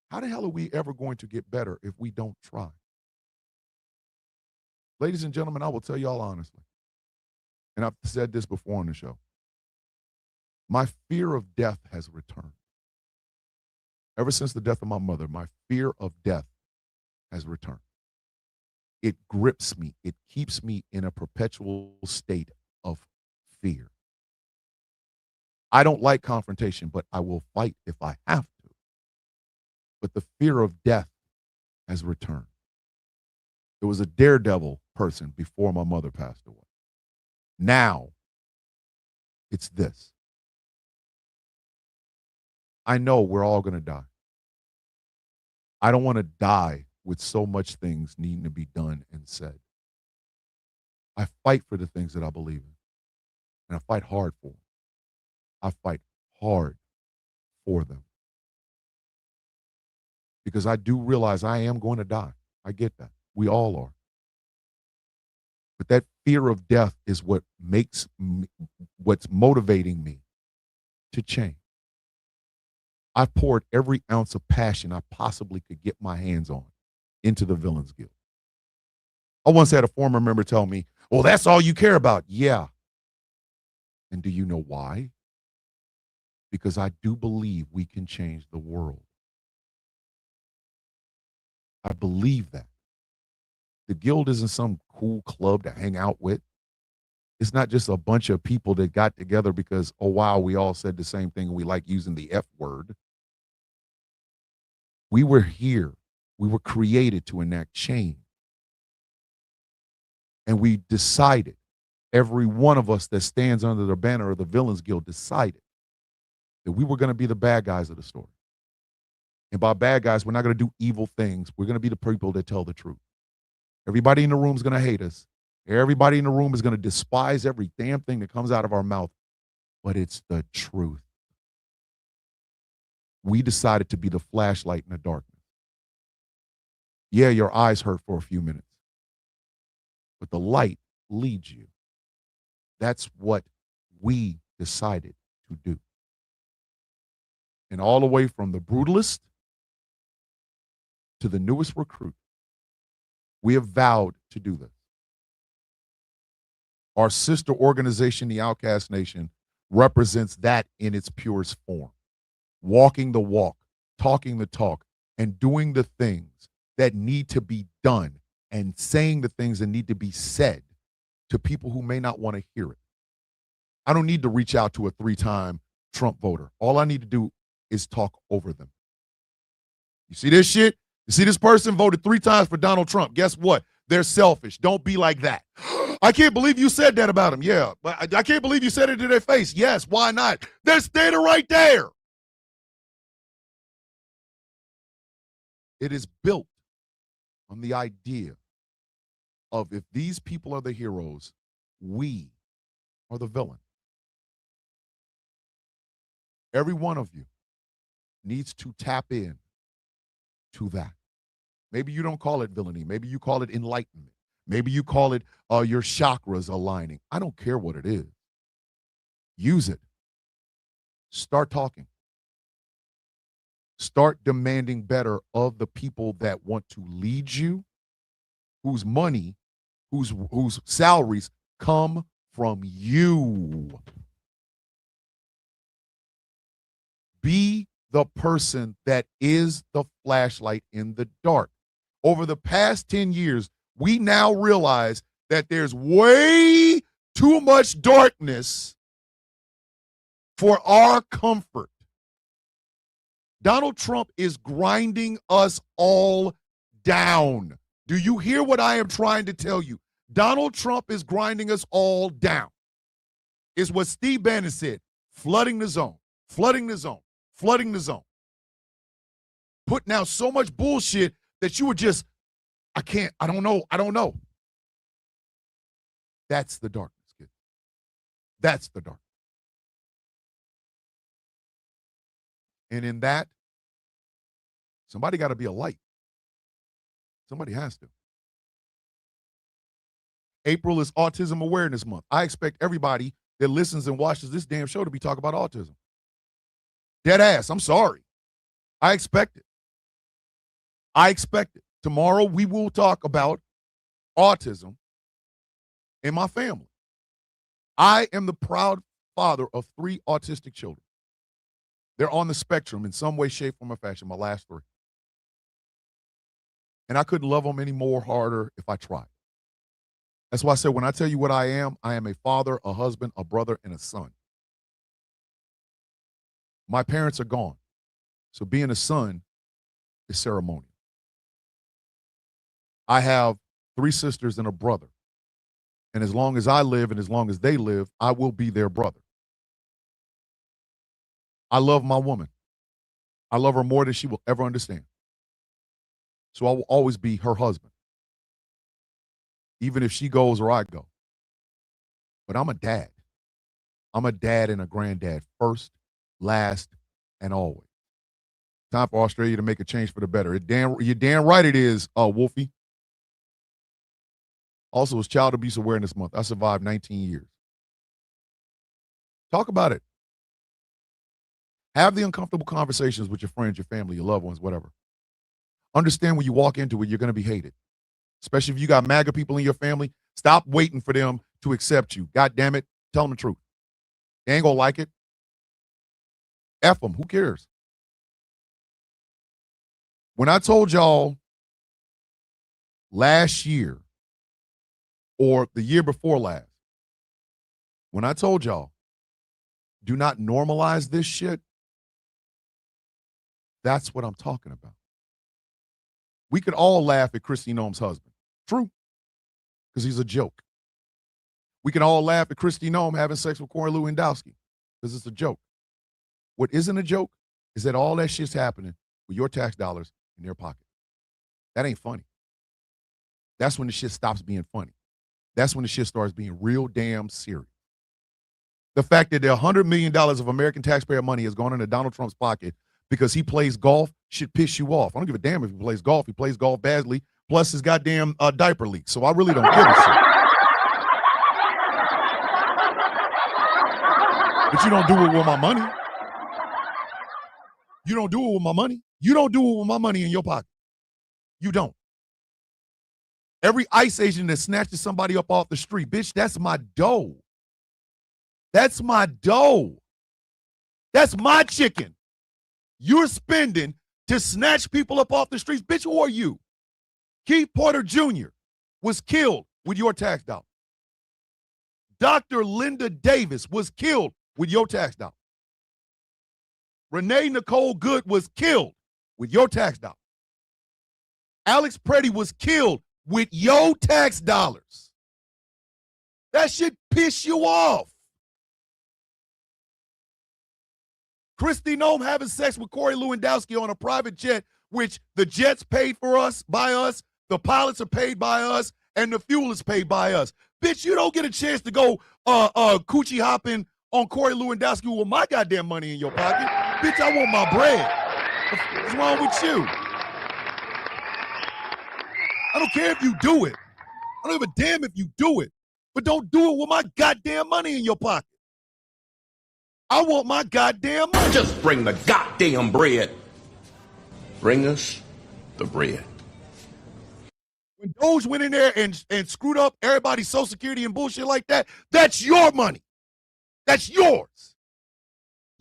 How the hell are we ever going to get better if we don't try? Ladies and gentlemen, I will tell y'all honestly, and I've said this before on the show, my fear of death has returned. Ever since the death of my mother, my fear of death has returned. It grips me. It keeps me in a perpetual state of fear. I don't like confrontation, but I will fight if I have to. But the fear of death has returned. It was a daredevil person before my mother passed away. Now, it's this. I know we're all going to die. I don't want to die with so much things needing to be done and said. I fight for the things that I believe in, and I fight hard for them. I fight hard for them. Because I do realize I am going to die. I get that. We all are. But that fear of death is what makes me, what's motivating me to change. I poured every ounce of passion I possibly could get my hands on into the Villains Guild. I once had a former member tell me, well, that's all you care about. Yeah. And do you know why? Because I do believe we can change the world. I believe that. The Guild isn't some cool club to hang out with. It's not just a bunch of people that got together because, oh, wow, we all said the same thing and we like using the F word. We were here. We were created to enact change. And we decided, every one of us that stands under the banner of the Villains Guild decided that we were going to be the bad guys of the story. And by bad guys, we're not going to do evil things. We're going to be the people that tell the truth. Everybody in the room is going to hate us. Everybody in the room is going to despise every damn thing that comes out of our mouth. But it's the truth. We decided to be the flashlight in the darkness. Yeah, your eyes hurt for a few minutes, but the light leads you. That's what we decided to do. And all the way from the brutalist to the newest recruit, we have vowed to do this. Our sister organization, the Outcast Nation, represents that in its purest form. Walking the walk, talking the talk, and doing the things that need to be done and saying the things that need to be said to people who may not want to hear it. I don't need to reach out to a 3-time Trump voter. All I need to do is talk over them. You see this shit? You see this person voted 3 times for Donald Trump. Guess what? They're selfish. Don't be like that. I can't believe you said that about him. Yeah, but I can't believe you said it to their face. Yes, why not? They're standing right there. It is built on the idea of, if these people are the heroes, we are the villain. Every one of you needs to tap in to that. Maybe you don't call it villainy. Maybe you call it enlightenment. Maybe you call it your chakras aligning. I don't care what it is. Use it. Start talking. Start demanding better of the people that want to lead you, whose money, whose salaries come from you. Be the person that is the flashlight in the dark. Over the past 10 years, we now realize that there's way too much darkness for our comfort. Donald Trump is grinding us all down. Do you hear what I am trying to tell you? Donald Trump is grinding us all down. It's what Steve Bannon said, flooding the zone, flooding the zone, flooding the zone. Putting out so much bullshit that you were just, I don't know. That's the darkness, kid. That's the darkness. And in that, somebody got to be a light. Somebody has to. April is Autism Awareness Month. I expect everybody that listens and watches this damn show to be talking about autism. Dead ass. I'm sorry. I expect it. I expect it. Tomorrow we will talk about autism in my family. I am the proud father of 3 autistic children. They're on the spectrum in some way, shape, form, or fashion, my last 3. And I couldn't love them any more harder if I tried. That's why I said when I tell you what I am a father, a husband, a brother, and a son. My parents are gone. So being a son is ceremonial. I have 3 sisters and a brother. And as long as I live and as long as they live, I will be their brother. I love my woman. I love her more than she will ever understand. So I will always be her husband, even if she goes or I go. But I'm a dad. I'm a dad and a granddad first, last, and always. Time for Australia to make a change for the better. You're damn right it is, Wolfie. Also, it's Child Abuse Awareness Month. I survived 19 years. Talk about it. Have the uncomfortable conversations with your friends, your family, your loved ones, whatever. Understand when you walk into it, you're going to be hated. Especially if you got MAGA people in your family. Stop waiting for them to accept you. God damn it. Tell them the truth. They ain't going to like it. F them. Who cares? When I told y'all last year or the year before last, when I told y'all, do not normalize this shit, that's what I'm talking about. We could all laugh at Kristi Noem's husband. True. Because he's a joke. We can all laugh at Kristi Noem having sex with Corey Lewandowski because it's a joke. What isn't a joke is that all that shit's happening with your tax dollars in their pocket. That ain't funny. That's when the shit stops being funny. That's when the shit starts being real damn serious. The fact that the $100 million of American taxpayer money has gone into Donald Trump's pocket because he plays golf should piss you off. I don't give a damn if he plays golf. He plays golf badly. Plus his goddamn diaper leak. So I really don't give a shit. But you don't do it with my money. You don't do it with my money. You don't do it with my money in your pocket. You don't. Every ICE agent that snatches somebody up off the street, bitch, that's my dough. That's my dough. That's my chicken. You're spending to snatch people up off the streets. Bitch, who are you? Keith Porter Jr. was killed with your tax dollar. Dr. Linda Davis was killed with your tax dollar. Renee Nicole Good was killed with your tax dollar. Alex Preddy was killed with your tax dollars. That should piss you off. Kristi Noem having sex with Corey Lewandowski on a private jet, which the jet's paid for us, by us, the pilots are paid by us, and the fuel is paid by us. Bitch, you don't get a chance to go coochie hopping on Corey Lewandowski with my goddamn money in your pocket. Bitch, I want my bread. What's wrong with you? I don't care if you do it. I don't give a damn if you do it. But don't do it with my goddamn money in your pocket. I want my goddamn money. Just bring the goddamn bread. Bring us the bread. When Doge went in there and screwed up everybody's Social Security and bullshit like that, that's your money. That's yours.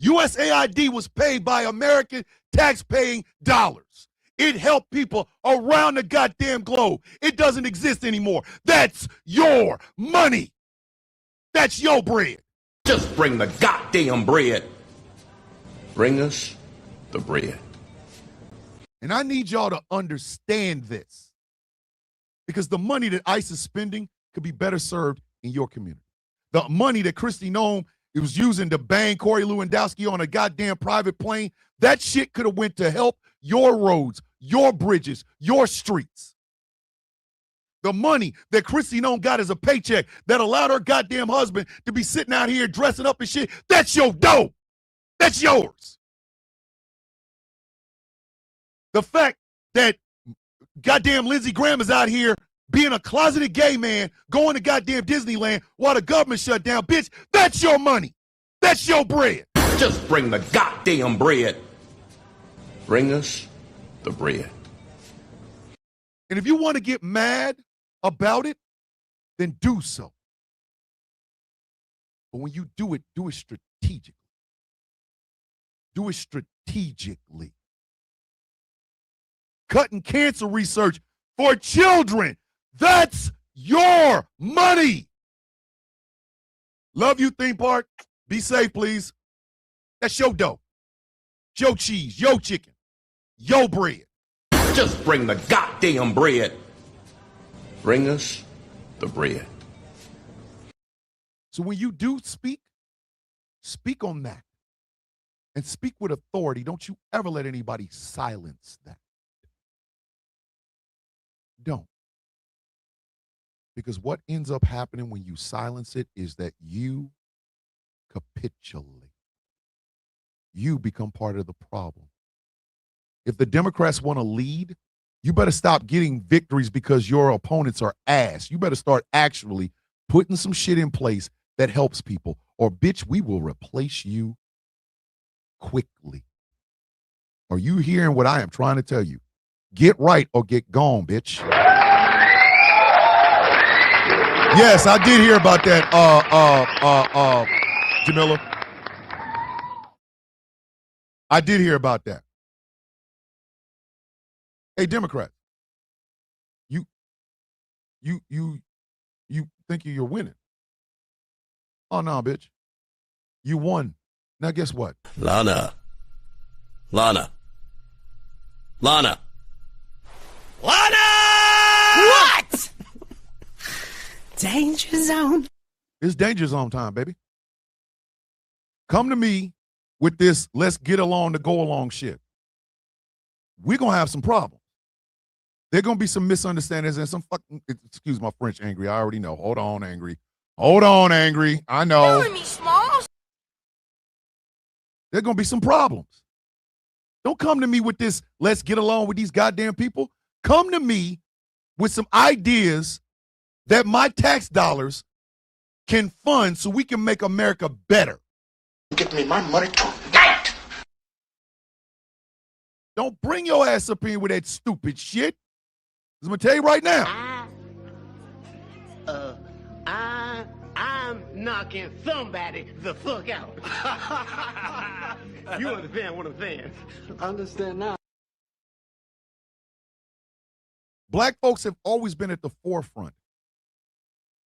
USAID was paid by American tax-paying dollars. It helped people around the goddamn globe. It doesn't exist anymore. That's your money. That's your bread. Just bring the goddamn bread. Bring us the bread. And I need y'all to understand this. Because the money that ICE is spending could be better served in your community. The money that Kristi Noem was using to bang Corey Lewandowski on a goddamn private plane, that shit could have went to help your roads, your bridges, your streets. The money that Kristi Noem got as a paycheck that allowed her goddamn husband to be sitting out here dressing up and shit, that's your dough. That's yours. The fact that goddamn Lindsey Graham is out here being a closeted gay man, going to goddamn Disneyland while the government shut down, bitch, that's your money. That's your bread. Just bring the goddamn bread. Bring us the bread. And if you want to get mad about it, then do so. But when you do it strategically. Do it strategically. Cutting cancer research for children. That's your money. Love you, theme park. Be safe, please. That's your dough. Your cheese, your chicken, your bread. Just bring the goddamn bread. Bring us the bread. So when you do speak, speak on that. And speak with authority. Don't you ever let anybody silence that. Don't. Because what ends up happening when you silence it is that you capitulate. You become part of the problem. If the Democrats want to lead, you better stop getting victories because your opponents are ass. You better start actually putting some shit in place that helps people. Or, bitch, we will replace you quickly. Are you hearing what I am trying to tell you? Get right or get gone, bitch. Yes, I did hear about that, Jamila. I did hear about that. Hey, Democrat, you think you're winning? Oh no, bitch, you won. Now guess what? Lana. What? Danger zone. It's danger zone time, baby. Come to me with this let's get along to go along shit. We're going to have some problems. There going to be some misunderstandings and some fucking, excuse my French, angry. I already know. Hold on, angry. I know. Killing me, Smalls. There going to be some problems. Don't come to me with this let's get along with these goddamn people. Come to me with some ideas that my tax dollars can fund so we can make America better. Get me my money tonight. Don't bring your ass up here with that stupid shit. I'm going to tell you right now. I'm knocking somebody the fuck out. You understand what I'm saying? I understand now. Black folks have always been at the forefront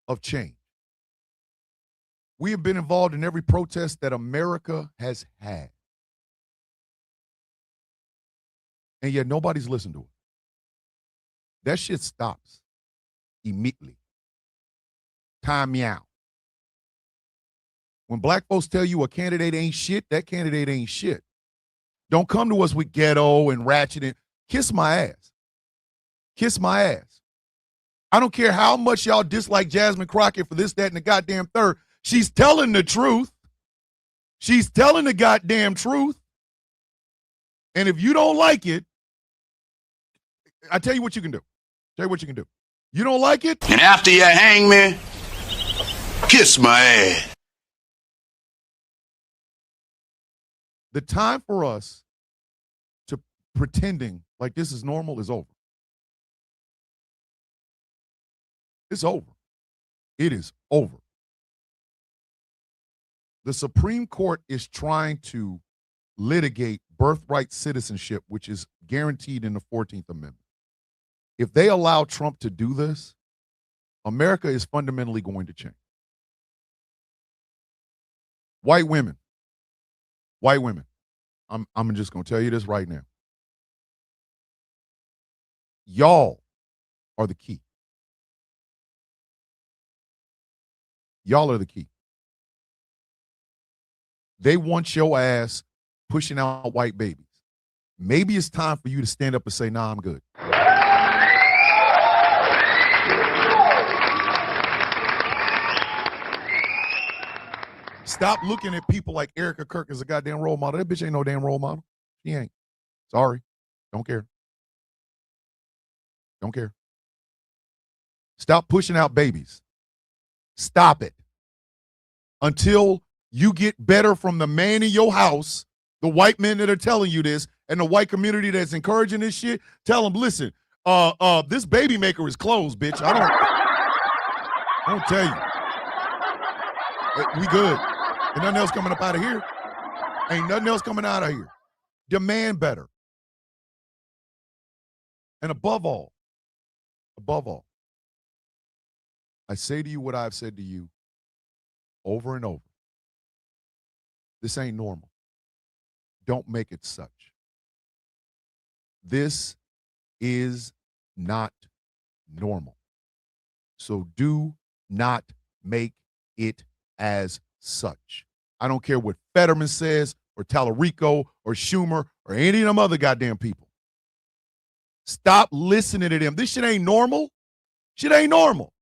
of change. We have been involved in every protest that America has had. And yet nobody's listened to it. That shit stops immediately. Time me out. When black folks tell you a candidate ain't shit, that candidate ain't shit. Don't come to us with ghetto and ratchet and kiss my ass. Kiss my ass. I don't care how much y'all dislike Jasmine Crockett for this, that, and the goddamn third. She's telling the truth. She's telling the goddamn truth. And if you don't like it, I tell you what you can do. You don't like it? And after you hang me, kiss my ass. The time for us to pretending like this is normal is over. It's over. It is over. The Supreme Court is trying to litigate birthright citizenship, which is guaranteed in the 14th Amendment. If they allow Trump to do this, America is fundamentally going to change. White women. I'm just going to tell you this right now. Y'all are the key. Y'all are the key. They want your ass pushing out white babies. Maybe it's time for you to stand up and say, nah, I'm good. Stop looking at people like Erica Kirk as a goddamn role model. That bitch ain't no damn role model. She ain't. Sorry. Don't care. Don't care. Stop pushing out babies. Stop it. Until you get better from the man in your house, the white men that are telling you this, and the white community that's encouraging this shit, tell them, listen, this baby maker is closed, bitch. I don't tell you. We good. Ain't nothing else coming up out of here. Ain't nothing else coming out of here. Demand better. And above all, I say to you what I've said to you over and over. This ain't normal. Don't make it such. This is not normal. So do not make it as such. I don't care what Fetterman says or Tallarico or Schumer or any of them other goddamn people. Stop listening to them. This shit ain't normal. Shit ain't normal.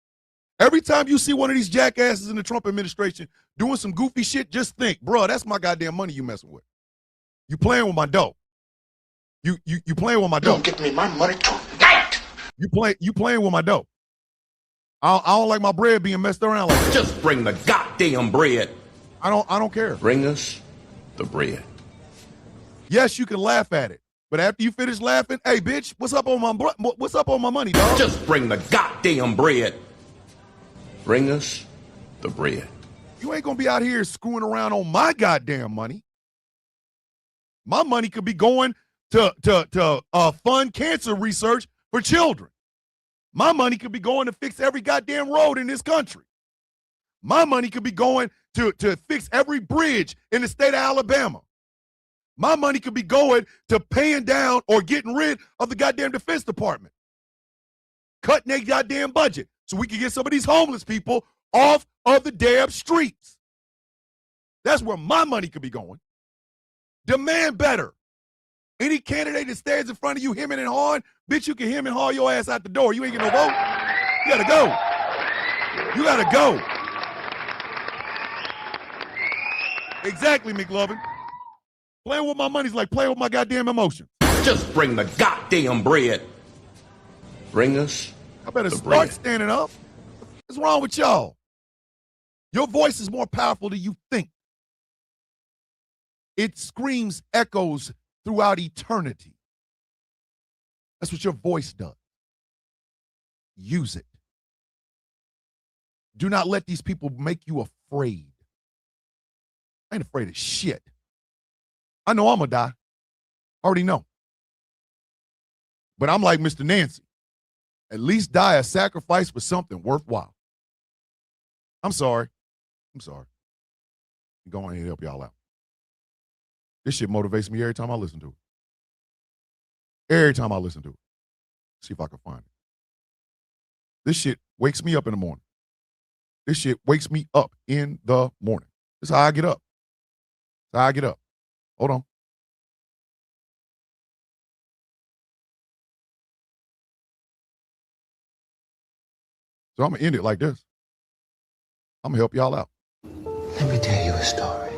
Every time you see one of these jackasses in the Trump administration doing some goofy shit, just think, bro, that's my goddamn money you messing with. You playing with my dough. You playing with my dough. Don't get me my money tonight. You playing with my dough. I don't like my bread being messed around like that. Just bring the goddamn bread. I don't care. Bring us the bread. Yes, you can laugh at it, but after you finish laughing, hey, bitch, what's up on my money, dog? Just bring the goddamn bread. Bring us the bread. You ain't gonna be out here screwing around on my goddamn money. My money could be going to fund cancer research for children. My money could be going to fix every goddamn road in this country. My money could be going to fix every bridge in the state of Alabama. My money could be going to paying down or getting rid of the goddamn Defense Department. Cutting their goddamn budget so we can get some of these homeless people off of the damn streets. That's where my money could be going. Demand better. Any candidate that stands in front of you, hemming and hawing, bitch, you can hem and haw your ass out the door. You ain't get no vote. You gotta go. You gotta go. Exactly, McLovin. Playing with my money's like playing with my goddamn emotions. Just bring the goddamn bread. Bring us I better the start bread. standing up. What's wrong with y'all? Your voice is more powerful than you think. It screams echoes throughout eternity. That's what your voice does. Use it. Do not let these people make you afraid. I ain't afraid of shit. I know I'm gonna die. Already know. But I'm like Mr. Nancy. At least die a sacrifice for something worthwhile. I'm sorry. I'm going ahead and help y'all out. This shit motivates me every time I listen to it. Every time I listen to it. See if I can find it. This shit wakes me up in the morning. This shit wakes me up in the morning. This is how I get up. That's how I get up. Hold on. So I'm going to end it like this. I'm going to help y'all out. Let me tell you a story.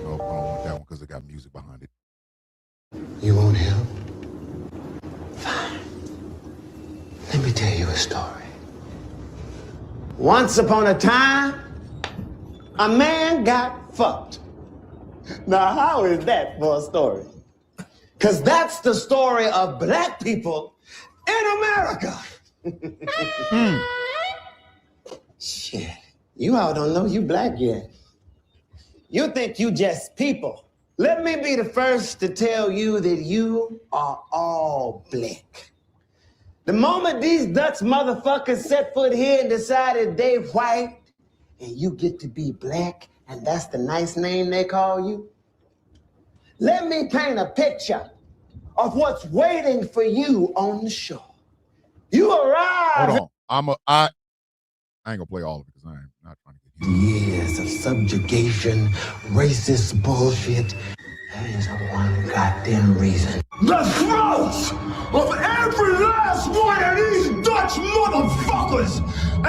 No, I don't want that one because it got music behind it. You want help? Fine. Let me tell you a story. Once upon a time, a man got fucked. Now, how is that for a story? Because that's the story of black people in America. Shit, you all don't know you black yet. You think you just people. Let me be the first to tell you that you are all black. The moment these Dutch motherfuckers set foot here and decided they white, and you get to be black, and that's the nice name they call you, let me paint a picture of what's waiting for you on the shore. You arrive. Hold on. I I ain't gonna play all of it because I'm not trying to get Years of subjugation, racist bullshit. There is one goddamn reason. The throats of every last one of these Dutch motherfuckers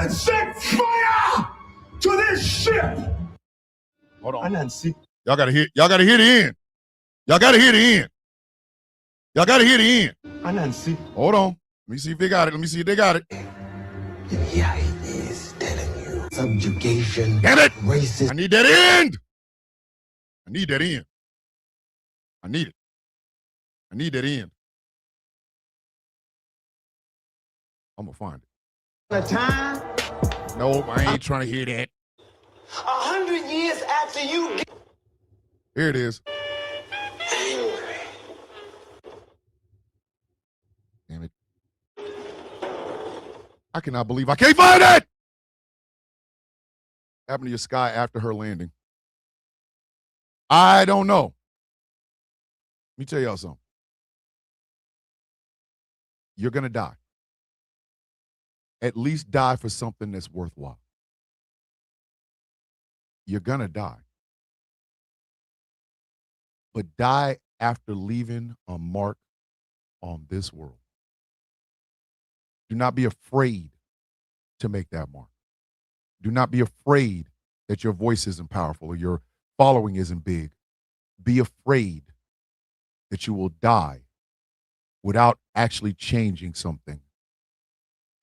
and set fire to this ship. Hold on. I didn't see. Y'all gotta hear the end. Y'all gotta hear the end. Y'all gotta hear the end. I didn't see. Hold on. Let me see if they got it. Let me see if they got it. Yeah, he is telling you. Subjugation. Damn it! Racist. I need that end. I need that end. I need it. I need that end. I'm gonna find it. The time. No, I ain't trying to hear that. 100 years after you get Here it is. angry. Damn it. I cannot believe I can't find it! Happened to your sky after her landing. I don't know. Let me tell y'all something. You're going to die. At least die for something that's worthwhile. You're going to die. But die after leaving a mark on this world. Do not be afraid to make that mark. Do not be afraid that your voice isn't powerful or your following isn't big. Be afraid that you will die without actually changing something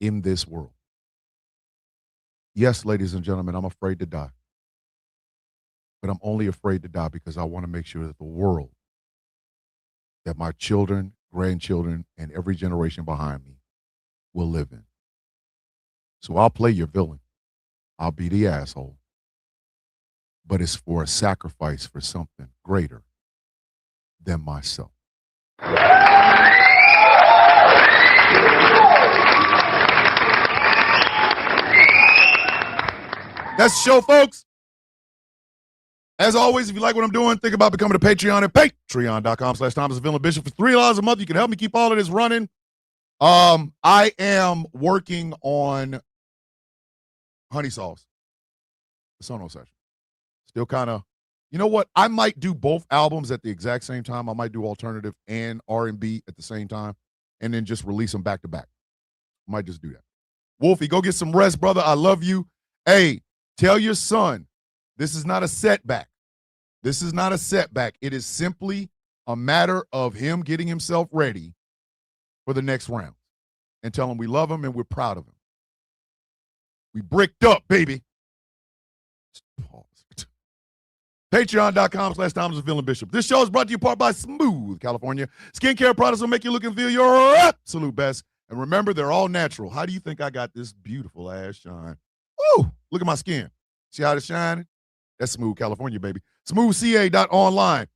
in this world. Yes, ladies and gentlemen, I'm afraid to die. But I'm only afraid to die because I want to make sure that the world, that my children, grandchildren, and every generation behind me will live in. So I'll play your villain. I'll be the asshole. But it's for a sacrifice for something greater than myself. That's the show, folks. As always, if you like what I'm doing, think about becoming a Patreon at patreon.com/ThomasVillainBishop. For $3 a month, you can help me keep all of this running. I am working on Honey Sauce, the Sono session. Still kind of, you know what? I might do both albums at the exact same time. I might do alternative and R&B at the same time, and then just release them back to back. I might just do that. Wolfie, go get some rest, brother. I love you. Hey, tell your son, this is not a setback. This is not a setback. It is simply a matter of him getting himself ready for the next round. And tell him we love him and we're proud of him. We bricked up, baby. Patreon.com/ThomasVillainBishop. This show is brought to you in part by Smooth California. Skincare products will make you look and feel your absolute best. And remember, they're all natural. How do you think I got this beautiful ass shine? Woo! Look at my skin. See how it's shining? That's Smooth California, baby. SmoothCA.online.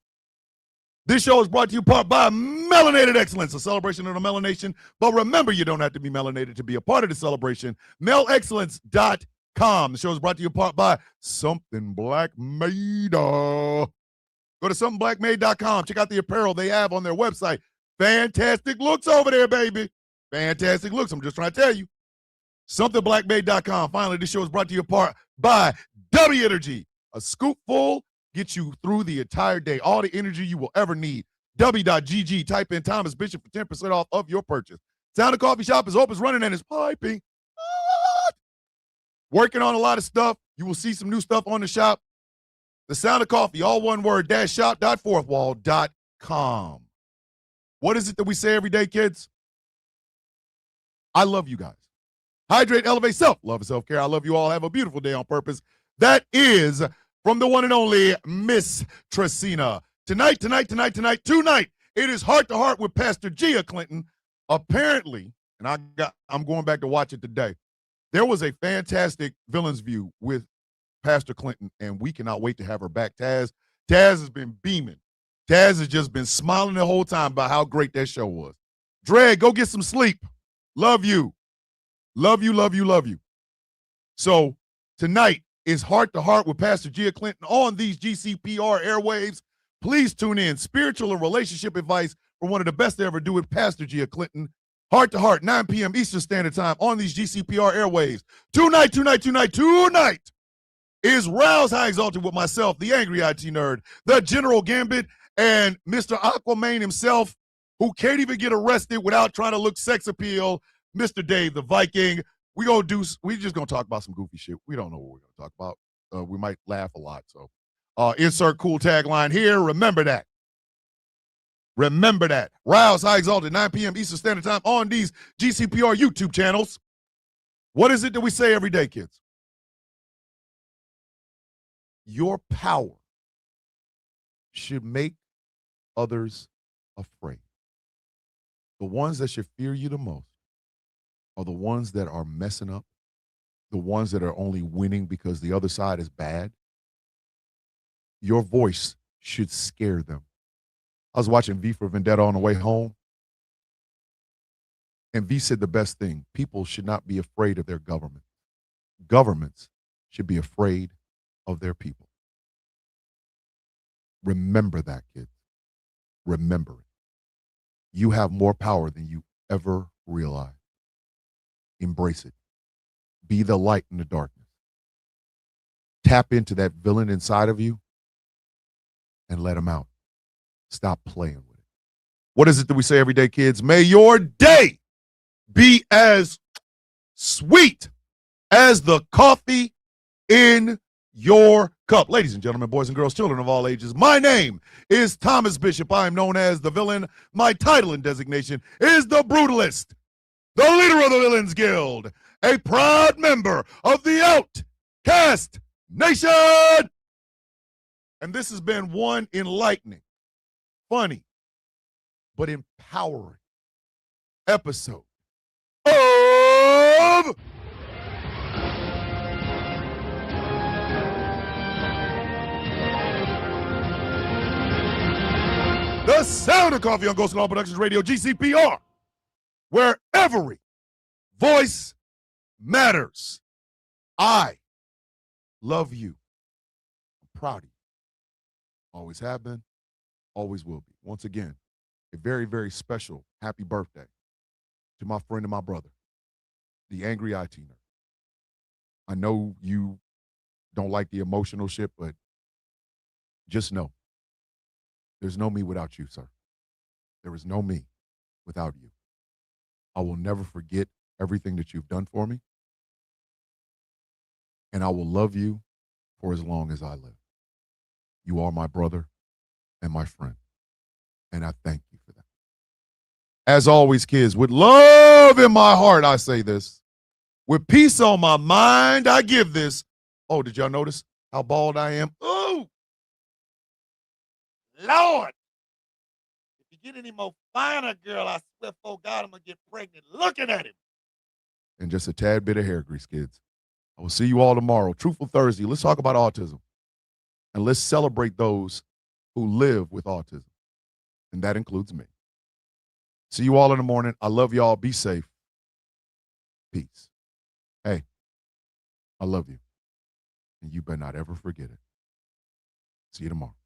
This show is brought to you in part by Melanated Excellence, a celebration of the melanation. But remember, you don't have to be melanated to be a part of the celebration. MELExcellence.com. The show is brought to you in part by Something Black Made. Go to somethingblackmade.com. Check out the apparel they have on their website. Fantastic looks over there, baby. Fantastic looks. I'm just trying to tell you. Somethingblackmade.com. Finally, this show is brought to you in part by W Energy. A scoop full gets you through the entire day. All the energy you will ever need. W.GG. Type in Thomas Bishop for 10% off of your purchase. Sound of Coffee Shop is open, is running, and is piping. Working on a lot of stuff. You will see some new stuff on the shop. The Sound of Coffee, all one word, -shop.fourthwall.com. What is it that we say every day, kids? I love you guys. Hydrate, elevate, self-love and self-care. I love you all. Have a beautiful day on purpose. That is from the one and only Miss Tracina. Tonight, it is Heart to Heart with Pastor Gia Clinton. Apparently, and I'm going back to watch it today, there was a fantastic Villains View with Pastor Clinton, and we cannot wait to have her back. Taz has been beaming. Taz has just been smiling the whole time about how great that show was. Dre, go get some sleep. Love you. Love you, love you, love you. So tonight is Heart to Heart with Pastor Gia Clinton on these GCPR airwaves. Please tune in. Spiritual and relationship advice for one of the best to ever do it, Pastor Gia Clinton. Heart to Heart, 9 p.m. Eastern Standard Time on these GCPR airwaves. Tonight is Rouse High Exalted with myself, the Angry IT Nerd, the General Gambit, and Mr. Aquaman himself, who can't even get arrested without trying to look sex appeal, Mr. Dave the Viking. We just gonna talk about some goofy shit. We don't know what we're gonna talk about. We might laugh a lot. So insert cool tagline here. Remember that. Remember that. Rouse High Exalted, 9 p.m. Eastern Standard Time on these GCPR YouTube channels. What is it that we say every day, kids? Your power should make others afraid. The ones that should fear you the most are the ones that are messing up, the ones that are only winning because the other side is bad. Your voice should scare them. I was watching V for Vendetta on the way home, and V said the best thing: people should not be afraid of their government. Governments should be afraid of their people. Remember that, kids. Remember it. You have more power than you ever realized. Embrace it. Be the light in the darkness. Tap into that villain inside of you and let him out. Stop playing with it. What is it that we say every day, kids? May your day be as sweet as the coffee in your cup. Ladies and gentlemen, boys and girls, children of all ages, my name is Thomas Bishop. I am known as the villain. My title and designation is the Brutalist, the leader of the Villains Guild, a proud member of the Outcast Nation. And this has been one enlightening, funny, but empowering episode of The Sound of Coffee on Ghost and All Productions Radio, GCPR, where every voice matters. I love you. I'm proud of you. Always have been, always will be. Once again, a very, very special happy birthday to my friend and my brother, the Angry IT Nerd. I know you don't like the emotional shit, but just know there's no me without you, sir. There is no me without you. I will never forget everything that you've done for me, and I will love you for as long as I live. You are my brother and my friend, and I thank you for that. As always, kids, with love in my heart, I say this. With peace on my mind, I give this. Oh, did y'all notice how bald I am? Ooh! Lord! If you get any more finer, girl, I swear, for God, I'm going to get pregnant looking at him. And just a tad bit of hair grease, kids. I will see you all tomorrow. Truthful Thursday. Let's talk about autism. And let's celebrate those who live with autism. And that includes me. See you all in the morning. I love y'all. Be safe. Peace. Hey, I love you. And you better not ever forget it. See you tomorrow.